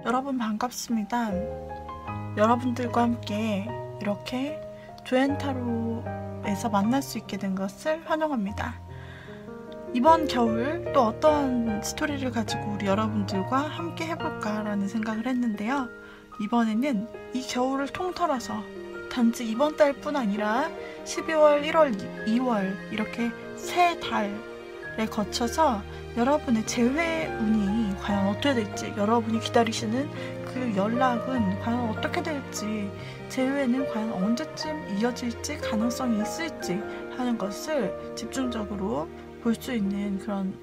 여러분 반갑습니다. 여러분들과 함께 이렇게 조앤타로에서 만날 수 있게 된 것을 환영합니다. 이번 겨울 또 어떤 스토리를 가지고 우리 여러분들과 함께 해볼까라는 생각을 했는데요. 이번에는 이 겨울을 통틀어서 단지 이번 달뿐 아니라 12월, 1월, 2월 이렇게 세 달에 거쳐서 여러분의 재회운이 과연 어떻게 될지, 여러분이 기다리시는 그 연락은 과연 어떻게 될지, 재회는 과연 언제쯤 이어질지, 가능성이 있을지 하는 것을 집중적으로 볼 수 있는 그런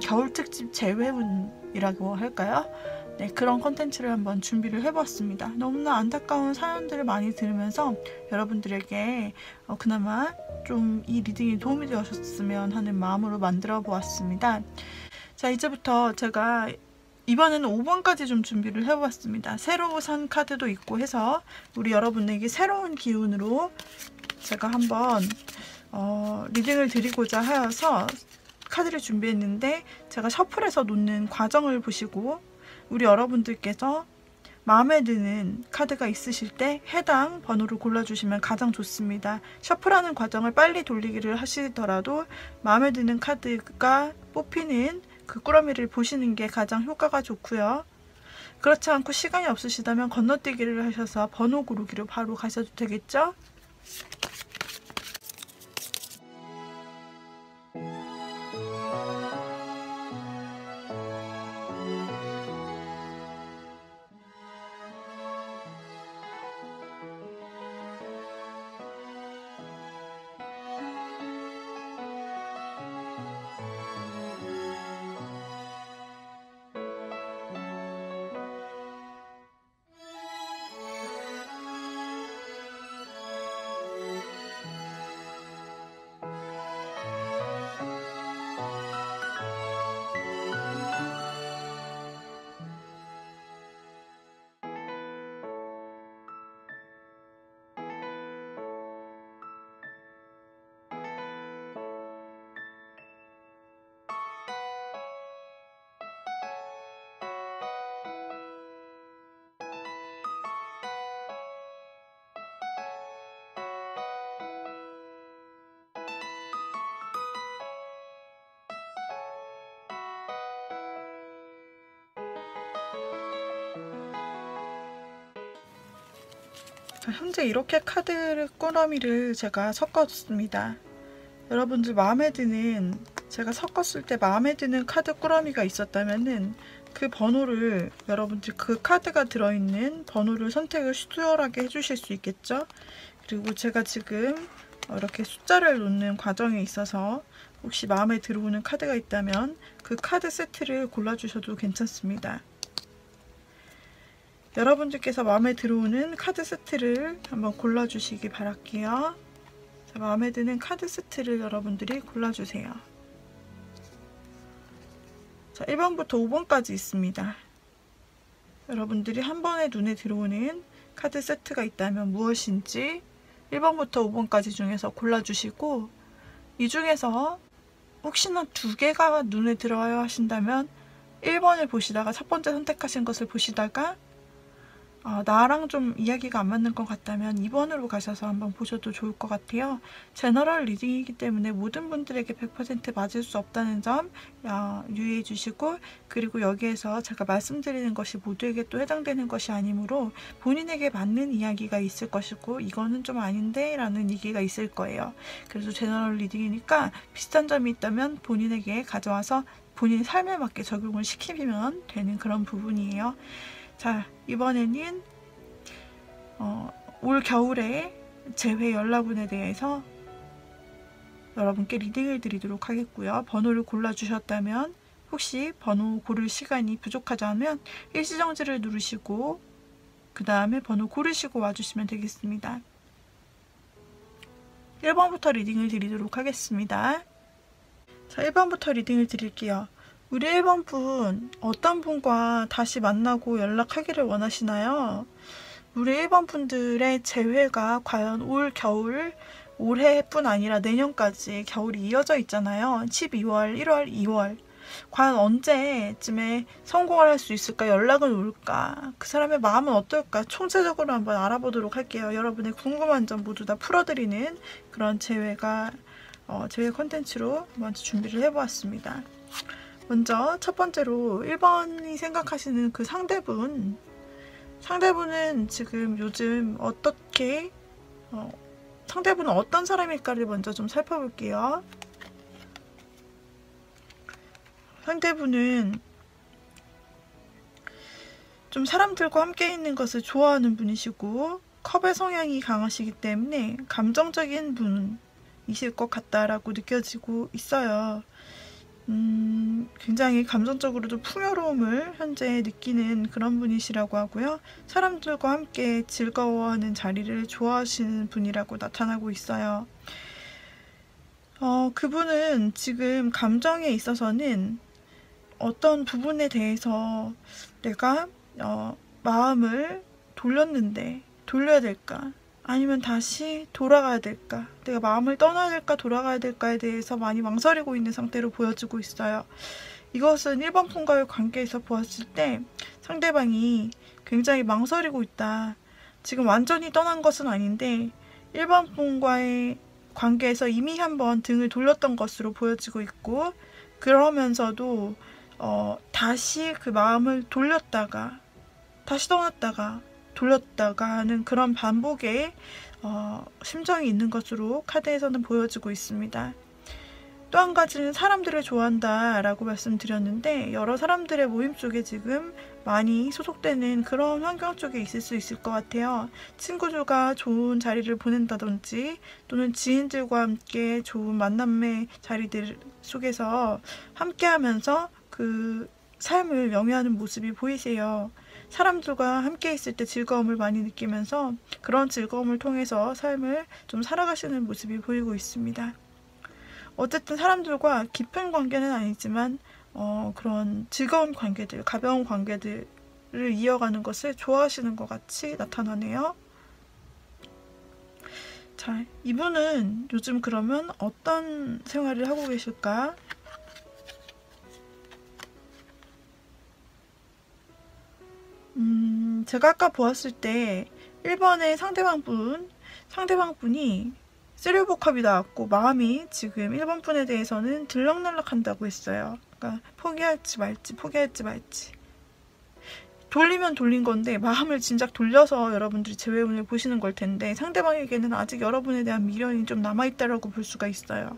겨울 특집 재회운이라고 할까요? 네, 그런 컨텐츠를 한번 준비를 해봤습니다. 너무나 안타까운 사연들을 많이 들으면서 여러분들에게 그나마 좀 이 리딩이 도움이 되셨으면 하는 마음으로 만들어 보았습니다. 자, 이제부터 제가 이번에는 5번까지 좀 준비를 해보았습니다. 새로 산 카드도 있고 해서 우리 여러분에게 새로운 기운으로 제가 한번 리딩을 드리고자 하여서 카드를 준비했는데, 제가 셔플해서 놓는 과정을 보시고 우리 여러분들께서 마음에 드는 카드가 있으실 때 해당 번호를 골라주시면 가장 좋습니다. 셔플하는 과정을 빨리 돌리기를 하시더라도 마음에 드는 카드가 뽑히는 그 꾸러미를 보시는 게 가장 효과가 좋고요. 그렇지 않고 시간이 없으시다면 건너뛰기를 하셔서 번호 고르기로 바로 가셔도 되겠죠? 현재 이렇게 카드 꾸러미를 제가 섞었습니다. 여러분들 마음에 드는, 제가 섞었을 때 마음에 드는 카드 꾸러미가 있었다면은 그 번호를, 여러분들 그 카드가 들어있는 번호를 선택을 수월하게 해주실 수 있겠죠? 그리고 제가 지금 이렇게 숫자를 놓는 과정에 있어서 혹시 마음에 들어오는 카드가 있다면 그 카드 세트를 골라주셔도 괜찮습니다. 여러분들께서 마음에 들어오는 카드 세트를 한번 골라주시기 바랄게요. 자, 마음에 드는 카드 세트를 여러분들이 골라주세요. 자, 1번부터 5번까지 있습니다. 여러분들이 한 번에 눈에 들어오는 카드 세트가 있다면 무엇인지 1번부터 5번까지 중에서 골라주시고, 이 중에서 혹시나 2개가 눈에 들어와요 하신다면 1번을 보시다가, 첫 번째 선택하신 것을 보시다가 나랑 좀 이야기가 안 맞는 것 같다면 2번으로 가셔서 한번 보셔도 좋을 것 같아요. 제너럴 리딩이기 때문에 모든 분들에게 100% 맞을 수 없다는 점 유의해 주시고, 그리고 여기에서 제가 말씀드리는 것이 모두에게 또 해당되는 것이 아니므로 본인에게 맞는 이야기가 있을 것이고, 이거는 좀 아닌데 라는 얘기가 있을 거예요. 그래서 제너럴 리딩이니까 비슷한 점이 있다면 본인에게 가져와서 본인 삶에 맞게 적용을 시키면 되는 그런 부분이에요. 자, 이번에는 올 겨울에 재회 연락운에 대해서 여러분께 리딩을 드리도록 하겠고요. 번호를 골라주셨다면, 혹시 번호 고를 시간이 부족하다면 일시정지를 누르시고 그 다음에 번호 고르시고 와주시면 되겠습니다. 1번부터 리딩을 드리도록 하겠습니다. 자, 1번부터 리딩을 드릴게요. 우리 1번 분, 어떤 분과 다시 만나고 연락하기를 원하시나요? 우리 1번 분들의 재회가 과연 올 겨울, 올해뿐 아니라 내년까지 겨울이 이어져 있잖아요. 12월, 1월, 2월. 과연 언제쯤에 성공을 할 수 있을까? 연락은 올까? 그 사람의 마음은 어떨까? 총체적으로 한번 알아보도록 할게요. 여러분의 궁금한 점 모두 다 풀어드리는 그런 제외 컨텐츠로 먼저 준비를 해보았습니다. 먼저 첫 번째로 1번이 생각하시는 그 상대분은 지금 요즘 어떻게 상대분은 어떤 사람일까를 먼저 좀 살펴볼게요. 상대분은 좀 사람들과 함께 있는 것을 좋아하는 분이시고 컵의 성향이 강하시기 때문에 감정적인 분이실 것 같다라고 느껴지고 있어요. 굉장히 감정적으로도 풍요로움을 현재 느끼는 그런 분이시라고 하고요. 사람들과 함께 즐거워하는 자리를 좋아하시는 분이라고 나타나고 있어요. 그분은 지금 감정에 있어서는 어떤 부분에 대해서 내가 마음을 돌렸는데 돌려야 될까? 아니면 다시 돌아가야 될까? 내가 마음을 떠나야 될까 돌아가야 될까에 대해서 많이 망설이고 있는 상태로 보여지고 있어요. 이것은 1번 분과의 관계에서 보았을 때 상대방이 굉장히 망설이고 있다. 지금 완전히 떠난 것은 아닌데 1번 분과의 관계에서 이미 한번 등을 돌렸던 것으로 보여지고 있고, 그러면서도 다시 그 마음을 돌렸다가 다시 떠났다가 돌렸다가 하는 그런 반복의 심정이 있는 것으로 카드에서는 보여지고 있습니다. 또 한 가지는 사람들을 좋아한다 라고 말씀드렸는데, 여러 사람들의 모임 속에 지금 많이 소속되는 그런 환경 쪽에 있을 수 있을 것 같아요. 친구들과 좋은 자리를 보낸다든지 또는 지인들과 함께 좋은 만남의 자리들 속에서 함께 하면서 그 삶을 영위하는 모습이 보이세요. 사람들과 함께 있을 때 즐거움을 많이 느끼면서 그런 즐거움을 통해서 삶을 좀 살아가시는 모습이 보이고 있습니다. 어쨌든 사람들과 깊은 관계는 아니지만 그런 즐거운 관계들, 가벼운 관계들을 이어가는 것을 좋아하시는 것 같이 나타나네요. 자, 이분은 요즘 그러면 어떤 생활을 하고 계실까? 제가 아까 보았을 때 1번의 상대방분이 쓰리오브컵이 나왔고 마음이 지금 1번 분에 대해서는 들락날락한다고 했어요. 그러니까 포기할지 말지 돌리면 돌린 건데 마음을 진작 돌려서 여러분들이 재회운을 보시는 걸 텐데, 상대방에게는 아직 여러분에 대한 미련이 좀 남아있다라고 볼 수가 있어요.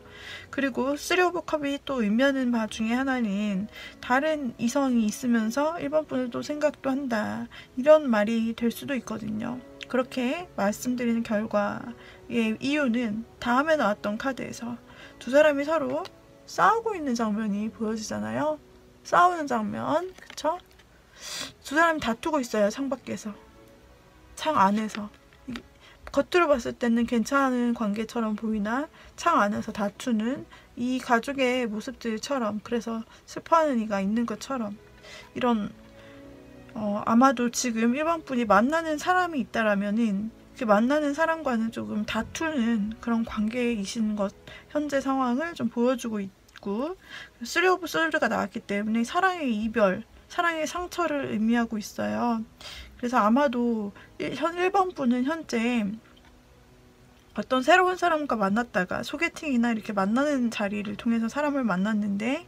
그리고 3오브컵이 또 의미하는 바 중에 하나는 다른 이성이 있으면서 1번 분을 또 생각도 한다, 이런 말이 될 수도 있거든요. 그렇게 말씀드리는 결과의 이유는 다음에 나왔던 카드에서 두 사람이 서로 싸우고 있는 장면이 보여지잖아요. 싸우는 장면, 그쵸? 두 사람이 다투고 있어요. 창밖에서, 창 안에서. 겉으로 봤을 때는 괜찮은 관계처럼 보이나 창 안에서 다투는 이 가족의 모습들처럼, 그래서 슬퍼하는 이가 있는 것처럼, 이런 아마도 지금 1번 분이 만나는 사람이 있다라면은 그 만나는 사람과는 조금 다투는 그런 관계이신 것, 현재 상황을 좀 보여주고 있고, 3 오브 솔드가 나왔기 때문에 사랑의 이별, 사랑의 상처를 의미하고 있어요. 그래서 아마도 1번 분은 현재 어떤 새로운 사람과 만났다가 소개팅이나 이렇게 만나는 자리를 통해서 사람을 만났는데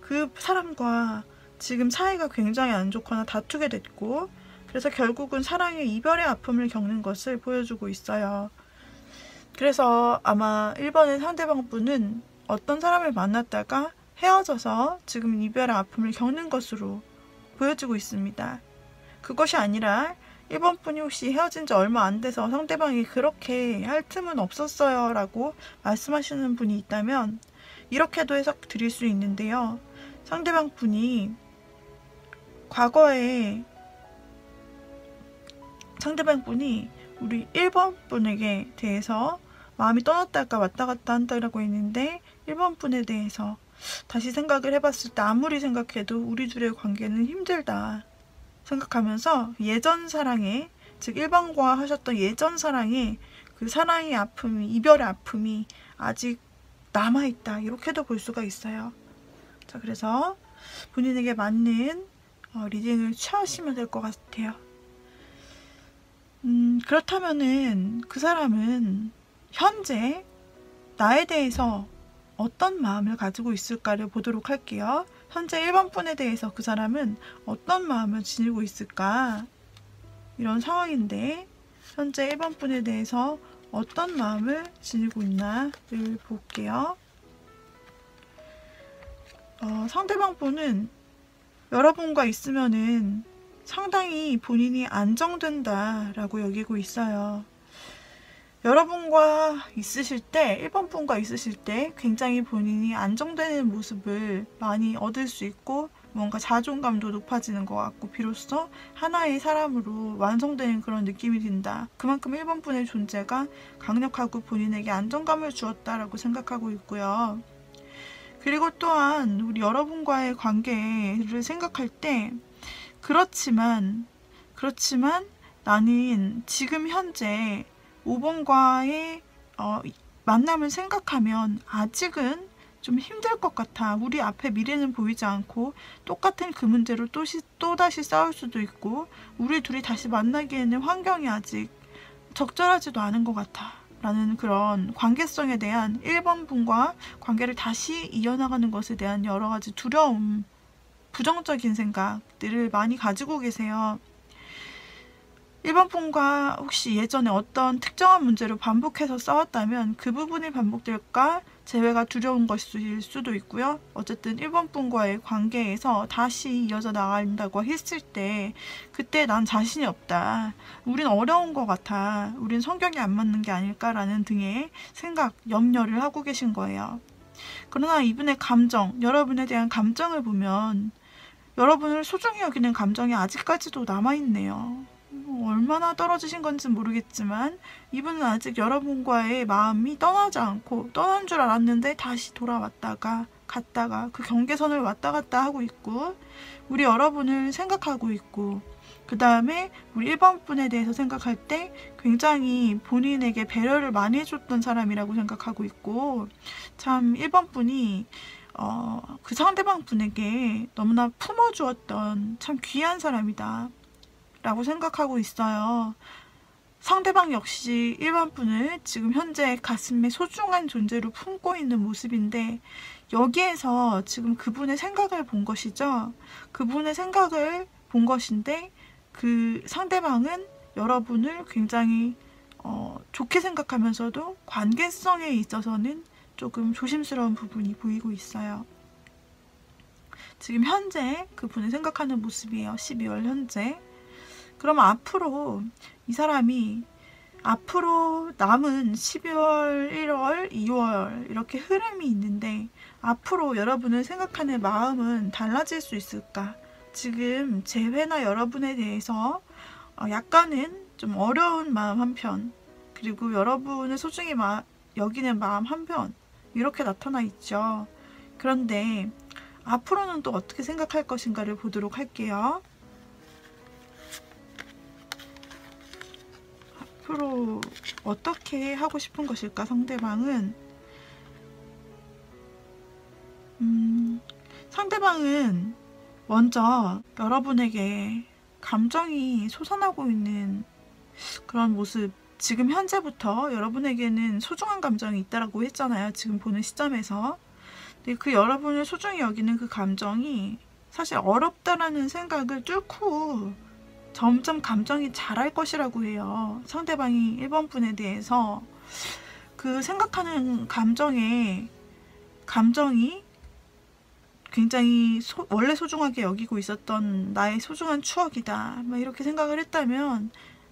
그 사람과 지금 사이가 굉장히 안 좋거나 다투게 됐고, 그래서 결국은 사랑의 이별의 아픔을 겪는 것을 보여주고 있어요. 그래서 아마 1번의 상대방 분은 어떤 사람을 만났다가 헤어져서 지금 이별의 아픔을 겪는 것으로 보여지고 있습니다. 그것이 아니라 1번 분이 혹시 헤어진 지 얼마 안 돼서 상대방이 그렇게 할 틈은 없었어요 라고 말씀하시는 분이 있다면 이렇게도 해석 드릴 수 있는데요. 상대방 분이 과거에 우리 1번 분에게 대해서 마음이 떠났다가 왔다 갔다 한다라고 했는데, 1번 분에 대해서 다시 생각을 해봤을 때 아무리 생각해도 우리 둘의 관계는 힘들다 생각하면서 예전 사랑에, 즉 1번과 하셨던 예전 사랑에 그 사랑의 아픔이, 이별의 아픔이 아직 남아있다, 이렇게도 볼 수가 있어요. 자, 그래서 본인에게 맞는 리딩을 취하시면 될 것 같아요. 그렇다면은 그 사람은 현재 나에 대해서 어떤 마음을 가지고 있을까를 보도록 할게요. 현재 1번 분에 대해서 그 사람은 어떤 마음을 지니고 있을까? 이런 상황인데 현재 1번 분에 대해서 어떤 마음을 지니고 있나를 볼게요. 상대방 분은 여러분과 있으면은 상당히 본인이 안정된다라고 여기고 있어요. 여러분과 있으실 때, 1번 분과 있으실 때 굉장히 본인이 안정되는 모습을 많이 얻을 수 있고 뭔가 자존감도 높아지는 것 같고 비로소 하나의 사람으로 완성되는 그런 느낌이 든다. 그만큼 1번 분의 존재가 강력하고 본인에게 안정감을 주었다라고 생각하고 있고요. 그리고 또한 우리 여러분과의 관계를 생각할 때 그렇지만 나는 지금 현재 5번과의 만남을 생각하면 아직은 좀 힘들 것 같아. 우리 앞에 미래는 보이지 않고 똑같은 그 문제로 또다시 싸울 수도 있고 우리 둘이 다시 만나기에는 환경이 아직 적절하지도 않은 것 같아. 라는 그런 관계성에 대한 1번 분과 관계를 다시 이어나가는 것에 대한 여러 가지 두려움, 부정적인 생각들을 많이 가지고 계세요. 1번 분과 혹시 예전에 어떤 특정한 문제로 반복해서 싸웠다면 그 부분이 반복될까 재회가 두려운 것일 수도 있고요. 어쨌든 1번 분과의 관계에서 다시 이어져 나간다고 했을 때 그때 난 자신이 없다. 우린 어려운 것 같아. 우린 성격이 안 맞는 게 아닐까라는 등의 생각, 염려를 하고 계신 거예요. 그러나 이분의 감정, 여러분에 대한 감정을 보면 여러분을 소중히 여기는 감정이 아직까지도 남아있네요. 얼마나 떨어지신 건지 모르겠지만 이분은 아직 여러분과의 마음이 떠나지 않고 떠난 줄 알았는데 다시 돌아왔다가 갔다가 그 경계선을 왔다 갔다 하고 있고 우리 여러분을 생각하고 있고 그 다음에 우리 1번 분에 대해서 생각할 때 굉장히 본인에게 배려를 많이 해줬던 사람이라고 생각하고 있고 참 1번 분이 그 상대방 분에게 너무나 품어주었던 참 귀한 사람이다 라고 생각하고 있어요. 상대방 역시 1번 분을 지금 현재 가슴에 소중한 존재로 품고 있는 모습인데 여기에서 지금 그분의 생각을 본 것이죠. 그분의 생각을 본 것인데 그 상대방은 여러분을 굉장히 좋게 생각하면서도 관계성에 있어서는 조금 조심스러운 부분이 보이고 있어요. 지금 현재 그분을 생각하는 모습이에요. 12월 현재. 그러면 앞으로 이 사람이 앞으로 남은 12월, 1월, 2월 이렇게 흐름이 있는데 앞으로 여러분을 생각하는 마음은 달라질 수 있을까? 지금 재회나 여러분에 대해서 약간은 좀 어려운 마음 한편 그리고 여러분을 소중히 여기는 마음 한편 이렇게 나타나 있죠. 그런데 앞으로는 또 어떻게 생각할 것인가를 보도록 할게요. 앞으로 어떻게 하고 싶은 것일까 상대방은 상대방은 먼저 여러분에게 감정이 솟아나고 있는 그런 모습 지금 현재부터 여러분에게는 소중한 감정이 있다라고 했잖아요. 지금 보는 시점에서 근데 그 여러분을 소중히 여기는 그 감정이 사실 어렵다라는 생각을 뚫고 점점 감정이 자랄 것이라고 해요. 상대방이 1번 분에 대해서 그 생각하는 감정이 굉장히 원래 소중하게 여기고 있었던 나의 소중한 추억이다. 막 이렇게 생각을 했다면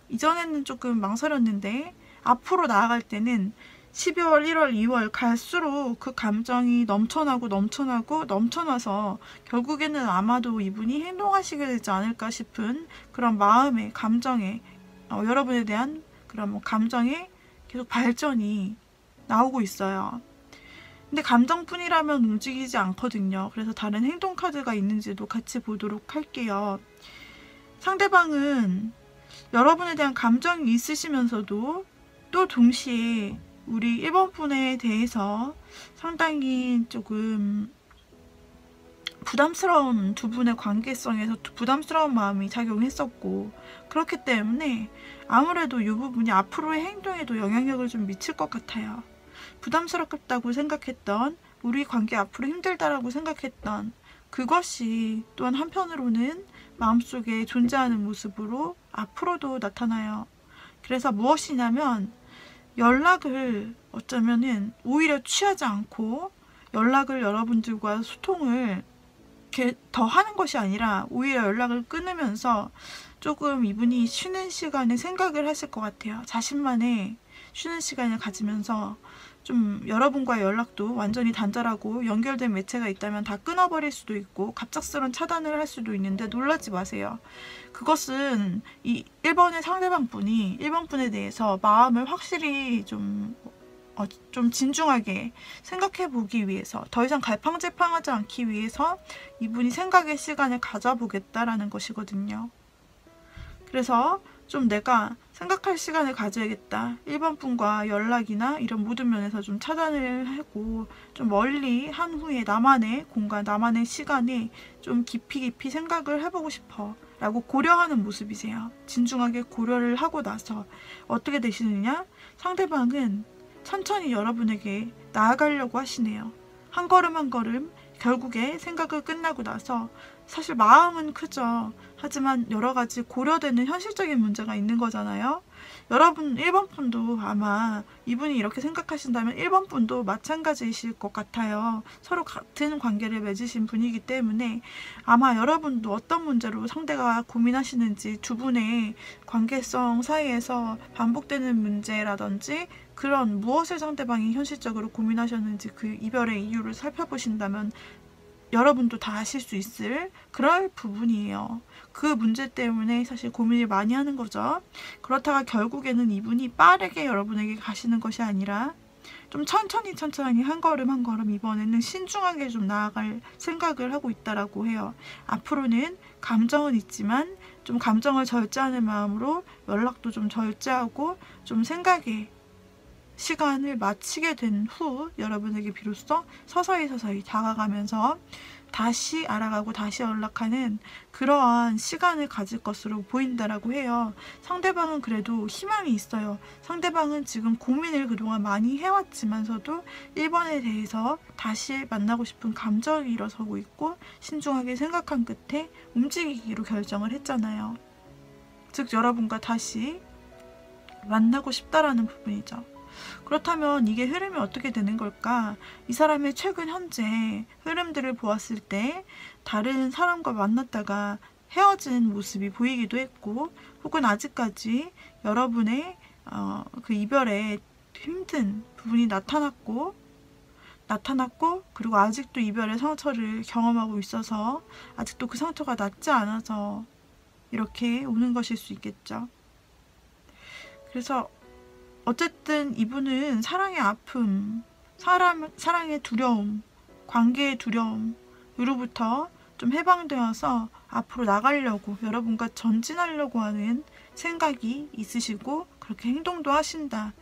이전에는 조금 망설였는데 앞으로 나아갈 때는 12월, 1월, 2월 갈수록 그 감정이 넘쳐나서 결국에는 아마도 이분이 행동하시게 되지 않을까 싶은 그런 마음의 감정에 여러분에 대한 그런 감정의 계속 발전이 나오고 있어요. 근데 감정뿐이라면 움직이지 않거든요. 그래서 다른 행동 카드가 있는지도 같이 보도록 할게요. 상대방은 여러분에 대한 감정이 있으시면서도 또 동시에 우리 1번 분에 대해서 상당히 조금 부담스러운 두 분의 관계성에서 부담스러운 마음이 작용했었고, 그렇기 때문에 아무래도 이 부분이 앞으로의 행동에도 영향력을 좀 미칠 것 같아요. 부담스럽다고 생각했던, 우리 관계 앞으로 힘들다라고 생각했던 그것이 또한 한편으로는 마음속에 존재하는 모습으로 앞으로도 나타나요. 그래서 무엇이냐면, 연락을 어쩌면은 오히려 취하지 않고 연락을, 여러분들과 소통을 이렇게 더 하는 것이 아니라 오히려 연락을 끊으면서 조금 이분이 쉬는 시간에 생각을 하실 것 같아요. 자신만의 쉬는 시간을 가지면서 좀 여러분과의 연락도 완전히 단절하고, 연결된 매체가 있다면 다 끊어버릴 수도 있고 갑작스러운 차단을 할 수도 있는데, 놀라지 마세요. 그것은 이 1번의 상대방 분이 1번 분에 대해서 마음을 확실히 좀 진중하게 생각해 보기 위해서, 더 이상 갈팡질팡하지 않기 위해서 이분이 생각의 시간을 가져보겠다라는 것이거든요. 그래서 좀 내가 생각할 시간을 가져야겠다. 1번 분과 연락이나 이런 모든 면에서 좀 차단을 하고 좀 멀리 한 후에 나만의 공간, 나만의 시간에 좀 깊이 생각을 해보고 싶어 라고 고려하는 모습이세요. 진중하게 고려를 하고 나서 어떻게 되시느냐? 상대방은 천천히 여러분에게 나아가려고 하시네요. 한 걸음 한 걸음. 결국에 생각을 끝나고 나서, 사실 마음은 크죠. 하지만 여러 가지 고려되는 현실적인 문제가 있는 거잖아요. 여러분 1번 분도 아마 이분이 이렇게 생각하신다면 1번 분도 마찬가지이실 것 같아요. 서로 같은 관계를 맺으신 분이기 때문에 아마 여러분도 어떤 문제로 상대가 고민하시는지, 두 분의 관계성 사이에서 반복되는 문제라든지 그런 무엇을 상대방이 현실적으로 고민하셨는지 그 이별의 이유를 살펴보신다면 여러분도 다 아실 수 있을 그럴 부분이에요. 그 문제 때문에 사실 고민을 많이 하는 거죠. 그렇다가 결국에는 이분이 빠르게 여러분에게 가시는 것이 아니라 좀 천천히 한 걸음 한 걸음 이번에는 신중하게 좀 나아갈 생각을 하고 있다라고 해요. 앞으로는 감정은 있지만 좀 감정을 절제하는 마음으로 연락도 좀 절제하고 좀 생각에 시간을 마치게 된 후 여러분에게 비로소 서서히 다가가면서 다시 알아가고 다시 연락하는 그러한 시간을 가질 것으로 보인다라고 해요. 상대방은 그래도 희망이 있어요. 상대방은 지금 고민을 그동안 많이 해왔지만서도 1번에 대해서 다시 만나고 싶은 감정이 일어서고 있고, 신중하게 생각한 끝에 움직이기로 결정을 했잖아요. 즉 여러분과 다시 만나고 싶다라는 부분이죠. 그렇다면 이게 흐름이 어떻게 되는 걸까? 이 사람의 최근 현재 흐름들을 보았을 때 다른 사람과 만났다가 헤어진 모습이 보이기도 했고, 혹은 아직까지 여러분의 그 이별에 힘든 부분이 나타났고, 그리고 아직도 이별의 상처를 경험하고 있어서 아직도 그 상처가 낫지 않아서 이렇게 오는 것일 수 있겠죠. 그래서 어쨌든 이분은 사랑의 아픔, 사랑의 두려움, 관계의 두려움으로부터 좀 해방되어서 앞으로 나가려고, 여러분과 전진하려고 하는 생각이 있으시고, 그렇게 행동도 하신다.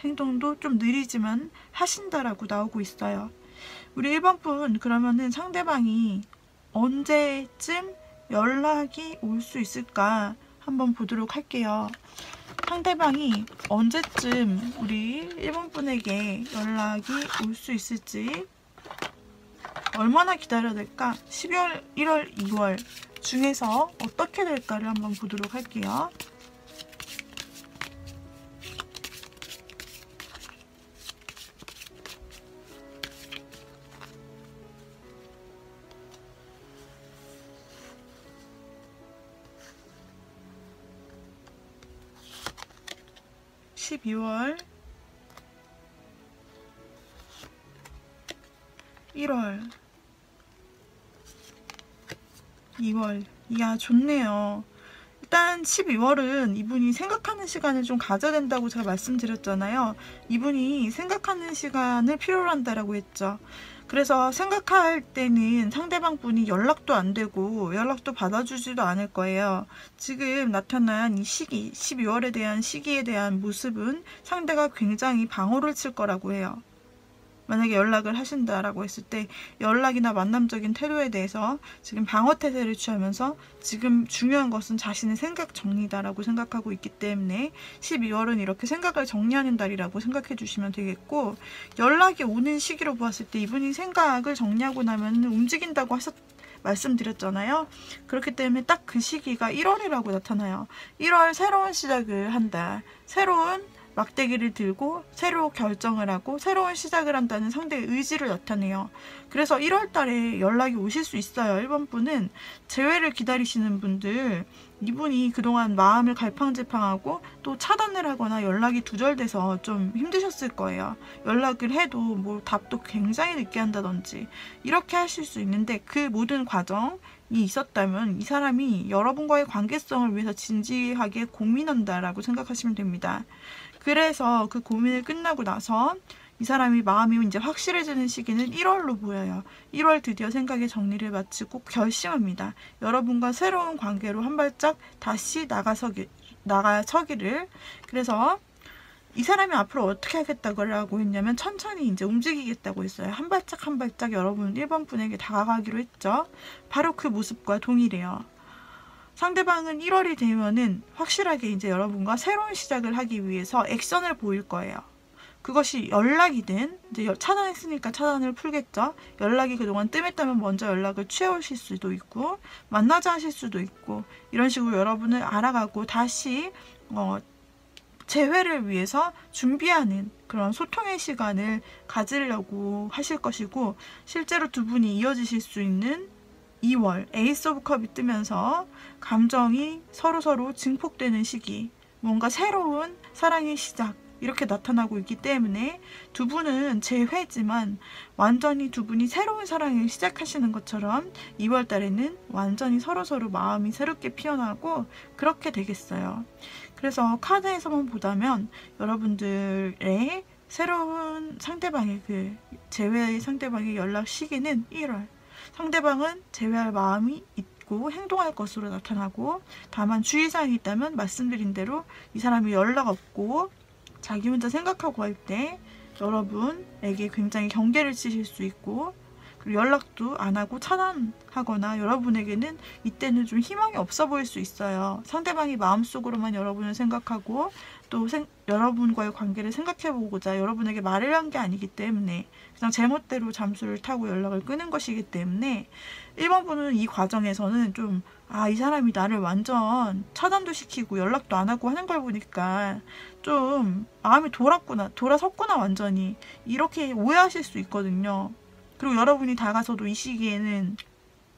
행동도 좀 느리지만 하신다라고 나오고 있어요. 우리 1번 분, 그러면은 상대방이 언제쯤 연락이 올 수 있을까 한번 보도록 할게요. 상대방이 언제쯤 우리 1번 분에게 연락이 올 수 있을지, 얼마나 기다려야 될까? 12월, 1월, 2월 중에서 어떻게 될까를 한번 보도록 할게요. (12월) 1월 2월. 이야, 좋네요. 일단 12월은 이분이 생각하는 시간을 좀 가져야 된다고 제가 말씀드렸잖아요. 이분이 생각하는 시간을 필요로 한다라고 했죠. 그래서 생각할 때는 상대방 분이 연락도 안 되고 연락도 받아주지도 않을 거예요. 지금 나타난 이 시기, 12월에 대한 시기에 대한 모습은 상대가 굉장히 방어를 칠 거라고 해요. 만약에 연락을 하신다라고 했을 때 연락이나 만남적인 태도에 대해서 지금 방어태세를 취하면서 지금 중요한 것은 자신의 생각 정리다라고 생각하고 있기 때문에 12월은 이렇게 생각을 정리하는 달이라고 생각해 주시면 되겠고, 연락이 오는 시기로 보았을 때 이분이 생각을 정리하고 나면 움직인다고 말씀드렸잖아요. 그렇기 때문에 딱 그 시기가 1월이라고 나타나요. 1월 새로운 시작을 한다. 새로운 막대기를 들고 새로 결정을 하고 새로운 시작을 한다는 상대의 의지를 나타내요. 그래서 1월 달에 연락이 오실 수 있어요. 1번 분은 재회를 기다리시는 분들, 이분이 그동안 마음을 갈팡질팡하고 또 차단을 하거나 연락이 두절돼서 좀 힘드셨을 거예요. 연락을 해도 뭐 답도 굉장히 늦게 한다든지 이렇게 하실 수 있는데, 그 모든 과정이 있었다면 이 사람이 여러분과의 관계성을 위해서 진지하게 고민한다라고 생각하시면 됩니다. 그래서 그 고민을 끝나고 나서 이 사람이 마음이 이제 확실해지는 시기는 1월로 보여요. 1월 드디어 생각의 정리를 마치고 결심합니다. 여러분과 새로운 관계로 한 발짝 다시 나가서기를. 그래서 이 사람이 앞으로 어떻게 하겠다고 했냐면 천천히 이제 움직이겠다고 했어요. 한 발짝 한 발짝 여러분 1번 분에게 다가가기로 했죠. 바로 그 모습과 동일해요. 상대방은 1월이 되면은 확실하게 이제 여러분과 새로운 시작을 하기 위해서 액션을 보일 거예요. 그것이 연락이든, 이제 차단했으니까 차단을 풀겠죠. 연락이 그동안 뜸했다면 먼저 연락을 취해오실 수도 있고, 만나자 하실 수도 있고, 이런 식으로 여러분을 알아가고 다시 재회를 위해서 준비하는 그런 소통의 시간을 가지려고 하실 것이고, 실제로 두 분이 이어지실 수 있는 2월 에이스 오브 컵이 뜨면서 감정이 서로서로 증폭되는 시기, 뭔가 새로운 사랑의 시작 이렇게 나타나고 있기 때문에 두 분은 재회지만 완전히 두 분이 새로운 사랑을 시작하시는 것처럼 2월 달에는 완전히 서로서로 마음이 새롭게 피어나고 그렇게 되겠어요. 그래서 카드에서만 보자면 여러분들의 새로운 상대방의 그 재회의 상대방의 연락 시기는 1월. 상대방은 재회할 마음이 있고 행동할 것으로 나타나고, 다만 주의사항이 있다면 말씀드린 대로 이 사람이 연락 없고 자기 혼자 생각하고 할 때 여러분에게 굉장히 경계를 치실 수 있고, 그리고 연락도 안 하고 차단하거나 여러분에게는 이때는 좀 희망이 없어 보일 수 있어요. 상대방이 마음속으로만 여러분을 생각하고 또 여러분과의 관계를 생각해보고자 여러분에게 말을 한 게 아니기 때문에 그냥 제멋대로 잠수를 타고 연락을 끊은 것이기 때문에 1번 분은 이 과정에서는 좀 이 사람이 나를 완전 차단도 시키고 연락도 안 하고 하는 걸 보니까 좀 마음이 돌아섰구나 완전히, 이렇게 오해하실 수 있거든요. 그리고 여러분이 다가서도 이 시기에는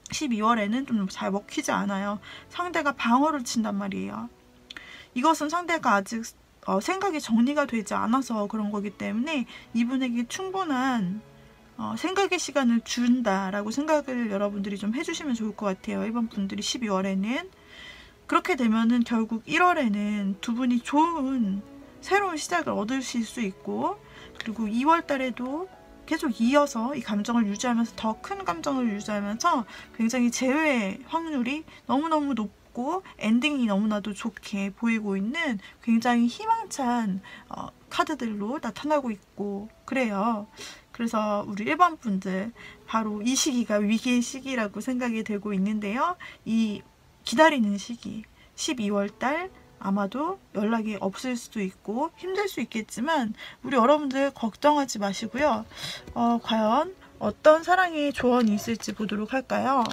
12월에는 좀 잘 먹히지 않아요. 상대가 방어를 친단 말이에요. 이것은 상대가 아직 생각이 정리가 되지 않아서 그런 거기 때문에 이분에게 충분한 생각의 시간을 준다라고 생각을 여러분들이 좀 해주시면 좋을 것 같아요. 1번 분들이 12월에는. 그렇게 되면은 결국 1월에는 두 분이 좋은 새로운 시작을 얻으실 수 있고, 그리고 2월 달에도 계속 이어서 이 감정을 유지하면서 더 큰 감정을 유지하면서 굉장히 재회 확률이 너무너무 높고 엔딩이 너무나도 좋게 보이고 있는 굉장히 희망찬 카드들로 나타나고 있고 그래요. 그래서 우리 1번 분들 바로 이 시기가 위기의 시기라고 생각이 되고 있는데요. 이 기다리는 시기 12월 달 아마도 연락이 없을 수도 있고 힘들 수 있겠지만 우리 여러분들 걱정하지 마시고요. 과연 어떤 사랑의 조언이 있을지 보도록 할까요?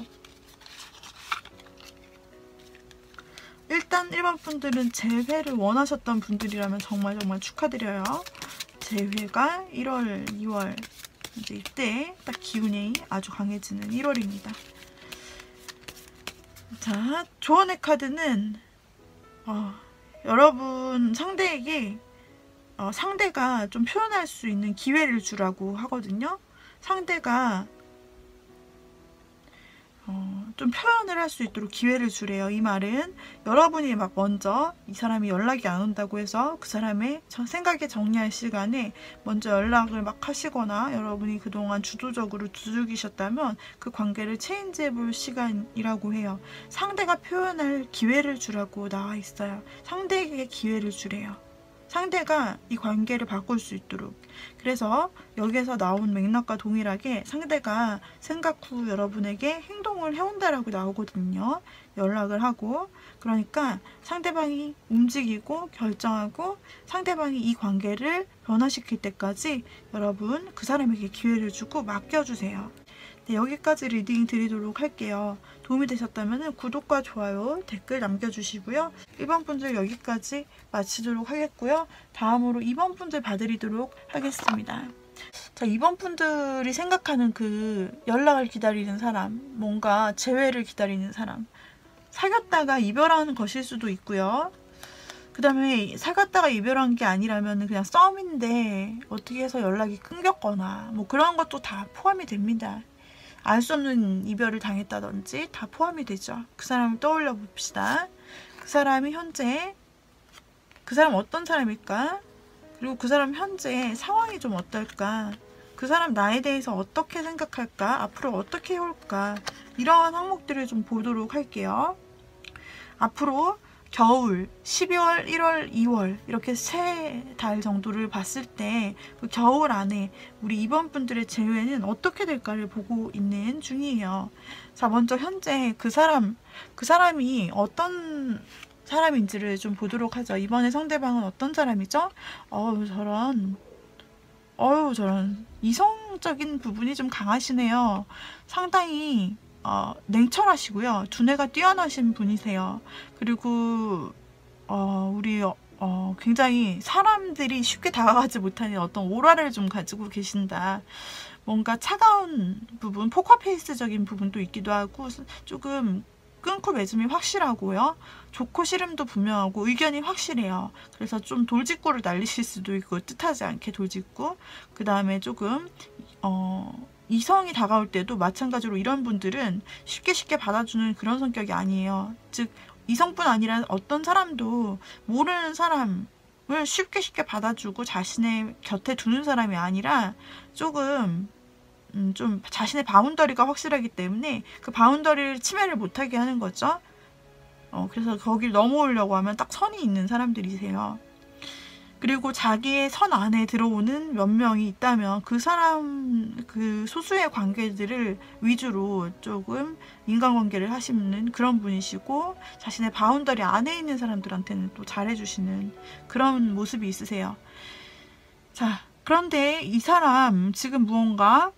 일단 1번 분들은 재회를 원하셨던 분들이라면 정말 축하드려요. 재회가 1월, 2월 이제 이때 딱 기운이 아주 강해지는 1월입니다. 자, 조언의 카드는 여러분 상대에게 상대가 좀 표현할 수 있는 기회를 주라고 하거든요. 상대가 좀 표현을 할 수 있도록 기회를 주래요. 이 말은 여러분이 막 먼저 이 사람이 연락이 안 온다고 해서 그 사람의 생각에 정리할 시간에 먼저 연락을 막 하시거나 여러분이 그동안 주도적으로 두들기셨다면 그 관계를 체인지해 볼 시간이라고 해요. 상대가 표현할 기회를 주라고 나와 있어요. 상대에게 기회를 주래요. 상대가 이 관계를 바꿀 수 있도록. 그래서 여기에서 나온 맥락과 동일하게 상대가 생각 후 여러분에게 행동을 해온다라고 나오거든요. 연락을 하고. 그러니까 상대방이 움직이고 결정하고 상대방이 이 관계를 변화시킬 때까지 여러분 그 사람에게 기회를 주고 맡겨주세요. 네, 여기까지 리딩 드리도록 할게요. 도움이 되셨다면 구독과 좋아요, 댓글 남겨주시고요. 1번 분들 여기까지 마치도록 하겠고요. 다음으로 2번 분들 봐드리도록 하겠습니다. 자, 2번 분들이 생각하는 그 연락을 기다리는 사람, 뭔가 재회를 기다리는 사람, 사귀었다가 이별하는 것일 수도 있고요. 그 다음에 사귀었다가 이별한 게 아니라면 그냥 썸인데 어떻게 해서 연락이 끊겼거나 뭐 그런 것도 다 포함이 됩니다. 알 수 없는 이별을 당했다든지 다 포함이 되죠. 그 사람을 떠올려 봅시다. 그 사람이 현재, 그 사람 어떤 사람일까? 그리고 그 사람 현재 상황이 좀 어떨까? 그 사람 나에 대해서 어떻게 생각할까? 앞으로 어떻게 해올까? 이러한 항목들을 좀 보도록 할게요. 앞으로 겨울, 12월, 1월, 2월 이렇게 3달 정도를 봤을 때 그 겨울 안에 우리 2번 분들의 재회는 어떻게 될까를 보고 있는 중이에요. 자, 먼저 현재 그 사람이 어떤 사람인지를 좀 보도록 하죠. 이번에 상대방은 어떤 사람이죠? 저런 이성적인 부분이 좀 강하시네요. 상당히 냉철하시고요. 두뇌가 뛰어나신 분이세요. 그리고 굉장히 사람들이 쉽게 다가가지 못하는 어떤 오라를 좀 가지고 계신다. 뭔가 차가운 부분, 포커페이스적인 부분도 있기도 하고 조금 끊고 맺음이 확실하고요. 좋고 싫음도 분명하고 의견이 확실해요. 그래서 좀 돌직구를 날리실 수도 있고 뜻하지 않게 돌직구. 그 다음에 조금 이성이 다가올 때도 마찬가지로 이런 분들은 쉽게 받아주는 그런 성격이 아니에요. 즉 이성뿐 아니라 어떤 사람도 모르는 사람을 쉽게 받아주고 자신의 곁에 두는 사람이 아니라 조금 좀 자신의 바운더리가 확실하기 때문에 그 바운더리를 침해를 못하게 하는 거죠. 그래서 거길 넘어오려고 하면 딱 선이 있는 사람들이세요. 그리고 자기의 선 안에 들어오는 몇 명이 있다면 그 사람, 그 소수의 관계들을 위주로 조금 인간관계를 하시는 그런 분이시고 자신의 바운더리 안에 있는 사람들한테는 또 잘해주시는 그런 모습이 있으세요. 자, 그런데 이 사람 지금 무언가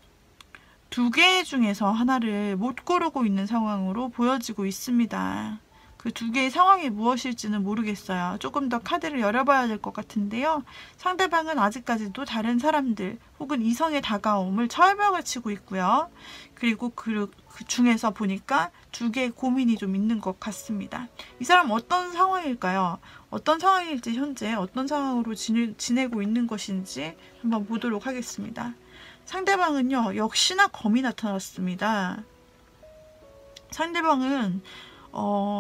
2개 중에서 하나를 못 고르고 있는 상황으로 보여지고 있습니다. 그 2개의 상황이 무엇일지는 모르겠어요. 조금 더 카드를 열어봐야 될 것 같은데요. 상대방은 아직까지도 다른 사람들 혹은 이성의 다가옴을 철벽을 치고 있고요. 그리고 그 중에서 보니까 2개의 고민이 좀 있는 것 같습니다. 이 사람 어떤 상황일까요? 어떤 상황일지 현재 어떤 상황으로 지내고 있는 것인지 한번 보도록 하겠습니다. 상대방은요, 역시나 검이 나타났습니다. 상대방은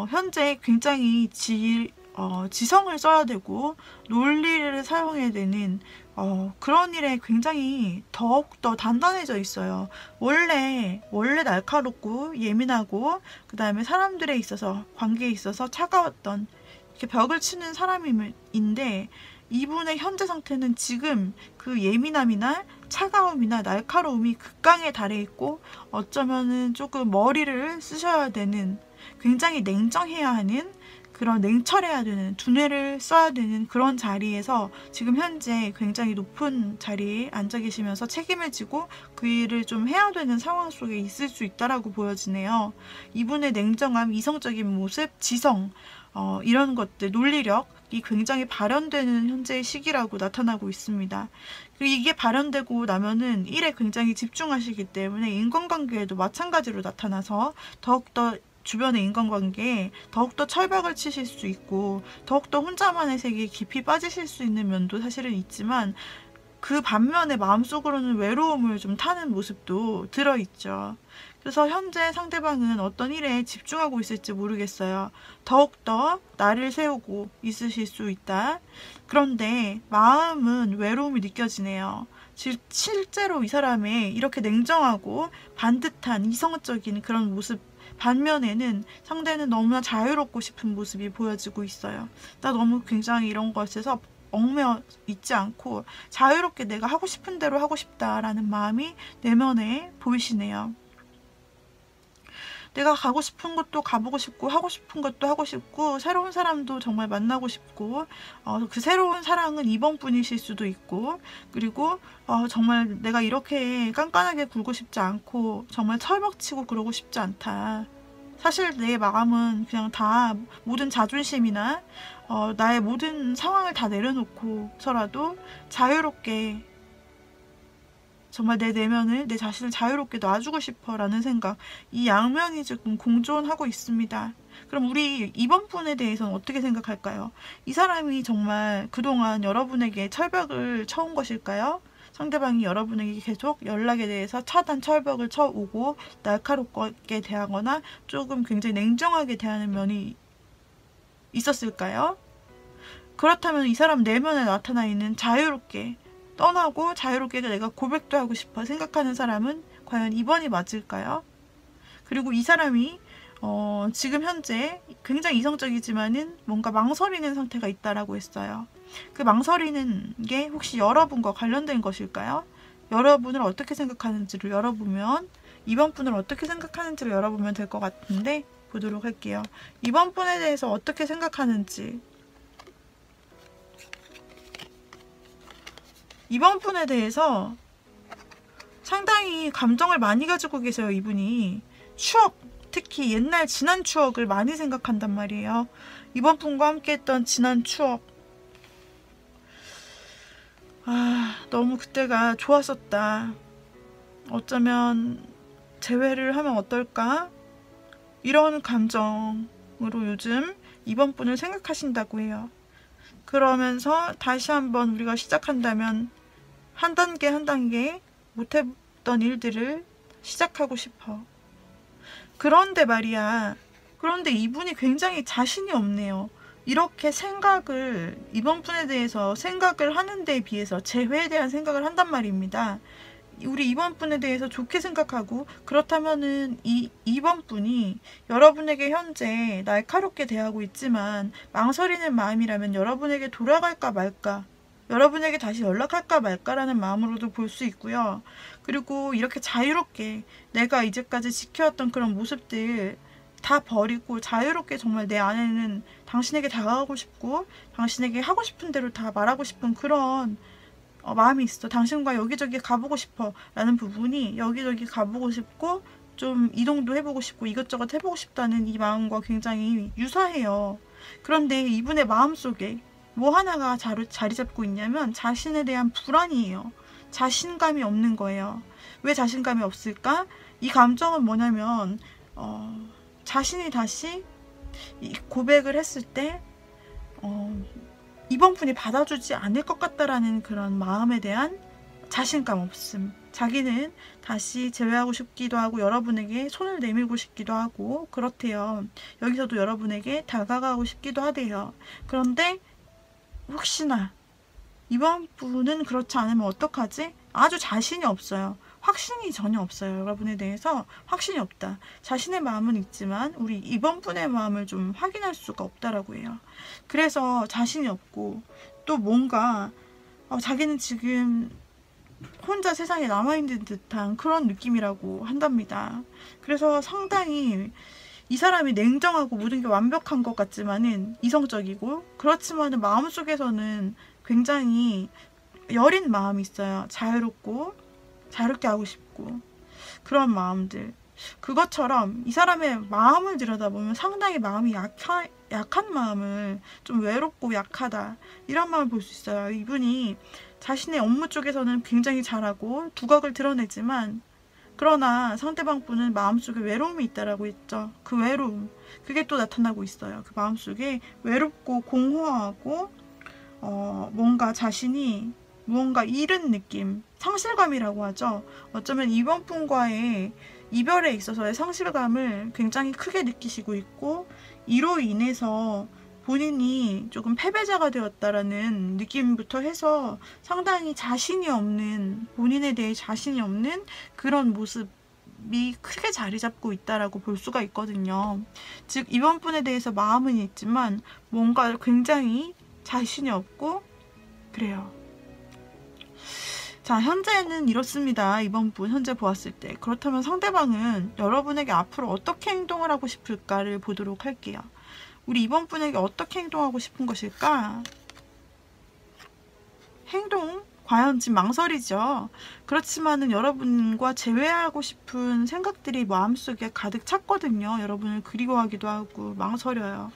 현재 굉장히 지성을 써야 되고 논리를 사용해야 되는 그런 일에 굉장히 더욱더 단단해져 있어요. 원래 날카롭고 예민하고 그 다음에 사람들에 있어서 관계에 있어서 차가웠던 이렇게 벽을 치는 사람인데 이분의 현재 상태는 지금 그 예민함이나 차가움이나 날카로움이 극강에 달해 있고 어쩌면은 조금 머리를 쓰셔야 되는 굉장히 냉정해야 하는 그런 냉철해야 되는 두뇌를 써야 되는 그런 자리에서 지금 현재 굉장히 높은 자리에 앉아 계시면서 책임을 지고 그 일을 좀 해야 되는 상황 속에 있을 수 있다라고 보여지네요. 이분의 냉정함, 이성적인 모습, 지성 이런 것들, 논리력이 굉장히 발현되는 현재의 시기라고 나타나고 있습니다. 그리고 이게 발현되고 나면은 일에 굉장히 집중하시기 때문에 인간관계에도 마찬가지로 나타나서 더욱더 주변의 인간관계에 더욱더 철벽을 치실 수 있고 더욱더 혼자만의 세계에 깊이 빠지실 수 있는 면도 사실은 있지만 그 반면에 마음속으로는 외로움을 좀 타는 모습도 들어있죠. 그래서 현재 상대방은 어떤 일에 집중하고 있을지 모르겠어요. 더욱더 나를 세우고 있으실 수 있다. 그런데 마음은 외로움이 느껴지네요. 실제로 이 사람의 이렇게 냉정하고 반듯한 이성적인 그런 모습 반면에는 상대는 너무나 자유롭고 싶은 모습이 보여지고 있어요. 나 너무 굉장히 이런 것에서 얽매여 있지 않고 자유롭게 내가 하고 싶은 대로 하고 싶다라는 마음이 내면에 보이시네요. 내가 가고 싶은 곳도 가보고 싶고 하고 싶은 것도 하고 싶고 새로운 사람도 정말 만나고 싶고 그 새로운 사랑은 이번 분이실 수도 있고, 그리고 정말 내가 이렇게 깐깐하게 굴고 싶지 않고 정말 철벽치고 그러고 싶지 않다. 사실 내 마음은 그냥 다 모든 자존심이나 나의 모든 상황을 다 내려놓고서라도 자유롭게 정말 내 내면을, 내 자신을 자유롭게 놔주고 싶어 라는 생각, 이 양면이 지금 공존하고 있습니다. 그럼 우리 이번 분에 대해서는 어떻게 생각할까요? 이 사람이 정말 그동안 여러분에게 철벽을 쳐온 것일까요? 상대방이 여러분에게 계속 연락에 대해서 차단 철벽을 쳐오고 날카롭게 대하거나 조금 굉장히 냉정하게 대하는 면이 있었을까요? 그렇다면 이 사람 내면에 나타나 있는 자유롭게 떠나고 자유롭게 내가 고백도 하고 싶어 생각하는 사람은 과연 이번이 맞을까요? 그리고 이 사람이 지금 현재 굉장히 이성적이지만은 뭔가 망설이는 상태가 있다라고 했어요. 그 망설이는 게 혹시 여러분과 관련된 것일까요? 여러분을 어떻게 생각하는지를 열어보면, 이번 분을 어떻게 생각하는지를 열어보면 될 것 같은데 보도록 할게요. 이번 분에 대해서 어떻게 생각하는지, 이번 분에 대해서 상당히 감정을 많이 가지고 계세요. 이분이 추억, 특히 옛날 지난 추억을 많이 생각한단 말이에요. 이번 분과 함께 했던 지난 추억, 너무 그때가 좋았었다, 어쩌면 재회를 하면 어떨까, 이런 감정으로 요즘 이번 분을 생각하신다고 해요. 그러면서 다시 한번 우리가 시작한다면 한 단계 한 단계 못했던 일들을 시작하고 싶어. 그런데 말이야, 그런데 이분이 굉장히 자신이 없네요. 이렇게 생각을, 이번 분에 대해서 생각을 하는 데에 비해서 재회에 대한 생각을 한단 말입니다. 우리 이번 분에 대해서 좋게 생각하고, 그렇다면은 이번 분이 여러분에게 현재 날카롭게 대하고 있지만 망설이는 마음이라면 여러분에게 돌아갈까 말까, 여러분에게 다시 연락할까 말까라는 마음으로도 볼 수 있고요. 그리고 이렇게 자유롭게 내가 이제까지 지켜왔던 그런 모습들 다 버리고 자유롭게 정말 내 안에는 당신에게 다가가고 싶고 당신에게 하고 싶은 대로 다 말하고 싶은 그런 마음이 있어. 당신과 여기저기 가보고 싶어 라는 부분이, 여기저기 가보고 싶고 좀 이동도 해보고 싶고 이것저것 해보고 싶다는 이 마음과 굉장히 유사해요. 그런데 이분의 마음속에 뭐 하나가 자리 잡고 있냐면 자신에 대한 불안이에요. 자신감이 없는 거예요. 왜 자신감이 없을까? 이 감정은 뭐냐면 자신이 다시 이 고백을 했을 때 이번 분이 받아주지 않을 것 같다라는 그런 마음에 대한 자신감 없음. 자기는 다시 제외하고 싶기도 하고 여러분에게 손을 내밀고 싶기도 하고 그렇대요. 여기서도 여러분에게 다가가고 싶기도 하대요. 그런데 혹시나 이번 분은 그렇지 않으면 어떡하지? 아주 자신이 없어요. 확신이 전혀 없어요. 여러분에 대해서 확신이 없다. 자신의 마음은 있지만 우리 이번 분의 마음을 좀 확인할 수가 없다라고 해요. 그래서 자신이 없고 또 뭔가 자기는 지금 혼자 세상에 남아있는 듯한 그런 느낌이라고 한답니다. 그래서 상당히 이 사람이 냉정하고 모든 게 완벽한 것 같지만은 이성적이고, 그렇지만은 마음속에서는 굉장히 여린 마음이 있어요. 자유롭고 자유롭게 하고 싶고 그런 마음들. 그것처럼 이 사람의 마음을 들여다보면 상당히 마음이 약한 마음을, 좀 외롭고 약하다 이런 마음을 볼 수 있어요. 이분이 자신의 업무 쪽에서는 굉장히 잘하고 두각을 드러내지만, 그러나 상대방 분은 마음속에 외로움이 있다라고 했죠. 그 외로움, 그게 또 나타나고 있어요. 그 마음속에 외롭고 공허하고 뭔가 자신이 무언가 잃은 느낌, 상실감이라고 하죠. 어쩌면 이번 분과의 이별에 있어서의 상실감을 굉장히 크게 느끼시고 있고, 이로 인해서 본인이 조금 패배자가 되었다라는 느낌부터 해서 상당히 자신이 없는, 본인에 대해 자신이 없는 그런 모습이 크게 자리 잡고 있다라고 볼 수가 있거든요. 즉 이번 분에 대해서 마음은 있지만 뭔가 굉장히 자신이 없고 그래요. 자, 현재는 이렇습니다. 이번 분 현재 보았을 때. 그렇다면 상대방은 여러분에게 앞으로 어떻게 행동을 하고 싶을까를 보도록 할게요. 우리 이번 분에게 어떻게 행동하고 싶은 것일까? 행동? 과연 지금 망설이죠. 그렇지만은 여러분과 재회하고 싶은 생각들이 마음속에 가득 찼거든요. 여러분을 그리워하기도 하고 망설여요.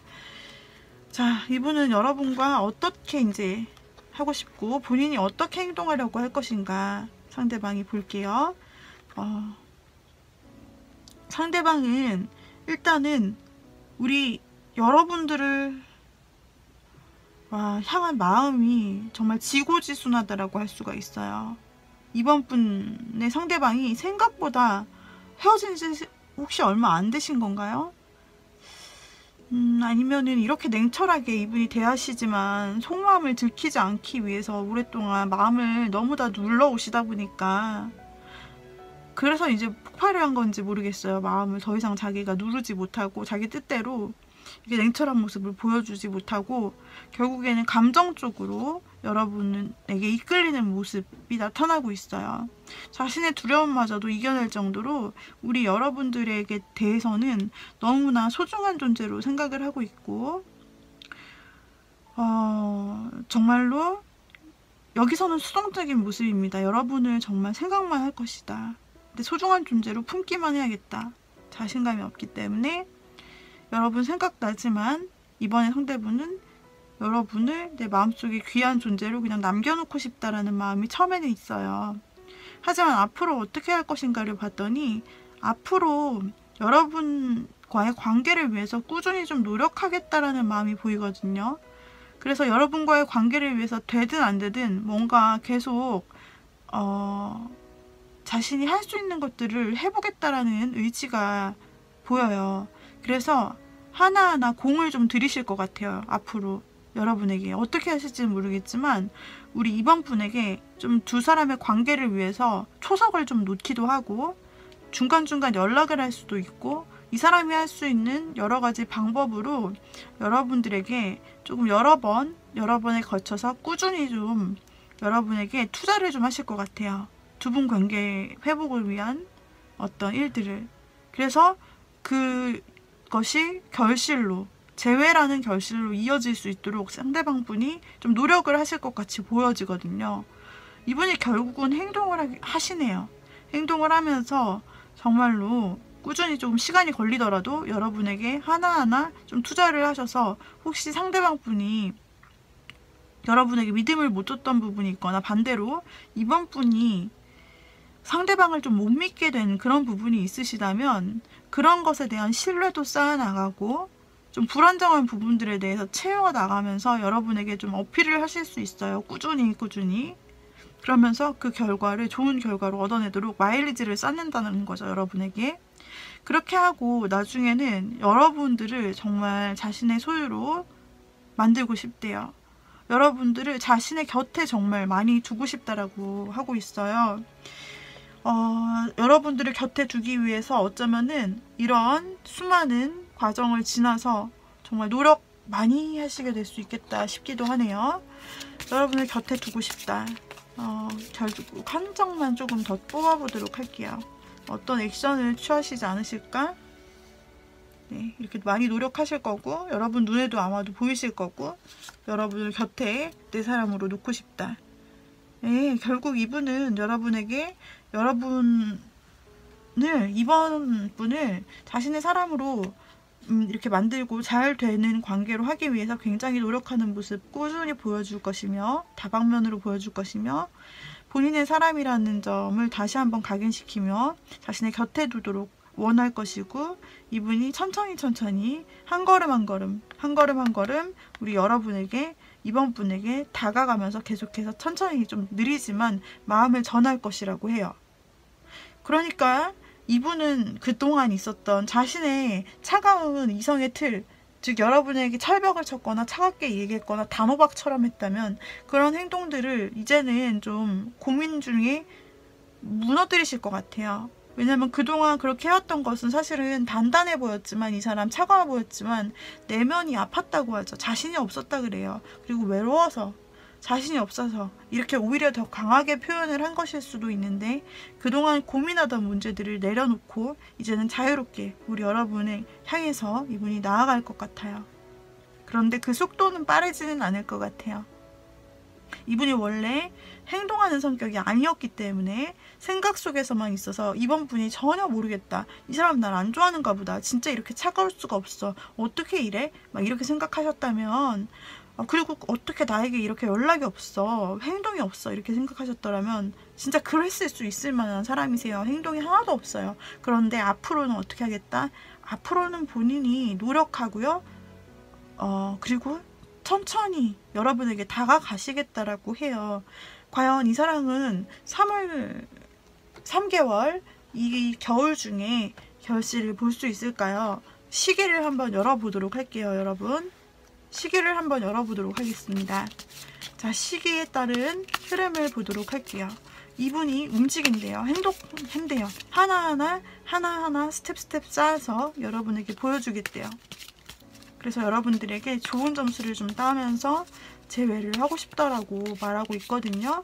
자, 이분은 여러분과 어떻게 이제 하고 싶고 본인이 어떻게 행동하려고 할 것인가 상대방이 볼게요. 상대방은 일단은 우리 여러분들을 향한 마음이 정말 지고지순하다라고 할 수가 있어요. 이번 분의 상대방이 생각보다 헤어진 지 혹시 얼마 안 되신 건가요? 아니면은 이렇게 냉철하게 이분이 대하시지만 속마음을 들키지 않기 위해서 오랫동안 마음을 너무 다 눌러오시다 보니까 그래서 이제 폭발을 한 건지 모르겠어요. 마음을 더 이상 자기가 누르지 못하고 자기 뜻대로 이게 냉철한 모습을 보여주지 못하고 결국에는 감정적으로 여러분에게 이끌리는 모습이 나타나고 있어요. 자신의 두려움마저도 이겨낼 정도로 우리 여러분들에게 대해서는 너무나 소중한 존재로 생각을 하고 있고 정말로 여기서는 수동적인 모습입니다. 여러분을 정말 생각만 할 것이다. 근데 소중한 존재로 품기만 해야겠다. 자신감이 없기 때문에 여러분 생각나지만 이번에 상대분은 여러분을 내 마음속에 귀한 존재로 그냥 남겨놓고 싶다라는 마음이 처음에는 있어요. 하지만 앞으로 어떻게 할 것인가를 봤더니 앞으로 여러분과의 관계를 위해서 꾸준히 좀 노력하겠다라는 마음이 보이거든요. 그래서 여러분과의 관계를 위해서 되든 안 되든 뭔가 계속 자신이 할 수 있는 것들을 해보겠다라는 의지가 보여요. 그래서 하나하나 공을 좀 들이실 것 같아요. 앞으로 여러분에게 어떻게 하실지는 모르겠지만 우리 이번 분에게 좀 두 사람의 관계를 위해서 초석을 좀 놓기도 하고 중간중간 연락을 할 수도 있고 이 사람이 할 수 있는 여러 가지 방법으로 여러분들에게 조금 여러 번에 걸쳐서 꾸준히 좀 여러분에게 투자를 좀 하실 것 같아요. 두 분 관계 회복을 위한 어떤 일들을. 그래서 그것이 결실로 재회라는 결실로 이어질 수 있도록 상대방 분이 좀 노력을 하실 것 같이 보여지거든요. 이분이 결국은 행동을 하시네요. 행동을 하면서 정말로 꾸준히 조금 시간이 걸리더라도 여러분에게 하나하나 좀 투자를 하셔서 혹시 상대방 분이 여러분에게 믿음을 못 줬던 부분이 있거나 반대로 이번 분이 상대방을 좀 못 믿게 된 그런 부분이 있으시다면 그런 것에 대한 신뢰도 쌓아나가고 좀 불안정한 부분들에 대해서 채워 나가면서 여러분에게 좀 어필을 하실 수 있어요. 꾸준히. 그러면서 그 결과를 좋은 결과로 얻어내도록 마일리지를 쌓는다는 거죠. 여러분에게. 그렇게 하고 나중에는 여러분들을 정말 자신의 소유로 만들고 싶대요. 여러분들을 자신의 곁에 정말 많이 두고 싶다라고 하고 있어요. 여러분들을 곁에 두기 위해서 어쩌면은 이런 수많은 과정을 지나서 정말 노력 많이 하시게 될 수 있겠다 싶기도 하네요. 여러분을 곁에 두고 싶다. 결국 한 장만 조금 더 뽑아보도록 할게요. 어떤 액션을 취하시지 않으실까? 네, 이렇게 많이 노력하실 거고 여러분 눈에도 아마도 보이실 거고 여러분을 곁에 내 사람으로 놓고 싶다. 네, 결국 이분은 여러분에게 이번 분을 자신의 사람으로 이렇게 만들고 잘 되는 관계로 하기 위해서 굉장히 노력하는 모습 꾸준히 보여줄 것이며 다방면으로 보여줄 것이며 본인의 사람이라는 점을 다시 한번 각인시키며 자신의 곁에 두도록 원할 것이고 이분이 천천히 한 걸음 우리 여러분에게 이번 분에게 다가가면서 계속해서 천천히 좀 느리지만 마음을 전할 것이라고 해요. 그러니까 이분은 그동안 있었던 자신의 차가운 이성의 틀, 즉 여러분에게 철벽을 쳤거나 차갑게 얘기했거나 단호박처럼 했다면 그런 행동들을 이제는 좀 고민 중에 무너뜨리실 것 같아요. 왜냐면 그동안 그렇게 해왔던 것은 사실은 단단해 보였지만 이 사람 차가워 보였지만 내면이 아팠다고 하죠. 자신이 없었다 그래요. 그리고 외로워서 자신이 없어서 이렇게 오히려 더 강하게 표현을 한 것일 수도 있는데, 그동안 고민하던 문제들을 내려놓고 이제는 자유롭게 우리 여러분을 향해서 이분이 나아갈 것 같아요. 그런데 그 속도는 빠르지는 않을 것 같아요. 이분이 원래 행동하는 성격이 아니었기 때문에 생각 속에서만 있어서 이번 분이 전혀 모르겠다, 이 사람 날 안 좋아하는가 보다, 진짜 이렇게 차가울 수가 없어, 어떻게 이래? 막 이렇게 생각하셨다면, 그리고 어떻게 나에게 이렇게 연락이 없어, 행동이 없어, 이렇게 생각하셨더라면 진짜 그랬을 수 있을 만한 사람이세요. 행동이 하나도 없어요. 그런데 앞으로는 어떻게 하겠다? 앞으로는 본인이 노력하고요. 그리고 천천히 여러분에게 다가가시겠다라고 해요. 과연 이 사람은 3개월 이 겨울 중에 결실을 볼 수 있을까요? 시계를 한번 열어보도록 할게요, 여러분. 시계를 한번 열어보도록 하겠습니다. 자, 시계에 따른 흐름을 보도록 할게요. 이분이 움직인대요. 행동한대요. 하나하나 스텝 쌓아서 여러분에게 보여주겠대요. 그래서 여러분들에게 좋은 점수를 좀 따면서 재회를 하고 싶다라고 말하고 있거든요.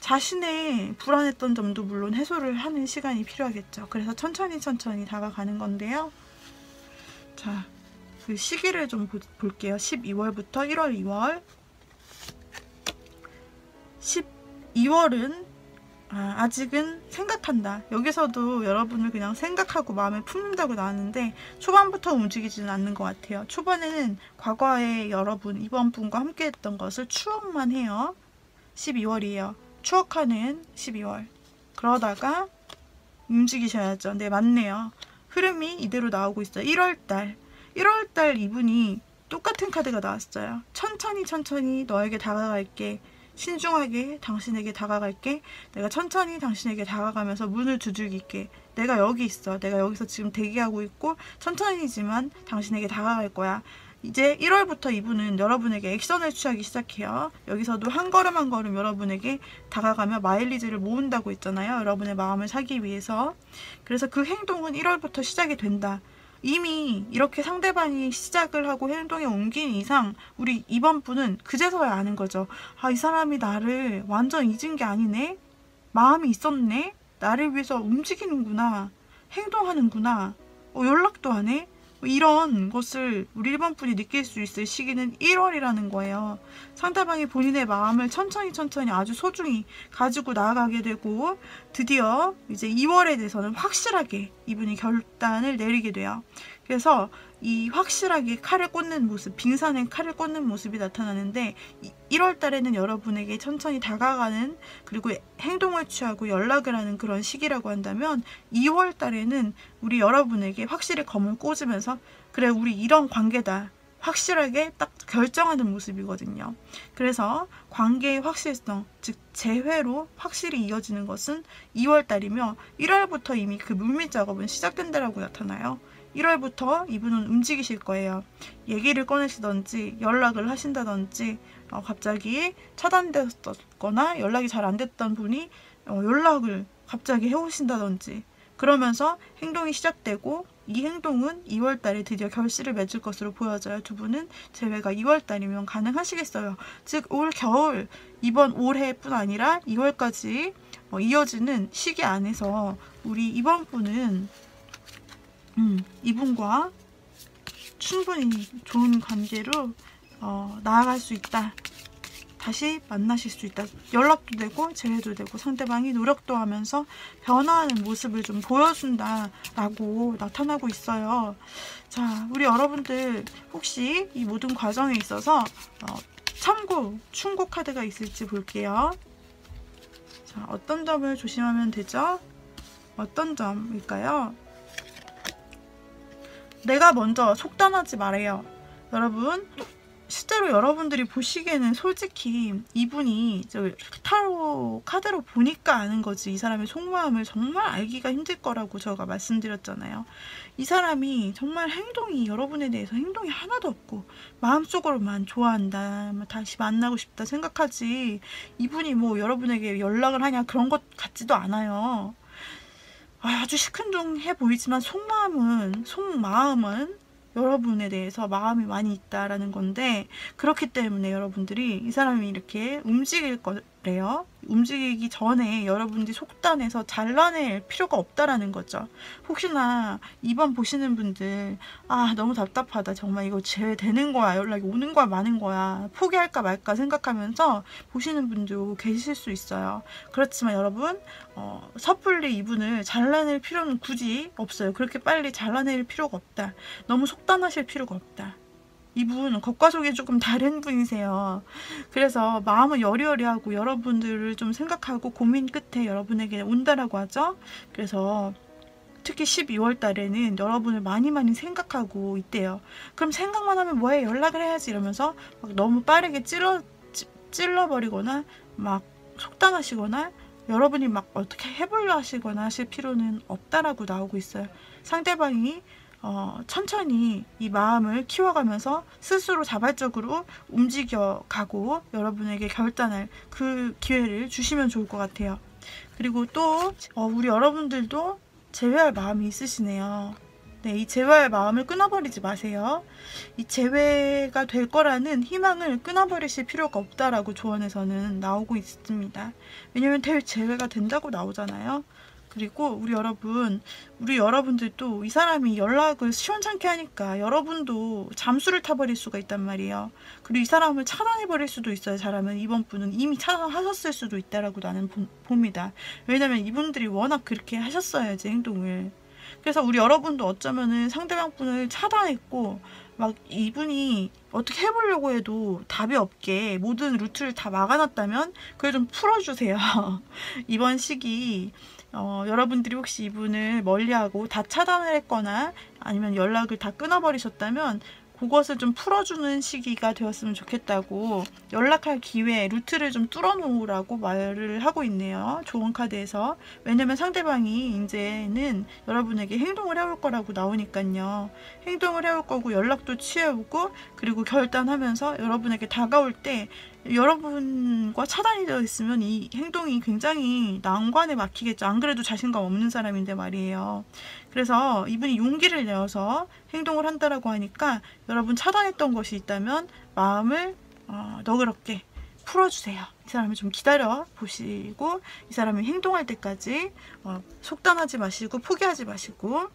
자신의 불안했던 점도 물론 해소를 하는 시간이 필요하겠죠. 그래서 천천히 다가가는 건데요. 자, 그 시기를 좀 볼게요. 12월부터 1월, 2월. 12월은 아직은 생각한다. 여기서도 여러분을 그냥 생각하고 마음에 품는다고 나왔는데 초반부터 움직이지는 않는 것 같아요. 초반에는 과거에 여러분, 이번 분과 함께 했던 것을 추억만 해요. 12월이에요. 추억하는 12월. 그러다가 움직이셔야죠. 네, 맞네요. 흐름이 이대로 나오고 있어요. 1월달 이분이 똑같은 카드가 나왔어요. 천천히 너에게 다가갈게. 신중하게 당신에게 다가갈게. 내가 천천히 당신에게 다가가면서 문을 두들길게. 내가 여기 있어. 내가 여기서 지금 대기하고 있고 천천히지만 당신에게 다가갈 거야. 이제 1월부터 이분은 여러분에게 액션을 취하기 시작해요. 여기서도 한 걸음 여러분에게 다가가며 마일리지를 모은다고 했잖아요. 여러분의 마음을 사기 위해서. 그래서 그 행동은 1월부터 시작이 된다. 이미 이렇게 상대방이 시작을 하고 행동에 옮긴 이상 우리 이번 분은 그제서야 아는 거죠. 이 사람이 나를 완전 잊은 게 아니네? 마음이 있었네? 나를 위해서 움직이는구나. 행동하는구나. 연락도 안 해? 이런 것을 우리 1번 분이 느낄 수 있을 시기는 1월이라는 거예요. 상대방이 본인의 마음을 천천히 아주 소중히 가지고 나아가게 되고 드디어 이제 2월에 대해서는 확실하게 이분이 결단을 내리게 돼요. 그래서 이 확실하게 칼을 꽂는 모습, 빙산에 칼을 꽂는 모습이 나타나는데 1월 달에는 여러분에게 천천히 다가가는, 그리고 행동을 취하고 연락을 하는 그런 시기라고 한다면 2월 달에는 우리 여러분에게 확실히 검을 꽂으면서 그래, 우리 이런 관계다. 확실하게 딱 결정하는 모습이거든요. 그래서 관계의 확실성, 즉 재회로 확실히 이어지는 것은 2월 달이며 1월부터 이미 그 물밑 작업은 시작된다라고 나타나요. 1월부터 이분은 움직이실 거예요. 얘기를 꺼내시던지 연락을 하신다든지 갑자기 차단되었거나 연락이 잘 안 됐던 분이 연락을 갑자기 해오신다든지 그러면서 행동이 시작되고 이 행동은 2월 달에 드디어 결실을 맺을 것으로 보여져요. 두 분은 재회가 2월 달이면 가능하시겠어요. 즉 올 겨울, 이번 올해뿐 아니라 2월까지 이어지는 시기 안에서 우리 이번 분은 이분과 충분히 좋은 관계로 나아갈 수 있다. 다시 만나실 수 있다. 연락도 되고 재회도 되고 상대방이 노력도 하면서 변화하는 모습을 좀 보여준다라고 나타나고 있어요. 자, 우리 여러분들 혹시 이 모든 과정에 있어서 참고 충고 카드가 있을지 볼게요. 자, 어떤 점을 조심하면 되죠? 어떤 점일까요? 내가 먼저 속단하지 말아요. 여러분, 실제로 여러분들이 보시기에는 솔직히 이분이 타로 카드로 보니까 아는 거지 이 사람의 속마음을 정말 알기가 힘들 거라고 제가 말씀드렸잖아요. 이 사람이 정말 행동이, 여러분에 대해서 행동이 하나도 없고 마음속으로만 좋아한다, 다시 만나고 싶다 생각하지 이분이 뭐 여러분에게 연락을 하냐 그런 것 같지도 않아요. 아주 시큰둥해 보이지만 속마음은 여러분에 대해서 마음이 많이 있다라는 건데, 그렇기 때문에 여러분들이 이 사람이 이렇게 움직일 거래요. 움직이기 전에 여러분들이 속단해서 잘라낼 필요가 없다라는 거죠. 혹시나 이번 보시는 분들, 아 너무 답답하다, 정말 이거 제외되는 거야, 연락이 오는 거야 마는 거야, 포기할까 말까 생각하면서 보시는 분도 계실 수 있어요. 그렇지만 여러분, 섣불리 이분을 잘라낼 필요는 굳이 없어요. 그렇게 빨리 잘라낼 필요가 없다. 너무 속단하실 필요가 없다. 이분 겉과 속이 조금 다른 분이세요. 그래서 마음은 여리여리하고 여러분들을 좀 생각하고 고민 끝에 여러분에게 온다라고 하죠. 그래서 특히 12월 달에는 여러분을 많이 생각하고 있대요. 그럼 생각만 하면 뭐해, 연락을 해야지 이러면서 막 너무 빠르게 찔러버리거나 막 속단하시거나 여러분이 막 어떻게 해보려 하시거나 하실 필요는 없다라고 나오고 있어요. 상대방이 천천히 이 마음을 키워가면서 스스로 자발적으로 움직여가고 여러분에게 결단할 그 기회를 주시면 좋을 것 같아요. 그리고 또 우리 여러분들도 제외할 마음이 있으시네요. 네, 이 제외할 마음을 끊어버리지 마세요. 이 제외가 될 거라는 희망을 끊어버리실 필요가 없다라고 조언에서는 나오고 있습니다. 왜냐면 제외가 된다고 나오잖아요. 그리고 우리 여러분들도 이 사람이 연락을 시원찮게 하니까 여러분도 잠수를 타버릴 수가 있단 말이에요. 그리고 이 사람을 차단해버릴 수도 있어요. 잘하면 이번 분은 이미 차단하셨을 수도 있다라고 나는 봅니다. 왜냐면 이분들이 워낙 그렇게 하셨어야지, 행동을. 그래서 우리 여러분도 어쩌면은 상대방 분을 차단했고 막 이분이 어떻게 해보려고 해도 답이 없게 모든 루트를 다 막아놨다면 그걸 좀 풀어주세요. 이번 시기 여러분들이 혹시 이분을 멀리하고 다 차단을 했거나 아니면 연락을 다 끊어버리셨다면 그것을 좀 풀어주는 시기가 되었으면 좋겠다고, 연락할 기회, 루트를 좀 뚫어놓으라고 말을 하고 있네요. 조언 카드에서. 왜냐면 상대방이 이제는 여러분에게 행동을 해올 거라고 나오니까요. 행동을 해올 거고 연락도 취해오고 그리고 결단하면서 여러분에게 다가올 때 여러분과 차단이 되어 있으면 이 행동이 굉장히 난관에 막히겠죠. 안 그래도 자신감 없는 사람인데 말이에요. 그래서 이분이 용기를 내어서 행동을 한다라고 하니까 여러분 차단했던 것이 있다면 마음을 너그럽게 풀어주세요. 이 사람을 좀 기다려 보시고 이 사람이 행동할 때까지 속단하지 마시고 포기하지 마시고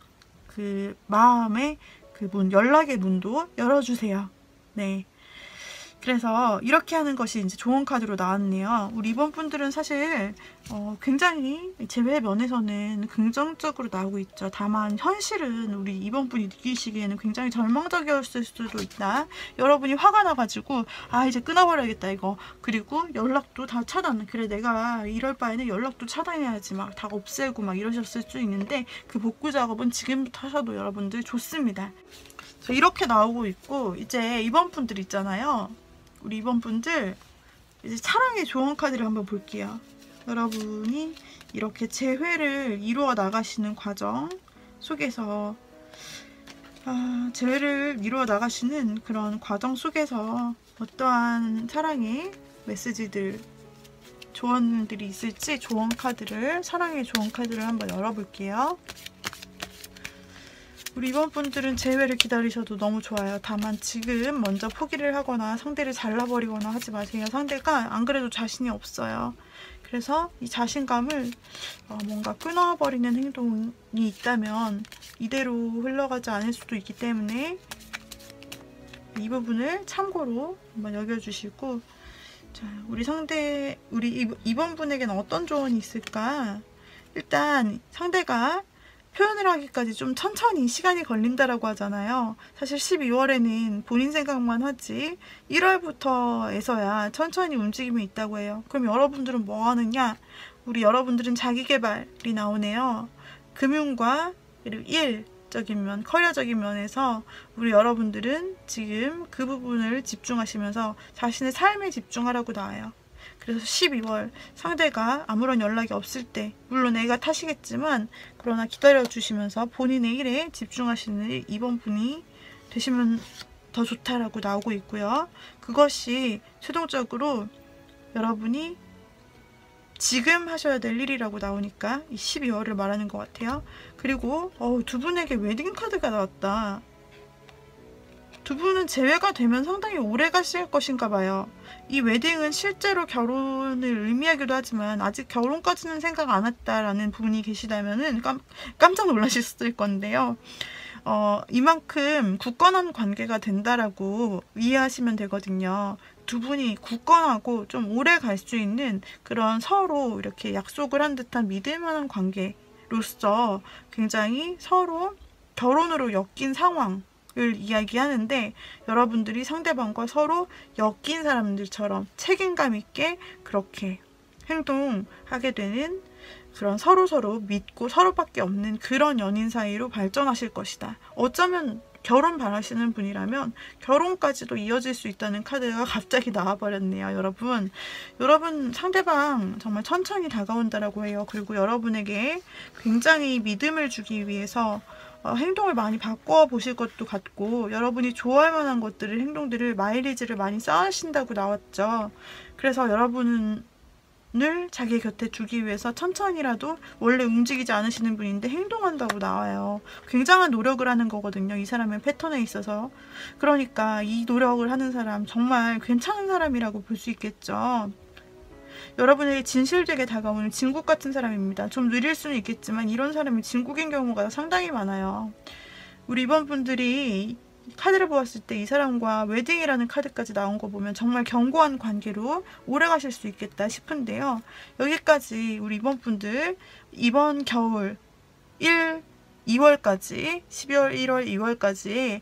그 마음의 그 문, 연락의 문도 열어주세요. 네. 그래서 이렇게 하는 것이 이제 좋은 카드로 나왔네요. 우리 이번 분들은 사실 굉장히 제외 면에서는 긍정적으로 나오고 있죠. 다만 현실은 우리 이번 분이 느끼시기에는 굉장히 절망적이었을 수도 있다. 여러분이 화가 나가지고 아 이제 끊어버려야겠다 이거. 그리고 연락도 다 차단. 그래 내가 이럴 바에는 연락도 차단해야지 막 다 없애고 막 이러셨을 수 있는데 그 복구 작업은 지금부터 하셔도 여러분들 좋습니다. 이렇게 나오고 있고 이제 이번 분들 있잖아요. 우리 이번 분들 이제 사랑의 조언 카드를 한번 볼게요. 여러분이 이렇게 재회를 이루어 나가시는 과정 속에서 재회를 이루어 나가시는 그런 과정 속에서 어떠한 사랑의 메시지들, 조언들이 있을지 조언 카드를, 사랑의 조언 카드를 한번 열어볼게요. 우리 이번 분들은 재회를 기다리셔도 너무 좋아요. 다만 지금 먼저 포기를 하거나 상대를 잘라버리거나 하지 마세요. 상대가 안 그래도 자신이 없어요. 그래서 이 자신감을 뭔가 끊어버리는 행동이 있다면 이대로 흘러가지 않을 수도 있기 때문에 이 부분을 참고로 한번 여겨주시고, 자, 우리 이번 분에게는 어떤 조언이 있을까? 일단 상대가 표현을 하기까지 좀 천천히 시간이 걸린다라고 하잖아요. 사실 12월에는 본인 생각만 하지 1월부터에서야 천천히 움직임이 있다고 해요. 그럼 여러분들은 뭐 하느냐? 우리 여러분들은 자기계발이 나오네요. 금융과 그리고 일적인 면, 커리어적인 면에서 우리 여러분들은 지금 그 부분을 집중하시면서 자신의 삶에 집중하라고 나와요. 그래서 12월 상대가 아무런 연락이 없을 때, 물론 애가 타시겠지만 그러나 기다려주시면서 본인의 일에 집중하시는 이번 분이 되시면 더 좋다라고 나오고 있고요. 그것이 최종적으로 여러분이 지금 하셔야 될 일이라고 나오니까 이 12월을 말하는 것 같아요. 그리고 두 분에게 웨딩 카드가 나왔다. 두 분은 재회가 되면 상당히 오래 가실 것인가 봐요. 이 웨딩은 실제로 결혼을 의미하기도 하지만 아직 결혼까지는 생각 안 했다라는 분이 계시다면은 깜짝 놀라실 수도 있을 건데요. 이만큼 굳건한 관계가 된다라고 이해하시면 되거든요. 두 분이 굳건하고 좀 오래 갈 수 있는 그런 서로 이렇게 약속을 한 듯한 믿을만한 관계로서 굉장히 서로 결혼으로 엮인 상황을 이야기하는데, 여러분들이 상대방과 서로 엮인 사람들처럼 책임감 있게 그렇게 행동하게 되는 그런 서로서로 믿고 서로밖에 없는 그런 연인 사이로 발전하실 것이다. 어쩌면 결혼 바라시는 분이라면 결혼까지도 이어질 수 있다는 카드가 갑자기 나와버렸네요. 여러분 상대방 정말 천천히 다가온다라고 해요. 그리고 여러분에게 굉장히 믿음을 주기 위해서 행동을 많이 바꿔 보실 것도 같고, 여러분이 좋아할 만한 것들을, 행동들을, 마일리지를 많이 쌓으신다고 나왔죠. 그래서 여러분을 자기 곁에 두기 위해서 천천히라도, 원래 움직이지 않으시는 분인데 행동한다고 나와요. 굉장한 노력을 하는 거거든요, 이 사람의 패턴에 있어서. 그러니까 이 노력을 하는 사람 정말 괜찮은 사람이라고 볼 수 있겠죠. 여러분에게 진실되게 다가오는 진국 같은 사람입니다. 좀 느릴 수는 있겠지만 이런 사람이 진국인 경우가 상당히 많아요. 우리 이번 분들이 카드를 보았을 때 이 사람과 웨딩이라는 카드까지 나온 거 보면 정말 견고한 관계로 오래 가실 수 있겠다 싶은데요. 여기까지 우리 이번 분들 이번 겨울 2월까지 12월, 1월, 2월까지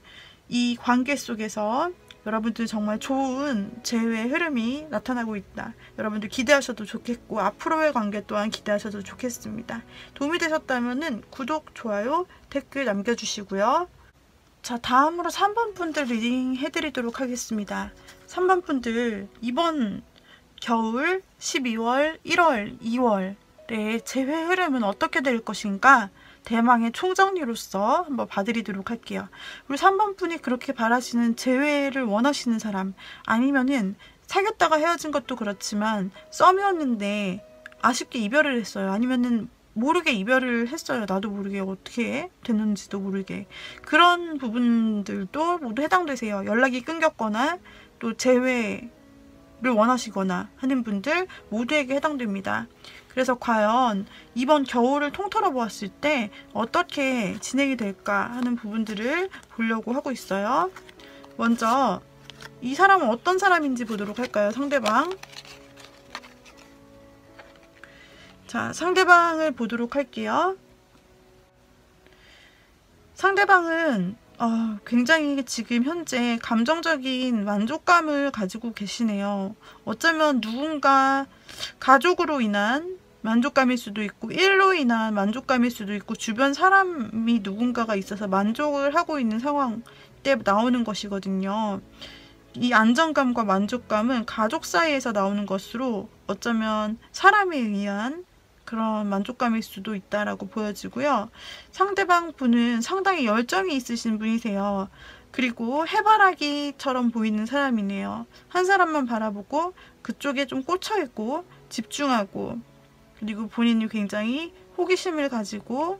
이 관계 속에서 여러분들 정말 좋은 재회의 흐름이 나타나고 있다. 여러분들 기대하셔도 좋겠고 앞으로의 관계 또한 기대하셔도 좋겠습니다. 도움이 되셨다면 구독, 좋아요, 댓글 남겨주시고요. 자, 다음으로 3번 분들 리딩 해드리도록 하겠습니다. 3번 분들 이번 겨울 12월, 1월, 2월의 재회 흐름은 어떻게 될 것인가? 대망의 총정리로서 한번 봐드리도록 할게요. 우리 3번 분이 그렇게 바라시는 재회를 원하시는 사람, 아니면은 사귀었다가 헤어진 것도 그렇지만 썸이었는데 아쉽게 이별을 했어요. 아니면은 모르게 이별을 했어요. 나도 모르게 어떻게 됐는지도 모르게. 그런 부분들도 모두 해당되세요. 연락이 끊겼거나 또 재회를 원하시거나 하는 분들 모두에게 해당됩니다. 그래서 과연 이번 겨울을 통틀어 보았을 때 어떻게 진행이 될까 하는 부분들을 보려고 하고 있어요. 먼저 이 사람은 어떤 사람인지 보도록 할까요? 상대방. 자, 상대방을 보도록 할게요. 상대방은 굉장히 지금 현재 감정적인 만족감을 가지고 계시네요. 어쩌면 누군가 가족으로 인한 만족감일 수도 있고, 일로 인한 만족감일 수도 있고, 주변 사람이 누군가가 있어서 만족을 하고 있는 상황 때 나오는 것이거든요. 이 안정감과 만족감은 가족 사이에서 나오는 것으로 어쩌면 사람에 의한 그런 만족감일 수도 있다라고 보여지고요. 상대방 분은 상당히 열정이 있으신 분이세요. 그리고 해바라기처럼 보이는 사람이네요. 한 사람만 바라보고 그쪽에 좀 꽂혀있고 집중하고, 그리고 본인이 굉장히 호기심을 가지고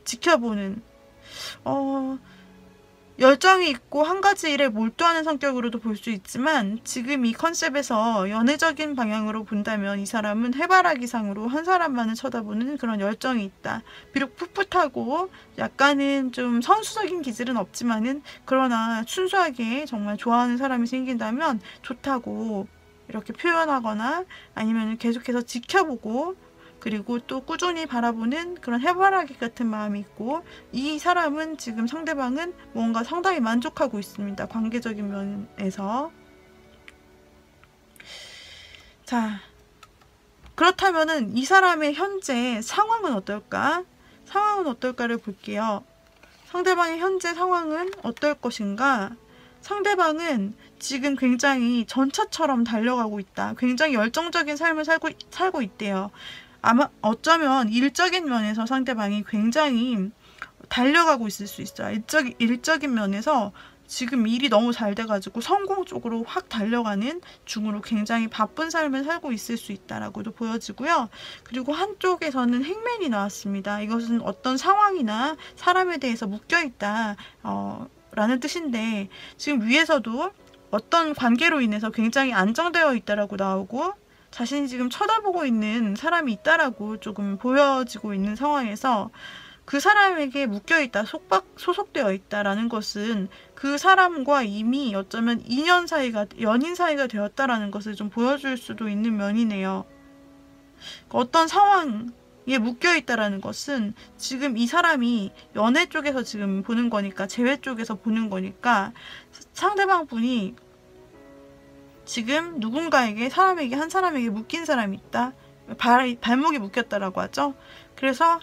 지켜보는 열정이 있고 한 가지 일에 몰두하는 성격으로도 볼 수 있지만, 지금 이 컨셉에서 연애적인 방향으로 본다면 이 사람은 해바라기상으로 한 사람만을 쳐다보는 그런 열정이 있다. 비록 풋풋하고 약간은 좀 선수적인 기질은 없지만은, 그러나 순수하게 정말 좋아하는 사람이 생긴다면 좋다고 이렇게 표현하거나 아니면 계속해서 지켜보고, 그리고 또 꾸준히 바라보는 그런 해바라기 같은 마음이 있고, 이 사람은 지금 상대방은 뭔가 상당히 만족하고 있습니다. 관계적인 면에서. 자, 그렇다면은 이 사람의 현재 상황은 어떨까? 상황은 어떨까를 볼게요. 상대방의 현재 상황은 어떨 것인가? 상대방은 지금 굉장히 전차처럼 달려가고 있다. 굉장히 열정적인 삶을 살고 있대요. 아마 어쩌면 일적인 면에서 상대방이 굉장히 달려가고 있을 수 있어요. 일적인 면에서 지금 일이 너무 잘 돼가지고 성공 쪽으로 확 달려가는 중으로 굉장히 바쁜 삶을 살고 있을 수 있다라고도 보여지고요. 그리고 한쪽에서는 행맨이 나왔습니다. 이것은 어떤 상황이나 사람에 대해서 묶여있다, 라는 뜻인데, 지금 위에서도 어떤 관계로 인해서 굉장히 안정되어 있다라고 나오고, 자신이 지금 쳐다보고 있는 사람이 있다라고 조금 보여지고 있는 상황에서 그 사람에게 묶여있다, 소속되어 있다라는 것은 그 사람과 이미 어쩌면 연인 사이가 되었다라는 것을 좀 보여줄 수도 있는 면이네요. 어떤 상황에 묶여있다라는 것은 지금 이 사람이 연애 쪽에서 지금 보는 거니까, 재회 쪽에서 보는 거니까, 상대방 분이 지금 누군가에게, 한 사람에게 묶인 사람이 있다. 발목이 묶였다라고 하죠. 그래서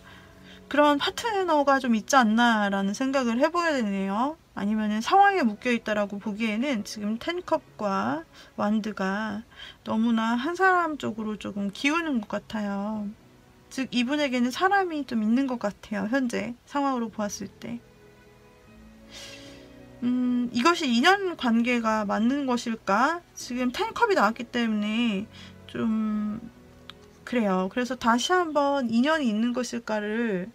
그런 파트너가 좀 있지 않나라는 생각을 해보게 되네요. 아니면은 상황에 묶여있다라고 보기에는 지금 10컵과 완드가 너무나 한 사람 쪽으로 조금 기우는 것 같아요. 즉 이분에게는 사람이 좀 있는 것 같아요. 현재 상황으로 보았을 때. 이것이 인연 관계가 맞는 것일까? 지금 10컵이 나왔기 때문에 좀 그래요. 그래서 다시 한번 인연이 있는 것일까를,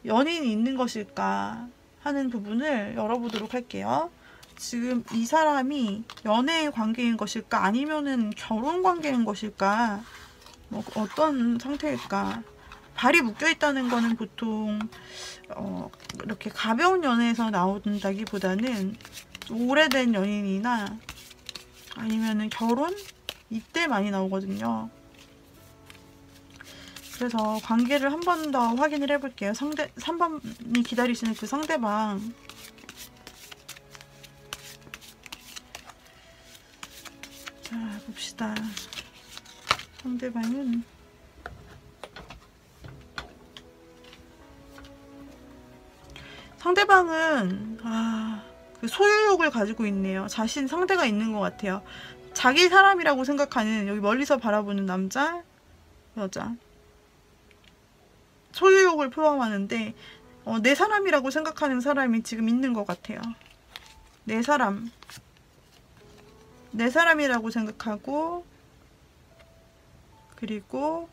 연인이 있는 것일까 하는 부분을 열어보도록 할게요. 지금 이 사람이 연애 관계인 것일까, 아니면은 결혼 관계인 것일까, 뭐 어떤 상태일까. 발이 묶여 있다는 거는 보통 이렇게 가벼운 연애에서 나온다기보다는 오래된 연인이나 아니면은 결혼, 이때 많이 나오거든요. 그래서 관계를 한 번 더 확인을 해볼게요. 3번이 기다리시는 그 상대방. 자, 봅시다. 상대방은 그 소유욕을 가지고 있네요. 상대가 있는 것 같아요. 자기 사람이라고 생각하는, 여기 멀리서 바라보는 남자, 여자. 소유욕을 표현하는데 내 사람이라고 생각하는 사람이 지금 있는 것 같아요. 내 사람이라고 생각하고, 그리고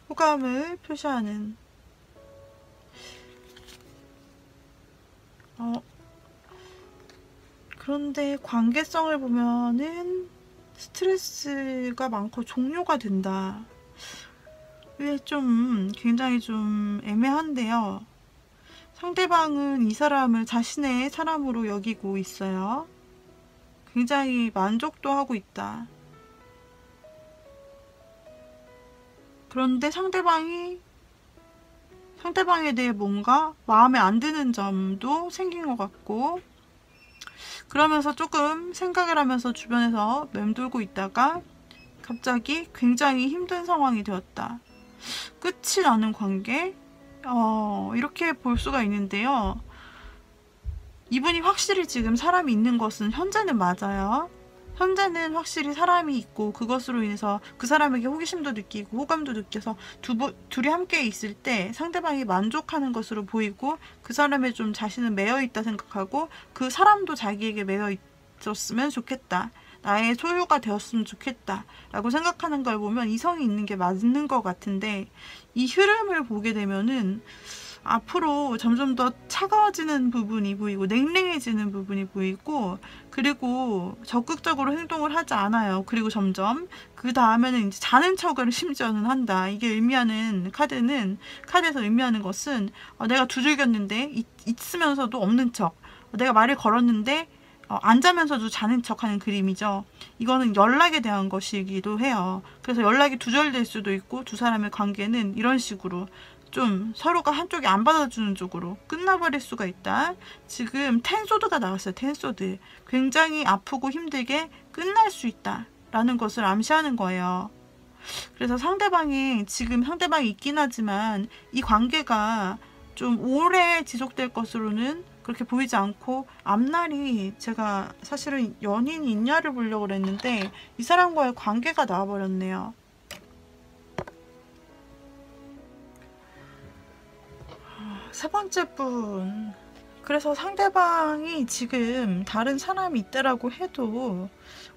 호감을 표시하는, 그런데 관계성을 보면은 스트레스가 많고 종료가 된다. 이게 좀 굉장히 좀 애매한데요. 상대방은 이 사람을 자신의 사람으로 여기고 있어요. 굉장히 만족도 하고 있다. 그런데 상대방에 대해 뭔가 마음에 안 드는 점도 생긴 것 같고, 그러면서 조금 생각을 하면서 주변에서 맴돌고 있다가 갑자기 굉장히 힘든 상황이 되었다. 끝이 나는 관계? 이렇게 볼 수가 있는데요. 이분이 확실히 지금 사람이 있는 것은 현재는 맞아요. 현재는 확실히 사람이 있고, 그것으로 인해서 그 사람에게 호기심도 느끼고 호감도 느껴서 둘이 함께 있을 때 상대방이 만족하는 것으로 보이고, 그 사람에 좀 자신은 매여 있다 생각하고, 그 사람도 자기에게 매여 있었으면 좋겠다, 나의 소유가 되었으면 좋겠다 라고 생각하는 걸 보면 이성이 있는 게 맞는 것 같은데, 이 흐름을 보게 되면은 앞으로 점점 더 차가워지는 부분이 보이고, 냉랭해지는 부분이 보이고, 그리고 적극적으로 행동을 하지 않아요. 그리고 점점 그 다음에는 이제 자는 척을 심지어는 한다. 이게 의미하는 카드에서 의미하는 것은 내가 두들겼는데 있으면서도 없는 척, 내가 말을 걸었는데 안 자면서도 자는 척하는 그림이죠. 이거는 연락에 대한 것이기도 해요. 그래서 연락이 두절될 수도 있고, 두 사람의 관계는 이런 식으로 좀 서로가 한쪽이 안 받아주는 쪽으로 끝나버릴 수가 있다. 지금 텐소드가 나왔어요. 텐소드. 굉장히 아프고 힘들게 끝날 수 있다 라는 것을 암시하는 거예요. 그래서 상대방이 있긴 하지만 이 관계가 좀 오래 지속될 것으로는 그렇게 보이지 않고, 앞날이, 제가 사실은 연인이 있냐를 보려고 그랬는데 이 사람과의 관계가 나와버렸네요. 세 번째 분, 그래서 상대방이 지금 다른 사람이 있다라고 해도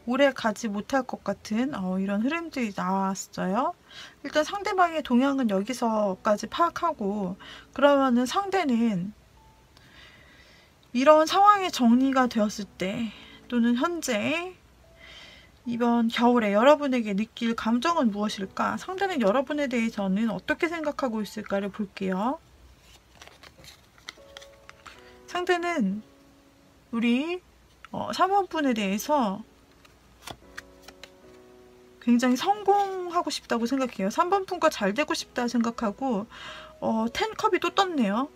오래 가지 못할 것 같은 이런 흐름들이 나왔어요. 일단 상대방의 동향은 여기서까지 파악하고, 그러면은 상대는 이런 상황이 정리가 되었을 때 또는 현재 이번 겨울에 여러분에게 느낄 감정은 무엇일까? 상대는 여러분에 대해서는 어떻게 생각하고 있을까를 볼게요. 상대는 우리 3번 분에 대해서 굉장히 성공하고 싶다고 생각해요. 3번 분과 잘 되고 싶다 생각하고 10컵이 또 떴네요.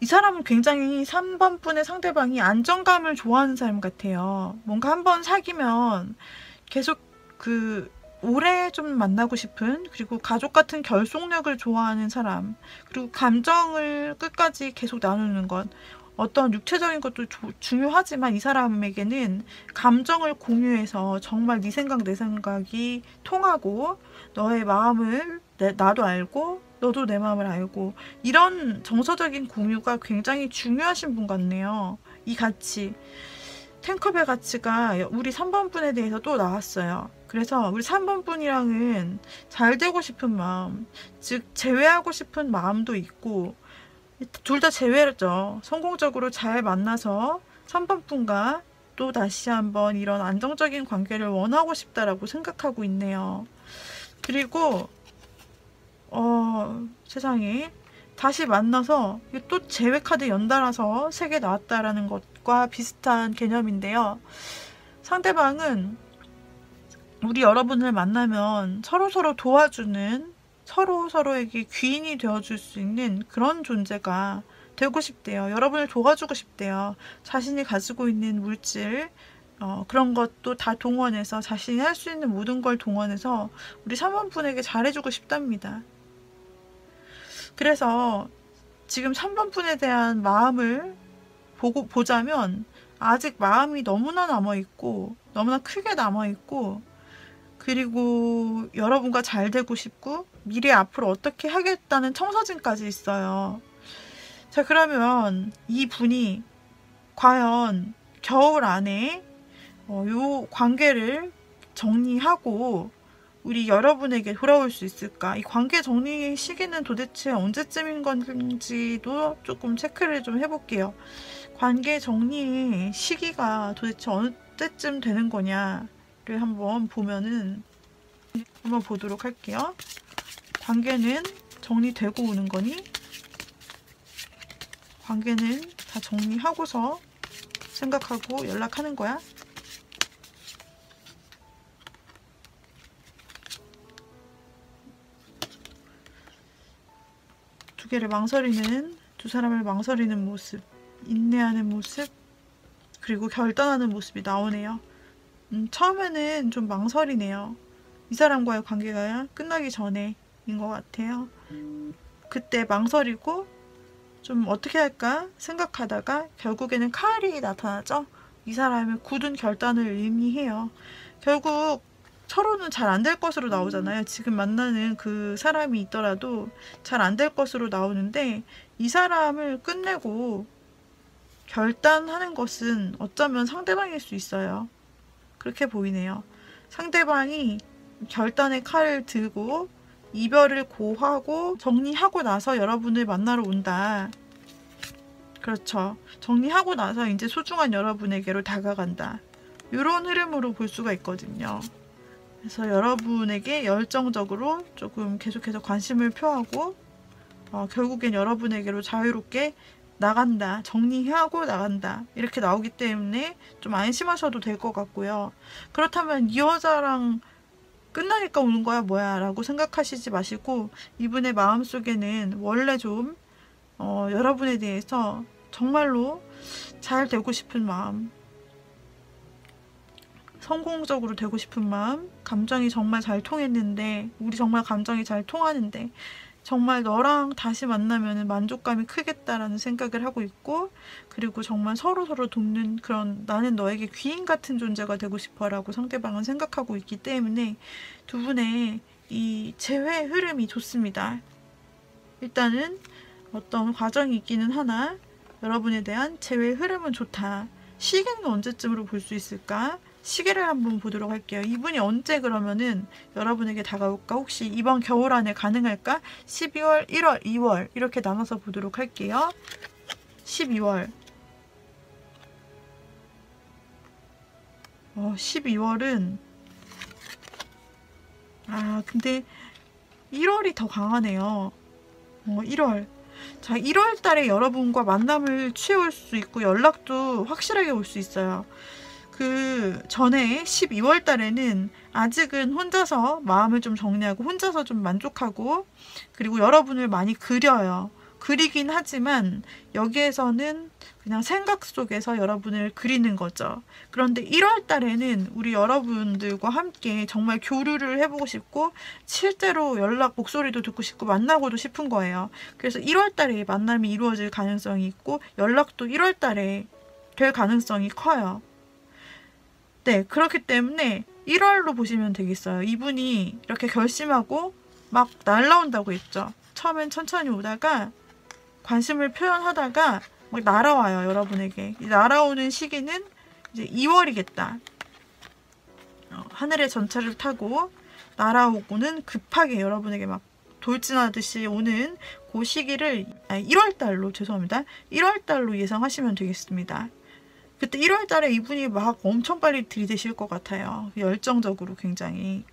이 사람은 굉장히 3번 분의 상대방이 안정감을 좋아하는 사람 같아요. 뭔가 한번 사귀면 계속 오래 좀 만나고 싶은, 그리고 가족 같은 결속력을 좋아하는 사람, 그리고 감정을 끝까지 계속 나누는 것, 어떤 육체적인 것도 중요하지만 이 사람에게는 감정을 공유해서 정말 네 생각 내 생각이 통하고, 너의 마음을 나도 알고 너도 내 마음을 알고, 이런 정서적인 공유가 굉장히 중요하신 분 같네요. 이 가치, 텐컵의 가치가 우리 3번 분에 대해서 또 나왔어요. 그래서 우리 3번 분이랑은 잘 되고 싶은 마음, 즉 재회하고 싶은 마음도 있고, 둘 다 재회죠. 성공적으로 잘 만나서 3번 분과 또 다시 한번 이런 안정적인 관계를 원하고 싶다라고 생각하고 있네요. 그리고 세상에 다시 만나서 또 재회 카드 연달아서 3개 나왔다라는 것과 비슷한 개념인데요. 상대방은 우리 여러분을 만나면 서로서로 도와주는, 서로에게 귀인이 되어줄 수 있는 그런 존재가 되고 싶대요. 여러분을 도와주고 싶대요. 자신이 가지고 있는 물질, 그런 것도 다 동원해서, 자신이 할 수 있는 모든 걸 동원해서 우리 3번 분에게 잘해주고 싶답니다. 그래서 지금 3번 분에 대한 마음을 보자면 아직 마음이 너무나 남아있고, 너무나 크게 남아있고, 그리고 여러분과 잘 되고 싶고, 미래 앞으로 어떻게 하겠다는 청사진까지 있어요. 자, 그러면 이 분이 과연 겨울 안에 요 관계를 정리하고 우리 여러분에게 돌아올 수 있을까? 이 관계 정리 시기는 도대체 언제쯤인 건지도 조금 체크를 좀 해볼게요. 관계 정리 시기가 도대체 어느 때쯤 되는 거냐를 한번 보도록 할게요. 관계는 정리되고 오는 거니? 관계는 다 정리하고서 생각하고 연락하는 거야? 두 사람을 망설이는 모습, 인내하는 모습, 그리고 결단하는 모습이 나오네요. 처음에는 좀 망설이네요. 이 사람과의 관계가 끝나기 전에인 것 같아요. 그때 망설이고 좀 어떻게 할까 생각하다가 결국에는 칼이 나타나죠. 이 사람의 굳은 결단을 의미해요. 결국 서로는 잘 안 될 것으로 나오잖아요. 지금 만나는 그 사람이 있더라도 잘 안 될 것으로 나오는데, 이 사람을 끝내고 결단하는 것은 어쩌면 상대방일 수 있어요. 그렇게 보이네요. 상대방이 결단의 칼을 들고 이별을 고하고 정리하고 나서 여러분을 만나러 온다. 그렇죠. 정리하고 나서 이제 소중한 여러분에게로 다가간다. 이런 흐름으로 볼 수가 있거든요. 그래서 여러분에게 열정적으로 조금 계속해서 관심을 표하고 결국엔 여러분에게로 자유롭게 나간다, 정리하고 나간다, 이렇게 나오기 때문에 좀 안심하셔도 될 것 같고요. 그렇다면 이 여자랑 끝나니까 오는 거야 뭐야 라고 생각하시지 마시고, 이분의 마음속에는 원래 좀 여러분에 대해서 정말로 잘 되고 싶은 마음, 성공적으로 되고 싶은 마음, 감정이 정말 잘 통했는데, 우리 정말 감정이 잘 통하는데 정말 너랑 다시 만나면 만족감이 크겠다라는 생각을 하고 있고, 그리고 정말 서로서로 돕는 그런, 나는 너에게 귀인 같은 존재가 되고 싶어 라고 상대방은 생각하고 있기 때문에 두 분의 이 재회 흐름이 좋습니다. 일단은 어떤 과정이 있기는 하나 여러분에 대한 재회의 흐름은 좋다. 시기는 언제쯤으로 볼 수 있을까? 시기를 한번 보도록 할게요. 이분이 언제 그러면은 여러분에게 다가올까? 혹시 이번 겨울 안에 가능할까? 12월, 1월, 2월 이렇게 나눠서 보도록 할게요. 12월 12월은 근데 1월이 더 강하네요. 1월. 자, 1월 달에 여러분과 만남을 취해올 수 있고 연락도 확실하게 올 수 있어요. 그 전에 12월 달에는 아직은 혼자서 마음을 좀 정리하고 혼자서 좀 만족하고 그리고 여러분을 많이 그려요. 그리긴 하지만 여기에서는 그냥 생각 속에서 여러분을 그리는 거죠. 그런데 1월 달에는 우리 여러분들과 함께 정말 교류를 해보고 싶고 실제로 연락 목소리도 듣고 싶고 만나고도 싶은 거예요. 그래서 1월 달에 만남이 이루어질 가능성이 있고 연락도 1월 달에 될 가능성이 커요. 네, 그렇기 때문에 1월로 보시면 되겠어요. 이분이 이렇게 결심하고 막 날라온다고 했죠. 처음엔 천천히 오다가 관심을 표현하다가 막 날아와요, 여러분에게. 날아오는 시기는 이제 2월이겠다. 하늘의 전차를 타고 날아오고는 급하게 여러분에게 막 돌진하듯이 오는 그 시기를 1월달로 죄송합니다. 1월달로 예상하시면 되겠습니다. 그때 1월달에 이분이 막 엄청 빨리 들이대실 것 같아요. 열정적으로 굉장히.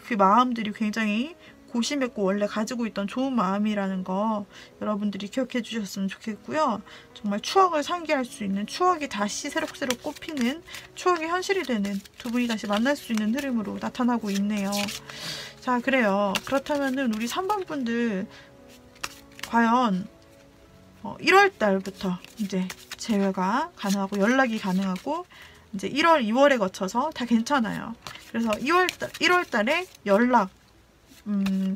그 마음들이 굉장히 고심했고 원래 가지고 있던 좋은 마음이라는 거 여러분들이 기억해 주셨으면 좋겠고요. 정말 추억을 상기할 수 있는 추억이 다시 새록새록 꽃피는 추억이 현실이 되는 두 분이 다시 만날 수 있는 흐름으로 나타나고 있네요. 자, 그래요. 그렇다면은 우리 3번 분들 과연 1월 달부터 이제 재회가 가능하고 연락이 가능하고 이제 1월, 2월에 거쳐서 다 괜찮아요. 그래서 1월 달에 연락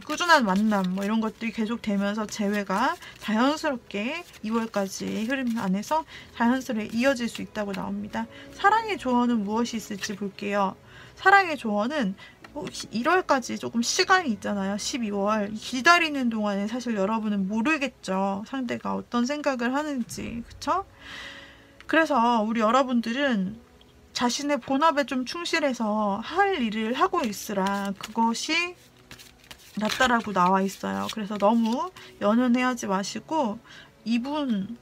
꾸준한 만남 뭐 이런 것들이 계속 되면서 재회가 자연스럽게 2월까지 흐름 안에서 자연스럽게 이어질 수 있다고 나옵니다. 사랑의 조언은 무엇이 있을지 볼게요. 사랑의 조언은 1월까지 조금 시간이 있잖아요. 12월 기다리는 동안에 사실 여러분은 모르겠죠. 상대가 어떤 생각을 하는지. 그쵸? 그래서 우리 여러분들은 자신의 본업에 좀 충실해서 할 일을 하고 있으라 그것이 낫다라고 나와 있어요. 그래서 너무 연연해하지 마시고 이분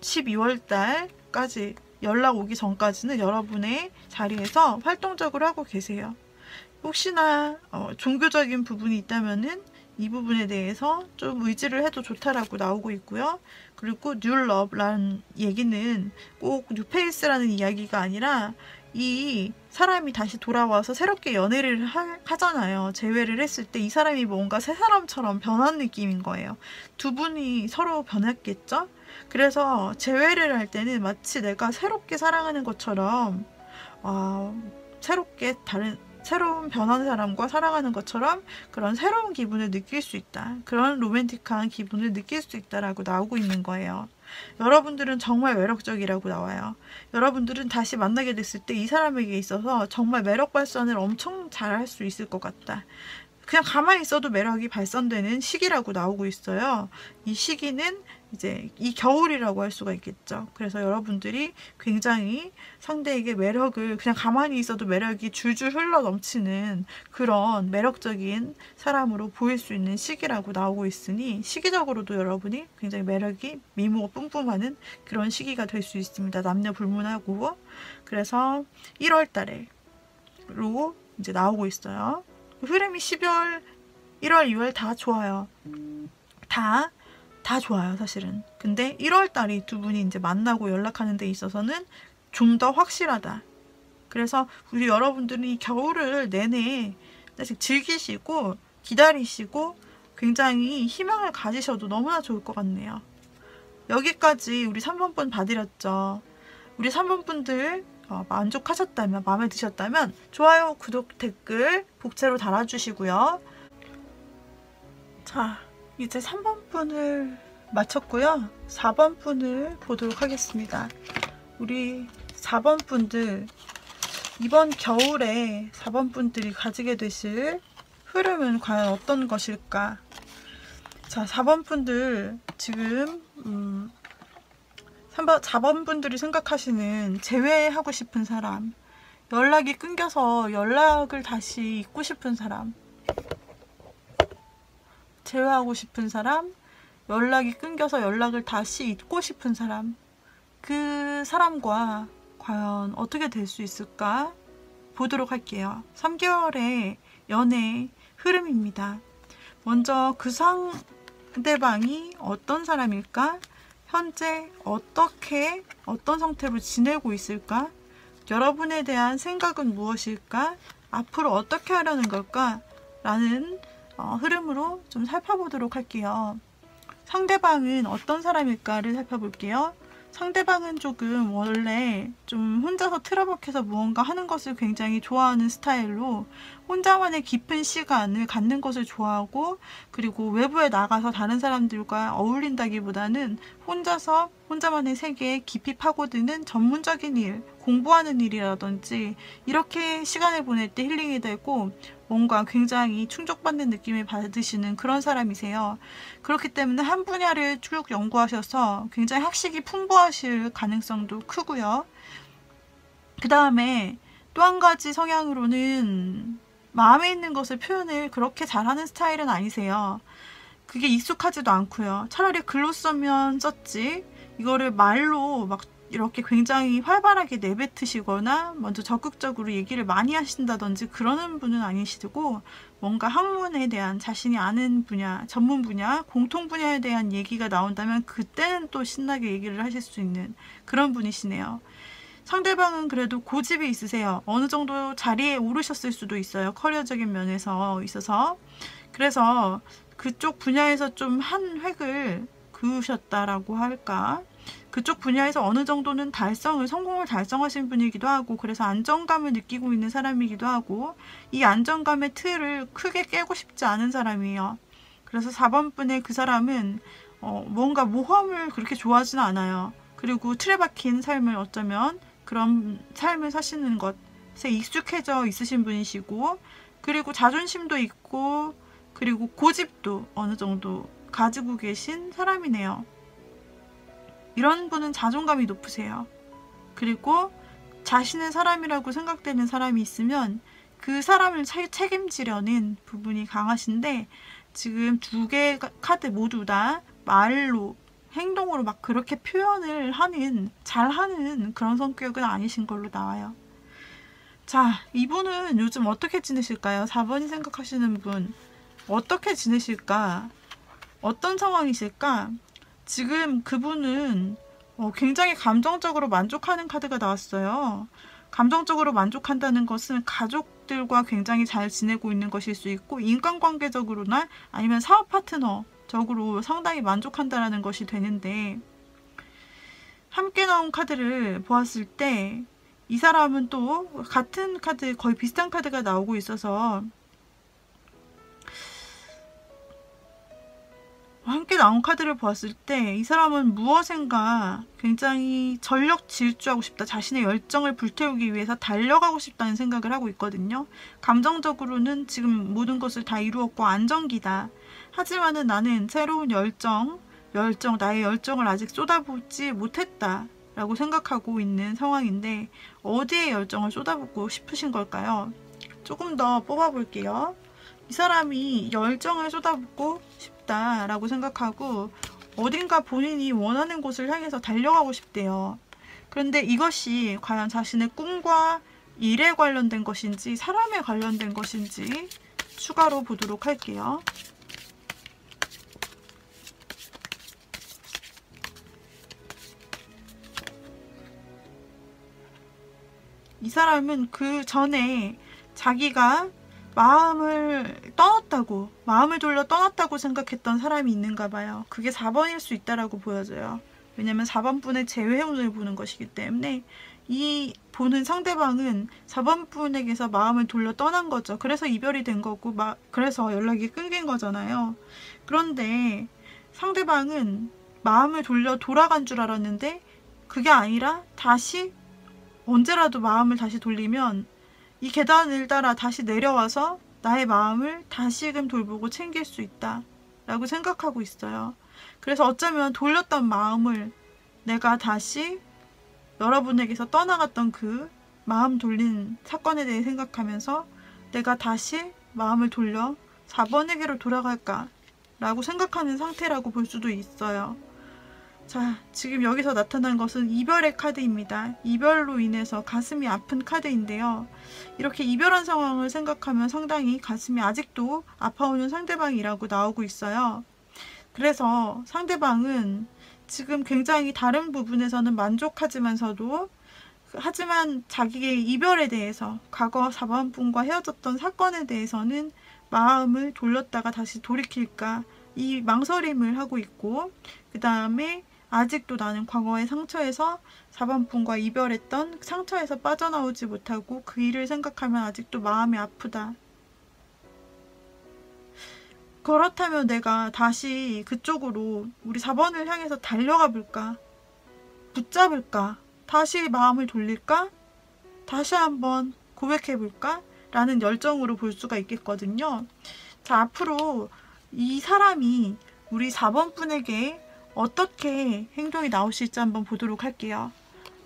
12월 달까지 연락 오기 전까지는 여러분의 자리에서 활동적으로 하고 계세요. 혹시나 종교적인 부분이 있다면은 이 부분에 대해서 좀 의지를 해도 좋다라고 나오고 있고요. 그리고 New Love라는 얘기는 꼭 뉴페이스라는 이야기가 아니라 이 사람이 다시 돌아와서 새롭게 연애를 하잖아요. 재회를 했을 때 이 사람이 뭔가 새 사람처럼 변한 느낌인 거예요. 두 분이 서로 변했겠죠? 그래서 재회를 할 때는 마치 내가 새롭게 사랑하는 것처럼 새로운 변한 사람과 사랑하는 것처럼 그런 새로운 기분을 느낄 수 있다. 그런 로맨틱한 기분을 느낄 수 있다라고 나오고 있는 거예요. 여러분들은 정말 매력적이라고 나와요. 여러분들은 다시 만나게 됐을 때 이 사람에게 있어서 정말 매력 발산을 엄청 잘 할 수 있을 것 같다. 그냥 가만히 있어도 매력이 발산되는 시기라고 나오고 있어요. 이 시기는 이제 이 겨울이라고 할 수가 있겠죠. 그래서 여러분들이 굉장히 상대에게 매력을 그냥 가만히 있어도 매력이 줄줄 흘러 넘치는 그런 매력적인 사람으로 보일 수 있는 시기라고 나오고 있으니 시기적으로도 여러분이 굉장히 매력이 미모가 뿜뿜하는 그런 시기가 될 수 있습니다. 남녀 불문하고. 그래서 1월 달에로 이제 나오고 있어요. 흐름이 12월, 1월, 2월 다 좋아요. 다 좋아요, 사실은. 근데 1월 달이 두 분이 이제 만나고 연락하는 데 있어서는 좀 더 확실하다. 그래서 우리 여러분들은 이 겨울을 내내 즐기시고 기다리시고 굉장히 희망을 가지셔도 너무나 좋을 것 같네요. 여기까지 우리 3번 분 봐드렸죠. 우리 3번 분들 만족하셨다면, 마음에 드셨다면 좋아요, 구독, 댓글 복채로 달아주시고요. 자, 이제 3번 분을 마쳤고요. 4번 분을 보도록 하겠습니다. 우리 4번 분들, 이번 겨울에 4번 분들이 가지게 되실 흐름은 과연 어떤 것일까? 자, 4번 분들 지금 4번 분들이 생각하시는 재회하고 싶은 사람, 연락이 끊겨서 연락을 다시 잇고 싶은 사람, 재회하고 싶은 사람, 연락이 끊겨서 연락을 다시 잇고 싶은 사람, 그 사람과 과연 어떻게 될 수 있을까 보도록 할게요. 3개월의 연애 흐름입니다. 먼저 그 상대방이 어떤 사람일까? 현재 어떤 상태로 지내고 있을까? 여러분에 대한 생각은 무엇일까? 앞으로 어떻게 하려는 걸까? 라는 흐름으로 좀 살펴보도록 할게요. 상대방은 어떤 사람일까를 살펴볼게요. 상대방은 조금 원래 좀 혼자서 틀어박혀서 무언가 하는 것을 굉장히 좋아하는 스타일로 혼자만의 깊은 시간을 갖는 것을 좋아하고, 그리고 외부에 나가서 다른 사람들과 어울린다기보다는 혼자만의 세계에 깊이 파고드는 전문적인 일, 공부하는 일이라든지 이렇게 시간을 보낼 때 힐링이 되고 뭔가 굉장히 충족받는 느낌을 받으시는 그런 사람이세요. 그렇기 때문에 한 분야를 쭉 연구하셔서 굉장히 학식이 풍부하실 가능성도 크고요. 그 다음에 또 한 가지 성향으로는 마음에 있는 것을 표현을 그렇게 잘하는 스타일은 아니세요. 그게 익숙하지도 않고요. 차라리 글로 쓰면 썼지 이거를 말로 막 이렇게 굉장히 활발하게 내뱉으시거나 먼저 적극적으로 얘기를 많이 하신다든지 그러는 분은 아니시고, 뭔가 학문에 대한 자신이 아는 분야, 전문 분야, 공통 분야에 대한 얘기가 나온다면 그때는 또 신나게 얘기를 하실 수 있는 그런 분이시네요. 상대방은 그래도 고집이 있으세요. 어느 정도 자리에 오르셨을 수도 있어요. 커리어적인 면에서 있어서. 그래서 그쪽 분야에서 좀 한 획을 그으셨다라고 할까? 그쪽 분야에서 어느 정도는 성공을 달성하신 분이기도 하고, 그래서 안정감을 느끼고 있는 사람이기도 하고, 이 안정감의 틀을 크게 깨고 싶지 않은 사람이에요. 그래서 4번 분의 그 사람은 뭔가 모험을 그렇게 좋아하지는 않아요. 그리고 틀에 박힌 삶을 어쩌면 그런 삶을 사시는 것에 익숙해져 있으신 분이시고, 그리고 자존심도 있고, 그리고 고집도 어느 정도 가지고 계신 사람이네요. 이런 분은 자존감이 높으세요. 그리고 자신의 사람이라고 생각되는 사람이 있으면 그 사람을 책임지려는 부분이 강하신데, 지금 두 개의 카드 모두 다 말로, 행동으로 막 그렇게 표현을 잘하는 그런 성격은 아니신 걸로 나와요. 자, 이분은 요즘 어떻게 지내실까요? 4번이 생각하시는 분 어떻게 지내실까? 어떤 상황이실까? 지금 그분은 굉장히 감정적으로 만족하는 카드가 나왔어요. 감정적으로 만족한다는 것은 가족들과 굉장히 잘 지내고 있는 것일 수 있고, 인간관계적으로나 아니면 사업 파트너적으로 상당히 만족한다는 것이 되는데, 함께 나온 카드를 보았을 때 이 사람은 또 같은 카드, 거의 비슷한 카드가 나오고 있어서 함께 나온 카드를 보았을 때 이 사람은 무엇인가 굉장히 전력 질주하고 싶다, 자신의 열정을 불태우기 위해서 달려가고 싶다는 생각을 하고 있거든요. 감정적으로는 지금 모든 것을 다 이루었고 안정기다. 하지만은 나는 새로운 나의 열정을 아직 쏟아붓지 못했다 라고 생각하고 있는 상황인데, 어디에 열정을 쏟아붓고 싶으신 걸까요? 조금 더 뽑아볼게요. 이 사람이 열정을 쏟아붓고 싶다라고 생각하고 어딘가 본인이 원하는 곳을 향해서 달려가고 싶대요. 그런데 이것이 과연 자신의 꿈과 일에 관련된 것인지 사람에 관련된 것인지 추가로 보도록 할게요. 이 사람은 그 전에 자기가 마음을 돌려 떠났다고 생각했던 사람이 있는가 봐요. 그게 4번일 수 있다라고 보여져요. 왜냐면 4번 분의 재회운을 보는 것이기 때문에 이 보는 상대방은 4번 분에게서 마음을 돌려 떠난 거죠. 그래서 이별이 된 거고, 그래서 연락이 끊긴 거잖아요. 그런데 상대방은 마음을 돌아간 줄 알았는데 그게 아니라 다시 언제라도 마음을 다시 돌리면 이 계단을 따라 다시 내려와서 나의 마음을 다시금 돌보고 챙길 수 있다 라고 생각하고 있어요. 그래서 어쩌면 돌렸던 마음을 내가 다시 여러분에게서 떠나갔던 그 마음 돌린 사건에 대해 생각하면서 내가 다시 마음을 돌려 4번에게로 돌아갈까 라고 생각하는 상태라고 볼 수도 있어요. 자, 지금 여기서 나타난 것은 이별의 카드입니다. 이별로 인해서 가슴이 아픈 카드인데요. 이렇게 이별한 상황을 생각하면 상당히 가슴이 아직도 아파오는 상대방이라고 나오고 있어요. 그래서 상대방은 지금 굉장히 다른 부분에서는 만족하지만서도 하지만 자기의 이별에 대해서 과거 4번 분과 헤어졌던 사건에 대해서는 마음을 돌렸다가 다시 돌이킬까 이 망설임을 하고 있고, 그 다음에 아직도 나는 과거의 상처에서 4번 분과 이별했던 상처에서 빠져나오지 못하고 그 일을 생각하면 아직도 마음이 아프다. 그렇다면 내가 다시 그쪽으로 우리 4번을 향해서 달려가 볼까? 붙잡을까? 다시 마음을 돌릴까? 다시 한번 고백해 볼까? 라는 열정으로 볼 수가 있겠거든요. 자, 앞으로 이 사람이 우리 4번 분에게 어떻게 행동이 나오실지 한번 보도록 할게요.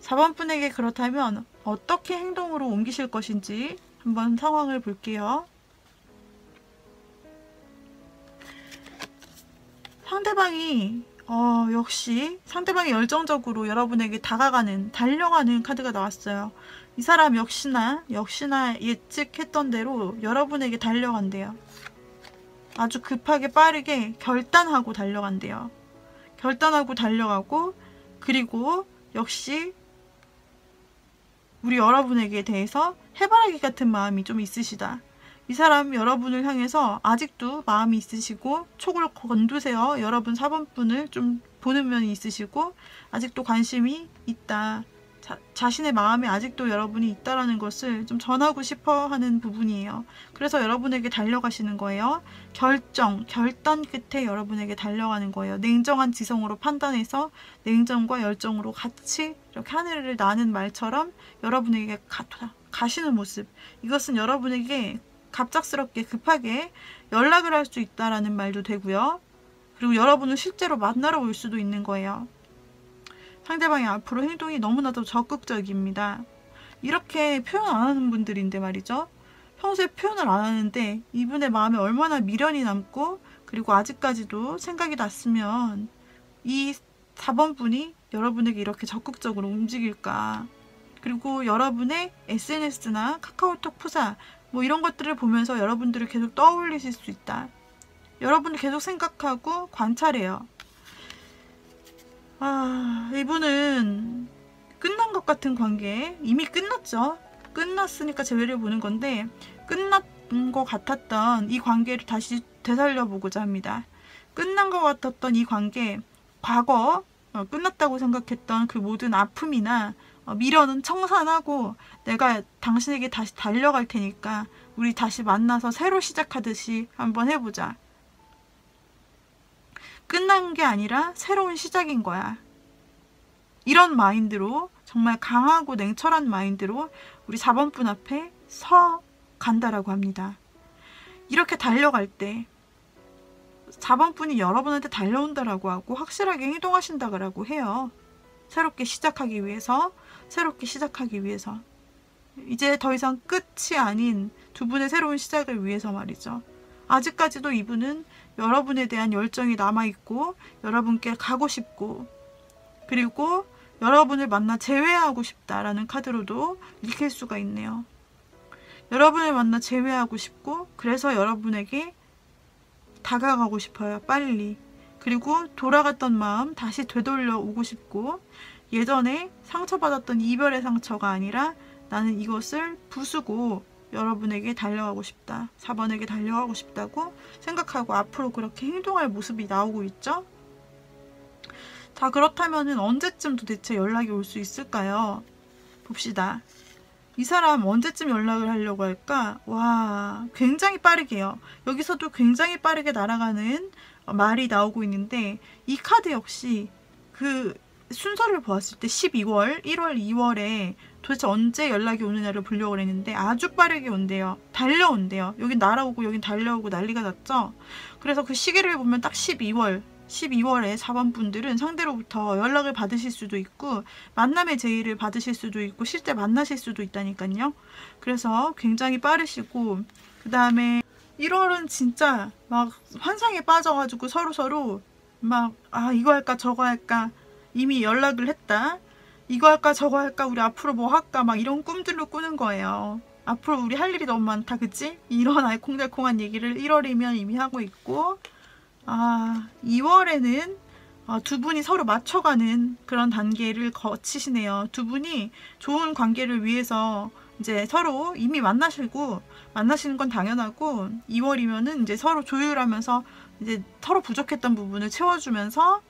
4번 분에게 그렇다면 어떻게 행동으로 옮기실 것인지 한번 상황을 볼게요. 상대방이 역시 상대방이 열정적으로 여러분에게 다가가는, 달려가는 카드가 나왔어요. 이 사람 역시나 예측했던 대로 여러분에게 달려간대요. 아주 급하게 빠르게 결단하고 달려간대요. 결단하고 달려가고, 그리고 역시 우리 여러분에게 대해서 해바라기 같은 마음이 좀 있으시다. 이 사람 여러분을 향해서 아직도 마음이 있으시고 촉을 건두세요. 여러분 4번 분을 좀 보는 면이 있으시고 아직도 관심이 있다. 자신의 마음에 아직도 여러분이 있다라는 것을 좀 전하고 싶어 하는 부분이에요. 그래서 여러분에게 달려가시는 거예요. 결단 끝에 여러분에게 달려가는 거예요. 냉정한 지성으로 판단해서 냉정과 열정으로 같이 이렇게 하늘을 나는 말처럼 여러분에게 가시는 모습. 이것은 여러분에게 갑작스럽게 급하게 연락을 할 수 있다라는 말도 되고요. 그리고 여러분을 실제로 만나러 올 수도 있는 거예요. 상대방의 앞으로 행동이 너무나도 적극적입니다. 이렇게 표현 안 하는 분들인데 말이죠. 평소에 표현을 안 하는데 이분의 마음에 얼마나 미련이 남고, 그리고 아직까지도 생각이 났으면 이 4번 분이 여러분에게 이렇게 적극적으로 움직일까. 그리고 여러분의 SNS나 카카오톡 프사 이런 것들을 보면서 여러분들을 계속 떠올리실 수 있다. 여러분을 계속 생각하고 관찰해요. 이분은 끝난 것 같은 관계, 이미 끝났죠. 끝났으니까 재회를 보는 건데, 끝난 것 같았던 이 관계를 다시 되살려보고자 합니다. 끝난 것 같았던 이 관계, 과거 끝났다고 생각했던 그 모든 아픔이나 미련은 청산하고 내가 당신에게 다시 달려갈 테니까 우리 다시 만나서 새로 시작하듯이 한번 해보자. 끝난 게 아니라 새로운 시작인 거야. 이런 마인드로, 정말 강하고 냉철한 마인드로 우리 4번 분 앞에 서 간다라고 합니다. 이렇게 달려갈 때 4번 분이 여러분한테 달려온다라고 하고 확실하게 행동하신다고 해요. 새롭게 시작하기 위해서. 이제 더 이상 끝이 아닌 두 분의 새로운 시작을 위해서 말이죠. 아직까지도 이분은 여러분에 대한 열정이 남아있고, 여러분께 가고 싶고, 그리고 여러분을 만나 재회하고 싶다라는 카드로도 읽힐 수가 있네요. 여러분을 만나 재회하고 싶고, 그래서 여러분에게 다가가고 싶어요. 빨리. 그리고 돌아갔던 마음 다시 되돌려 오고 싶고, 예전에 상처받았던 이별의 상처가 아니라 나는 이것을 부수고 여러분에게 달려가고 싶다. 4번에게 달려가고 싶다고 생각하고 앞으로 그렇게 행동할 모습이 나오고 있죠. 자, 그렇다면 언제쯤 도대체 연락이 올 수 있을까요? 봅시다. 이 사람 언제쯤 연락을 하려고 할까? 와, 굉장히 빠르게요. 여기서도 굉장히 빠르게 날아가는 말이 나오고 있는데, 이 카드 역시 그 순서를 보았을 때 12월, 1월, 2월에 도대체 언제 연락이 오느냐를 보려고 했는데 아주 빠르게 온대요. 달려온대요. 여긴 날아오고 여긴 달려오고 난리가 났죠. 그래서 그 시기를 보면 딱 12월, 12월에 4번 분들은 상대로부터 연락을 받으실 수도 있고 만남의 제의를 받으실 수도 있고 실제 만나실 수도 있다니까요. 그래서 굉장히 빠르시고, 그 다음에 1월은 진짜 막 환상에 빠져가지고 서로서로 막 이거 할까 저거 할까, 이미 연락을 했다, 이거 할까 저거 할까, 우리 앞으로 뭐 할까, 막 이런 꿈들로 꾸는 거예요. 앞으로 우리 할 일이 너무 많다, 그치? 이런 알콩달콩한 얘기를 1월이면 이미 하고 있고, 2월에는 두 분이 서로 맞춰가는 그런 단계를 거치시네요. 두 분이 좋은 관계를 위해서 이제 서로 이미 만나시는 건 당연하고, 2월이면은 이제 서로 조율하면서 이제 서로 부족했던 부분을 채워주면서